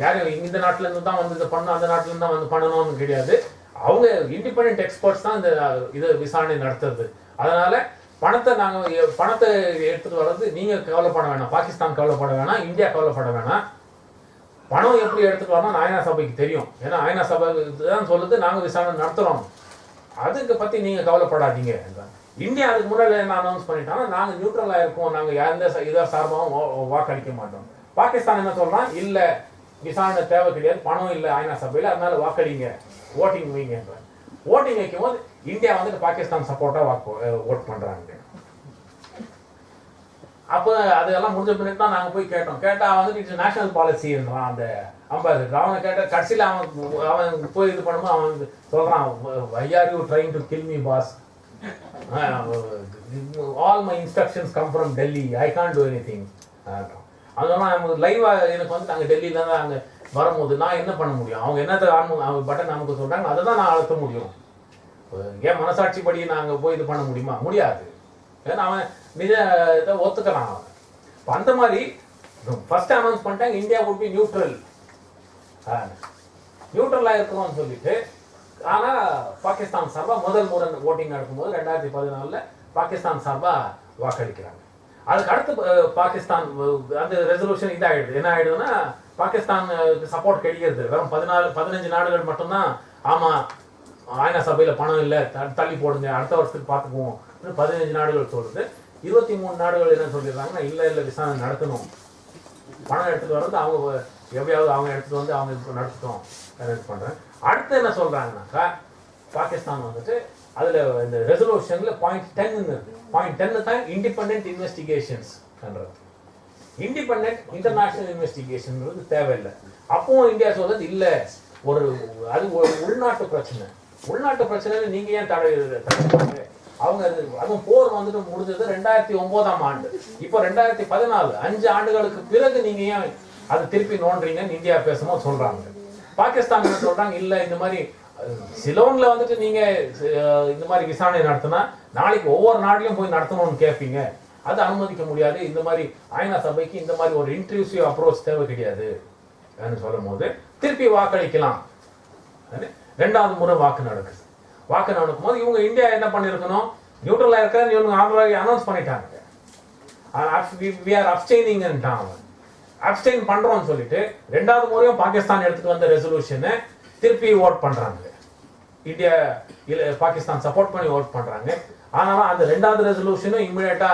யாரும் இந்த நாட்டுல இருந்து தான் வந்து இதை பண்ணணும், அந்த நாட்டுல இருந்து தான் வந்து பண்ணணும்னு கிடையாது. அவங்க இண்டிபெண்டன்ட் எக்ஸ்பர்ட்ஸ் தான் இது விசாரணை நடத்துறது. அதனால பணத்தை எடுத்துட்டு வர்றது நீங்க கவலைப்பட வேணாம், பாகிஸ்தான் கவலைப்பட வேணாம், இந்தியா கவலைப்பட வேணாம். பணம் எப்படி எடுத்துட்டு வரணும் ஐநா சபைக்கு தெரியும். ஏன்னா ஐநா சபை தான் சொல்லுது நாங்க விசாரணை நடத்துறோம், அதுக்கு பத்தி நீங்க கவலைப்படாதீங்க. இந்தியா அதுக்கு முன்னாடி என்ன அனௌன்ஸ் பண்ணிட்டாங்கன்னா, நாங்க நியூட்ரலா இருக்கோம், நாங்க எந்த இதா சார்பாகவும் வாக்களிக்க மாட்டோம். பாகிஸ்தான் என்ன சொல்றான், இல்ல விசாரணை தேவை கிடையாது, பணம் இல்லை ஐநா சபையில, அதனால வாக்களிங்க, ஓட்டிங் வைங்க. ஓட்டிங் வைக்கும் போது இந்தியா வந்துட்டு பாகிஸ்தான் சப்போர்ட்டா ஓட் பண்றாங்க. அப்போ அதெல்லாம் முடிஞ்ச பின்னாடி தான் நாங்க போய் கேட்டா வந்துட்டு இட்ஸ் நேஷனல் பாலிசின்றான் அந்த அம்பாசிடர். அவனை கேட்ட கடைசியில் அவன் போய் இது பண்ணும்போது அவன் சொல்றான், why are you trying to kill me boss, all my instructions come from Delhi, I can't do anything. அதெல்லாம் லைவா எனக்கு வந்து நாங்கள் டெல்லியில தான் அங்கே வரும்போது நான் என்ன பண்ண முடியும், அவங்க என்னத்தை அவங்க பட்டன் நமக்கு சொல்றாங்க அதை தான் நான் அழுத்த முடியும். ஏன் மனசாட்சிப்படி நாங்கள் போய் இது பண்ண முடியுமா, முடியாது. ஏன்னா அவன் நிஜ இதை ஒத்துக்கிறான். அவன் அந்த மாதிரி ஃபர்ஸ்ட் அனௌன்ஸ் பண்ணிட்டாங்க, இந்தியா would be நியூட்ரலா இருக்கிறோம்னு சொல்லிட்டு. ஆனா பாகிஸ்தான் சார்பா முதல் முறை ஓட்டிங் நடக்கும்போது 2014 பாகிஸ்தான் சார்பா வாக்களிக்கிறாங்க. அதுக்கு அடுத்து பாகிஸ்தான் அந்த ரெசல்யூஷன் இதாகிடுது. என்ன ஆயிடுதுன்னா, பாகிஸ்தான் சப்போர்ட் கிடைக்கிறது வெறும் 15 நாடுகள் மட்டும்தான். ஆமா ஐநா சபையில பணம் இல்லை, தள்ளி போடுங்க, அடுத்த வருஷத்துக்கு பார்த்துக்குவோம் 15 நாடுகள் சொல்லுது. 23 நாடுகள் என்ன சொல்லிடுறாங்கன்னா, இல்ல விசாரணை நடத்தணும், பணம் எடுத்துட்டு வர்றது அவங்க எப்படியாவது அவங்க எடுத்துட்டு வந்து அவங்க நடத்தட்டும் பண்றேன். அடுத்து என்ன சொல்றாங்கன்னாக்கா, பாகிஸ்தான் வந்துட்டு அதுல இந்த ரெசல்யூஷன்ல .10 .10 தான் இண்டிபெண்டன்ட் இன்வெஸ்டிகேஷன்ஸ் பண்றது. இண்டிபெண்டன்ட் இன்டர்நேஷனல் இன்வெஸ்டிகேஷன் தேவையில்லை. அப்பவும் இந்தியா சொல்றது இல்ல, ஒரு அது உள்நாட்டு பிரச்சனை. உள்நாட்டு பிரச்சனை நீங்க ஏன் தடை அவங்க அதுவும் போர் வந்துட்டு முடிஞ்சது 2009ஆம் ஆண்டு. இப்போ 2014, 5 ஆண்டுகளுக்கு பிறகு நீங்க ஏன் அதை திருப்பி நோன்றீங்கன்னு இந்தியா பேசும்போது சொல்றாங்க. பாகிஸ்தான் சொல்றாங்க இல்ல, இந்த மாதிரி சிலோன்ல வந்துட்டு நீங்க இந்த மாதிரி விசாரணை நடத்தினா நாளைக்கு ஒவ்வொரு நாட்டிலும் போய் நடத்தணும்னு கேட்பீங்க, அது அனுமதிக்க முடியாது. இந்த மாதிரி ஐநா சபைக்கு இந்த மாதிரி ஒரு இன்க்ளூசிவ் அப்ரோச் தேவை கிடையாது சொல்லும் போது திருப்பி வாக்களிக்கலாம். 2வது முறை வாக்கு நடக்குது. வாக்கு நடக்கும் போது இவங்க இந்தியா என்ன பண்ணிருக்கணும், நியூட்ரலா இருக்க இவங்க ஆல்ரெடி அனௌன்ஸ் பண்ணிட்டாங்க. we are abstaining அப்ஸ்டெயின் பண்றோம்னு சொல்லிட்டு 2வது முறையும் பாகிஸ்தான் எடுத்துட்டு வந்த ரெசல்யூஷனை திருப்பி ஓட் பண்றாங்க. இந்தியா பாகிஸ்தான் சப்போர்ட் பண்ணி ஓட் பண்றாங்க. ஆனாலும் அந்த 2வது ரெசல்யூஷனும் இமிடியேட்டா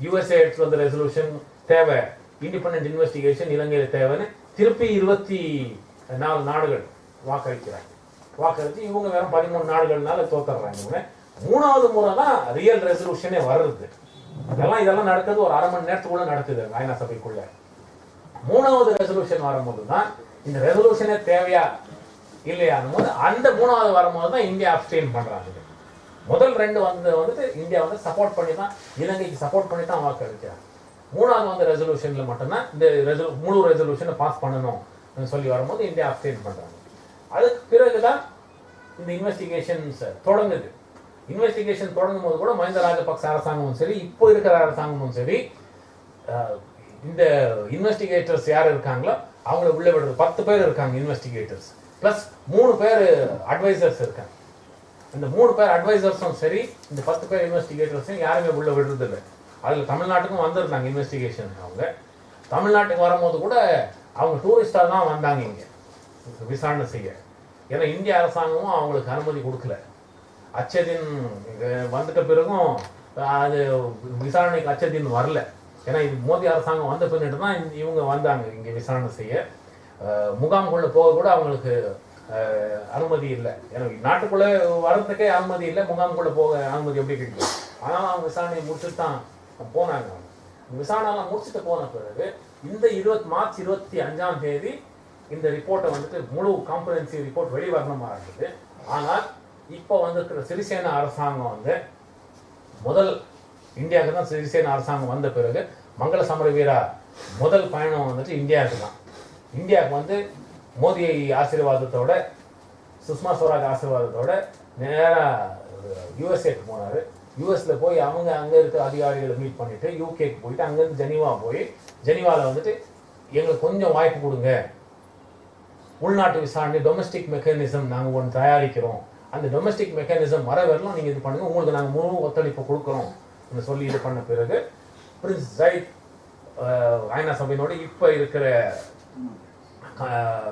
யுஎஸ்ஏ எடுத்து வந்த ரெசல்யூஷன் தேவை, இண்டிபெண்டன்ட் இன்வெஸ்டிகேஷன் இலங்கையில தேவைன்னு திருப்பி 24 நாடுகள் வாக்களிக்கிறாங்க. வாக்களிச்சு இவங்க வேற 13 நாடுகள்னால தோத்துறாங்க. 3வது முறை தான் ரியல் ரெசல்யூஷனே வருது. இதெல்லாம் நடக்குது ஒரு 1/2 மணி நேரத்துக்குள்ள நடக்குது ஐநா சபைக்குள்ள. 3வது ரெசல்யூஷன் வரும்போது தான் இந்த ரெசல்யூஷனே தேவையா இல்லையா போது அந்த 3வது வரும்போது தான் இந்தியா அப்ஸ்டெயின் பண்றாங்க. முதல் 2 வந்துட்டு இந்தியா சப்போர்ட் பண்ணி தான், இலங்கைக்கு சப்போர்ட் பண்ணி தான் வாக்களிக்கிறாங்க. 3வது வந்து ரெசல்யூஷன்ல மட்டும்தான் இந்த முழு ரெசல்யூஷனை பாஸ் பண்ணணும் சொல்லி வரும்போது இந்தியா அப்ஸ்டெயின் பண்றாங்க. அதுக்கு பிறகுதான் இந்த இன்வெஸ்டிகேஷன்ஸ் தொடங்குது. இன்வெஸ்டிகேஷன் தொடங்கும் போது கூட மஹிந்த ராஜபக்ச அரசாங்கமும் சரி, இப்போ இருக்கிற அரசாங்கமும் சரி, இந்த இன்வெஸ்டிகேட்டர்ஸ் யார் இருக்காங்களோ அவங்கள உள்ள விடுறது. 10 பேர் இருக்காங்க இன்வெஸ்டிகேட்டர்ஸ், பிளஸ் 3 பேர் அட்வைசர்ஸ் இருக்காங்க. இந்த 3 பேர் அட்வைசர்ஸும் சரி, இந்த 10 பேர் இன்வெஸ்டிகேட்டர்ஸையும் யாருமே உள்ள விடுறது இல்லை. அதில் தமிழ்நாட்டுக்கும் வந்திருந்தாங்க இன்வெஸ்டிகேஷன். அவங்க தமிழ்நாட்டுக்கு வரும்போது கூட அவங்க டூரிஸ்டாக தான் வந்தாங்க இங்கே விசாரணை செய்ய. ஏன்னா இந்திய அரசாங்கமும் அவங்களுக்கு அனுமதி கொடுக்கல. அச்சதின் வந்துட்ட பிறகும் அது விசாரணைக்கு அச்சதின் வரல. ஏன்னா இது மோடி அரசாங்கம் வந்த பின்னிட்டு தான் இவங்க வந்தாங்க இங்கே விசாரணை செய்ய. முகாம்குள்ளே போக கூட அவங்களுக்கு அனுமதி இல்லை. ஏன்னா நாட்டுக்குள்ளே வர்றதுக்கே அனுமதி இல்லை, முகாம்குள்ளே போக அனுமதி எப்படி கிடைக்கும்? ஆனால் அவங்க விசாரணையை முடிச்சுட்டு தான் போனாங்க. விசாரணைலாம் முடிச்சுட்டு போன பிறகு இந்த மார்ச் 25ஆம் தேதி இந்த ரிப்போர்ட்டை வந்துட்டு முழு காம்ப்ரஹென்சிவ் ரிப்போர்ட் வெளிவரணுமா இருக்குது. ஆனால் இப்போ வந்துருக்கிற சிறிசேனா அரசாங்கம் முதல் இந்தியாவுக்கு தான் சிறிசேனா அரசாங்கம் வந்த பிறகு மங்கள சமர வீரா முதல் பயணம் வந்துட்டு இந்தியாவுக்கு தான். இந்தியாவுக்கு மோடி ஆசீர்வாதத்தோட, சுஷ்மா ஸ்வராஜ் ஆசீர்வாதத்தோட நேராக யுஎஸ்ஏக்கு போனார். யுஎஸ்ல போய் அவங்க அங்கே இருக்க அதிகாரிகளை மீட் பண்ணிட்டு யூகேக்கு போயிட்டு அங்கேருந்து ஜெனீவா போய் ஜெனீவாவில் வந்துட்டு எங்களுக்கு கொஞ்சம் வாய்ப்பு கொடுங்க, உள்நாட்டு விசாரணை டொமஸ்டிக் மெக்கானிசம் நாங்கள் ஒன்று தயாரிக்கிறோம், அந்த டொமஸ்டிக் மெக்கானிசம் வர வரலாம் நீங்கள் இது பண்ணுங்க, உங்களுக்கு நாங்கள் முழு ஒத்துழைப்பு கொடுக்குறோம் சொல்லி இது பண்ண பிறகு பிரின்ஸ் ஜயித் ஐநா சபையினோட இப்போ இருக்கிற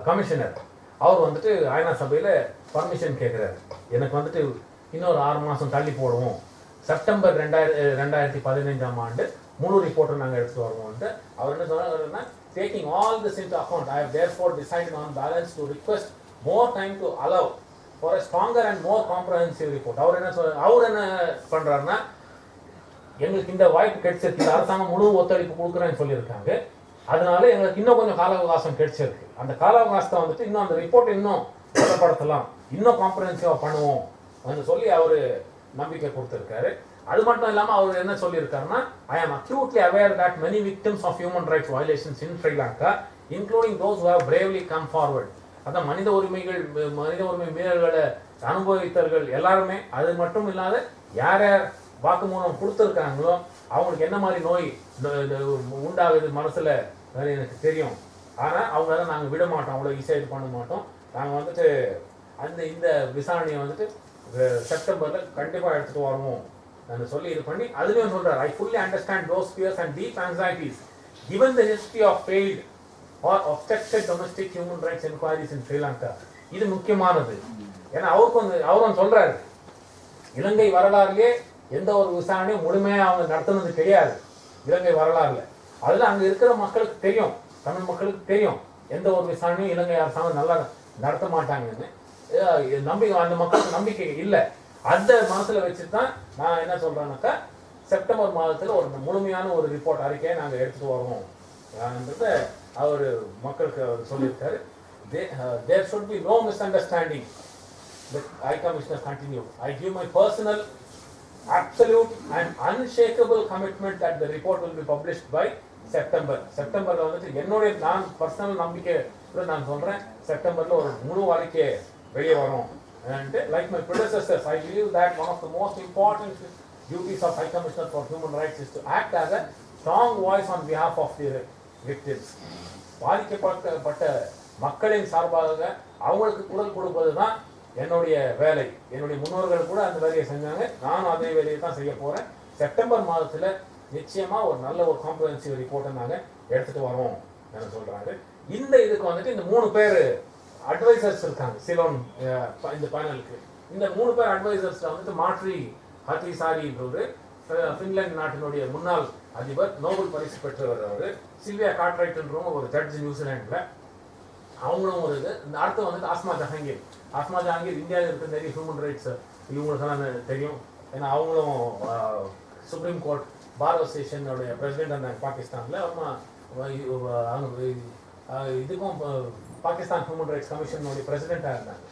கமிஷனர் அவர் வந்துட்டு ஐநா சபையில் பர்மிஷன் கேட்குறாரு. எனக்கு வந்துட்டு இன்னொரு 6 மாதம் தள்ளி போடுவோம், செப்டம்பர் 2015ஆம் ஆண்டு முழு ரிப்போர்ட்டை நாங்கள் எடுத்துட்டு வருவோம்ட்டு. அவர் என்ன சொன்னாருன்னா, taking all this into account, I have therefore decided on balance to request more time to allow for a stronger and more comprehensive report. அவர் என்ன பண்றாருன்னா, எங்களுக்கு இந்த வாய்ப்பு கிடைச்சிருக்கு, இந்த அரசாங்கம் முழு ஒத்துழைப்பு கொடுக்குறேன்னு சொல்லியிருக்காங்க, அதனால எங்களுக்கு இன்னும் கொஞ்சம் கால அவகாசம் கிடைச்சிருக்கு, அந்த கால அவகாசத்தை வந்துட்டு இன்னும் அந்த ரிப்போர்ட் இன்னும் பலப்படுத்தலாம், இன்னும் காம்ப்ரஹென்சிவா பண்ணுவோம் சொல்லி அவரு நம்பிக்கை கொடுத்திருக்காரு. அது மட்டும் இல்லாம அவர் என்ன சொல்லியிருக்காருன்னா, I am acutely aware that many victims of human rights violations in Sri Lanka, including those who have bravely come forward, அதான் மனித உரிமை மீறல்களை அனுபவித்தவர்கள் எல்லாருமே, அது மட்டும் இல்லாத யார் யார் வாக்குமூலம் கொடுத்துருக்காங்களோ அவங்களுக்கு என்ன மாதிரி நோய் உண்டாகுது மனசுல எனக்கு தெரியும், ஆனா அவங்கள நாங்கள் விட மாட்டோம், அவ்வளோ ஈஸியாக இது பண்ண மாட்டோம், நாங்கள் வந்துட்டு இந்த விசாரணையை வந்துட்டு செப்டம்பர்ல கண்டிப்பாக எடுத்துட்டு வருவோம் சொல்லி இது பண்ணி அதுலயும் சொல்றாரு, I fully understand those fears and deep anxieties given the history of failed or obstructed domestic human rights inquiries in Sri Lanka. இது முக்கியமானது. ஏன்னா அவரும் சொல்றாரு, இலங்கை வரலாறுலயே எந்த ஒரு விசாரணையும் முழுமையா அவங்க நடத்துனது கிடையாது இலங்கை வரலாறுல. அதுல அங்க இருக்கிற மக்களுக்கு தெரியும், தமிழ் மக்களுக்கு தெரியும், எந்த ஒரு விசாரணையும் இலங்கை அரசாங்கம் நல்லா நடத்த மாட்டாங்கன்னு. நம்பிக்கை அந்த மக்களுக்கு நம்பிக்கை இல்லை. அந்த மனசுல வச்சுட்டு தான் நான் என்ன சொல்றேன்னாக்கா செப்டம்பர் மாதத்துல ஒரு முழுமையான ஒரு ரிப்போர்ட் அறிக்கையை நாங்க எடுத்துட்டு வரோம் என்றதை அவர் மக்களுக்கு அவர் சொல்லியிருக்காரு. There should be no misunderstanding. The High Commissioner continued. I give my personal, absolute and unshakable commitment that the report will be published by September. செப்டம்பர்ல வந்துட்டு என்னுடைய நான் பர்சனல் நம்பிக்கை நான் சொல்றேன் செப்டம்பர்ல ஒரு முழு அறிக்கை வெளியே வரும். And like my predecessors, I believe that one of the most important duties of High Commissioner for Human Rights is to act as a strong voice on behalf of the victims. பாதிக்கப்பட்ட மக்களின் சார்பாக அவங்களுக்கு குரல் கொடுப்பது தான் என்னுடைய வேலை. என்னுடைய முன்னோர்கள் கூட அந்த வேலையை செஞ்சாங்க, நானும் அதே வேலையை தான் செய்ய போறேன். செப்டம்பர் மாதத்துல நிச்சயமா ஒரு நல்ல ஒரு காம்ப்ரிஹென்சிவ் ரிப்போர்ட்டை நாங்க எடுத்துட்டு வரோம் என்ன சொல்றாங்க. இந்த இதுக்கு வந்துட்டு இந்த 3 பேர் அட்வைசர்ஸ் இருக்காங்க சிலோன் இந்த பேனலுக்கு. இந்த 3 பேர் அட்வைசர்ஸ்ல வந்துட்டு மாட்ரி ஹத்திசாரி என்றவர் பின்லாந்து நாட்டினுடைய முன்னாள் அதிபர், நோபல் பரிசு பெற்றவர் அவர். சில்வியா கார்ட்ரைட்ன்றவங்க ஒரு ஜட்ஜ் நியூசிலாந்துல, அவங்களும் ஒரு இது. இந்த அடுத்து வந்துட்டு ஆஸ்மா ஜஹாங்கீர். ஆஸ்மா ஜஹாங்கீர் இந்தியாவில் இருக்கிற நிறைய ஹியூமன் ரைட்ஸ் இவங்களுக்கெல்லாம் தெரியும். ஏன்னா அவங்களும் சுப்ரீம் கோர்ட் பார் அசோசியேஷனுடைய பிரசிடென்ட் இருந்தாங்க பாகிஸ்தானில். இதுக்கும் பாகிஸ்தான் ஹியூமன் ரைட்ஸ் கமிஷனுடைய பிரசிடென்ட்டாக இருந்தாங்க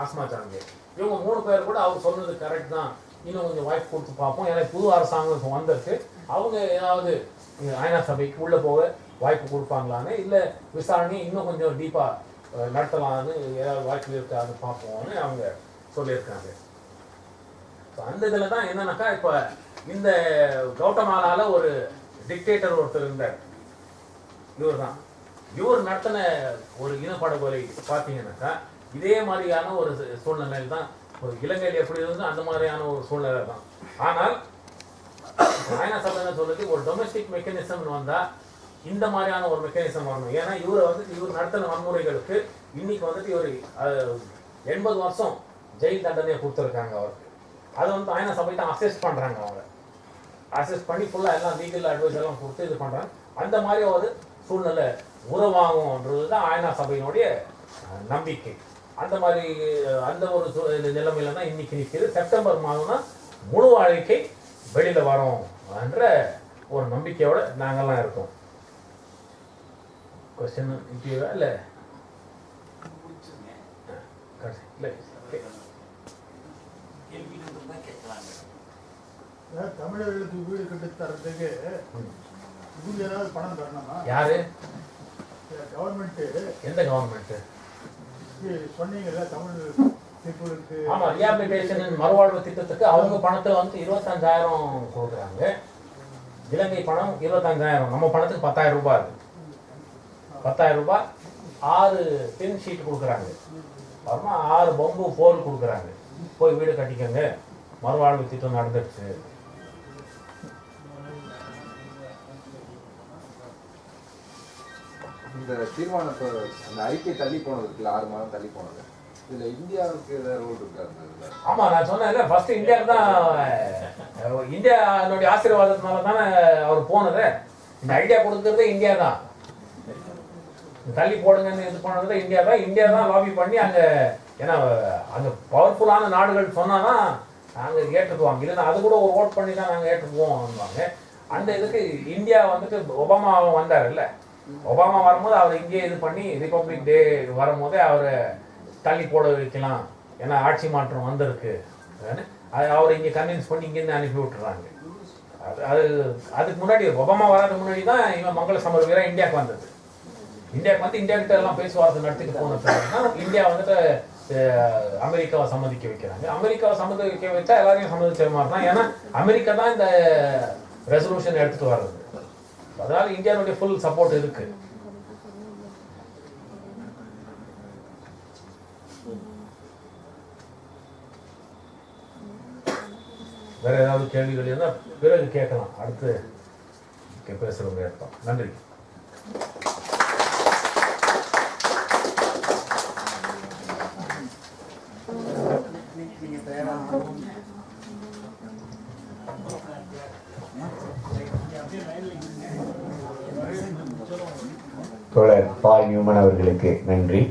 ஆஸ்மா ஜஹாங்கீர். இவங்க 3 பேர் கூட அவர் சொன்னது கரெக்ட் தான், இன்னும் கொஞ்சம் வாய்ப்பு கொடுத்து பார்ப்போம். ஏன்னா புது அரசாங்கம் வந்திருக்கு, அவங்க ஏதாவது ஐநா சபைக்கு உள்ளே போக வாய்ப்பு கொடுப்பாங்களான்னு, இல்லை விசாரணை இன்னும் கொஞ்சம் டீப்பாக நடத்தலான்னு ஏதாவது வாய்ப்பு இருக்காது பார்ப்போம்னு அவங்க சொல்லியிருக்காங்க. ஸோ அந்த இதில் தான் என்னன்னாக்கா இப்போ இந்த கௌதமாலால ஒரு டிக்டேட்டர் ஒருத்தர் இருந்தார், இவர் தான். இவர் நடத்தின ஒரு இனப்படுகொலை பார்த்தீங்கன்னாக்கா இதே மாதிரியான ஒரு சூழ்நிலையில் தான் இலங்கையில் எப்படி இருந்தது அந்த மாதிரியான ஒரு சூழ்நிலை தான். ஆனால் ஐநா சபை என்ன சொல்லுது, ஒரு டொமெஸ்டிக் மெக்கானிசம்னு வந்தா இந்த மாதிரியான ஒரு மெக்கானிசம் வரணும். ஏன்னா இவர் நடத்தின வன்முறைகளுக்கு இன்னைக்கு வந்துட்டு இவர் 80 வருஷம் ஜெயில் தண்டனையை கொடுத்துருக்காங்க அவருக்கு. அதை வந்து ஐநா சபை தான் அசஸ் பண்றாங்க, அவங்க அசஸ் பண்ணி ஃபுல்லா எல்லாம் லீகல் அட்வைஸ் எல்லாம் கொடுத்து இது பண்றாங்க. அந்த மாதிரி ஒரு சூழ்நிலை உருவாகும்ன்றது தான் ஐநா சபையினுடைய நம்பிக்கை. அந்த மாதிரி அந்த ஒரு நிலைமையில தான் இன்னைக்கு நிற்கிறது. செப்டம்பர் மாதம்னா முழு வாழ்க்கை வெளியில வரும் என்ற ஒரு நம்பிக்கையோட நாங்கெல்லாம் இருக்கோம். கொஸ்டின் இப்படியா இல்லை தமிழர்களுக்கு வீடு கட்டி தரதுக்கு இவங்க ஏதாவது பணம் தரணுமா? யாரு? கவர்மெண்ட். எந்த கவர்மெண்ட்? சொன்னீங்கல்ல தமிழ் பீப்புளுக்கு. ஆமா, ரிஹாபிலிட்டேஷன் மறுவாழ்வு திட்டத்துக்கு அவங்க பணத்துல வந்து 25,000 கொடுக்குறாங்க. இலங்கை பணம் 25,000, நம்ம பணத்துக்கு 10,000 ரூபாய். 10,000 ரூபாய் 6 டின் ஷீட் கொடுக்குறாங்க, அப்புறமா 6 பம்பு போல் கொடுக்குறாங்க. போய் வீடு கட்டிக்கங்க, மறுவாழ்வு திட்டம் நடந்துடுச்சு. இந்த தீர்மானத்தை அந்த அறிக்கை தள்ளி போனதுக்கு 6 மாதம் தள்ளி போனது, இதுல இந்தியாவுக்கு ஏதாவது ரோல் இருக்காது? ஆமா, நான் சொன்னேன் ஃபர்ஸ்ட் இந்தியாவுக்கு தான், இந்தியாவுடைய ஆசீர்வாதத்தினால தானே அவர் போனது. இந்த ஐடியா கொடுக்கறதே இந்தியா தான், தள்ளி போடுங்கன்னு இது பண்ணது இந்தியா தான். இந்தியா தான் லாபி பண்ணி அங்க, ஏன்னா அங்க பவர்ஃபுல்லான நாடுகள் சொன்னாதான் நாங்க ஏற்றுக்குவாங்க, இல்லைன்னா அது கூட ஒரு ஓட் பண்ணி தான் நாங்க ஏற்றுக்குவோம். அந்த இதுக்கு இந்தியா வந்துட்டு ஒபாமா வந்தார் இல்ல, ஒபாமா வரும்போது அவர் இங்கே இது பண்ணி ரிபப்ளிக் டே வரும்போதே அவரை தள்ளி போட வைக்கலாம், ஏன்னா ஆட்சி மாற்றம் வந்திருக்கு, அவர் இங்கே கன்வின்ஸ் பண்ணி இங்கேருந்து அனுப்பி விட்டுறாங்க. அது அதுக்கு முன்னாடி ஒபாமா வராதுக்கு முன்னாடி தான் இவன் மங்கள சமர் வீரா இந்தியாவுக்கு வந்தது. இந்தியாவுக்கு வந்து இந்தியா கிட்ட எல்லாம் பேச்சுவார்த்தை நடத்திட்டு போனதுன்னா இந்தியா வந்துட்டு அமெரிக்காவை சம்மதிக்க வைக்கிறாங்க. அமெரிக்காவை சம்மதிக்க வச்சா எல்லாரையும் சம்மதிச்ச மாதிரி தான், ஏன்னா அமெரிக்கா தான் இந்த ரெசல்யூஷன் எடுத்துட்டு வர்றது. அதனால இந்தியாவுடைய ஃபுல் சப்போர்ட் இருக்கு. வேற ஏதாவது கேள்விகள் இருந்தால் பிறகு கேட்கலாம், அடுத்து பேசுறவங்க எடுத்தோம். நன்றி. தோழர் பால் நியூமன் அவர்களுக்கு நன்றி.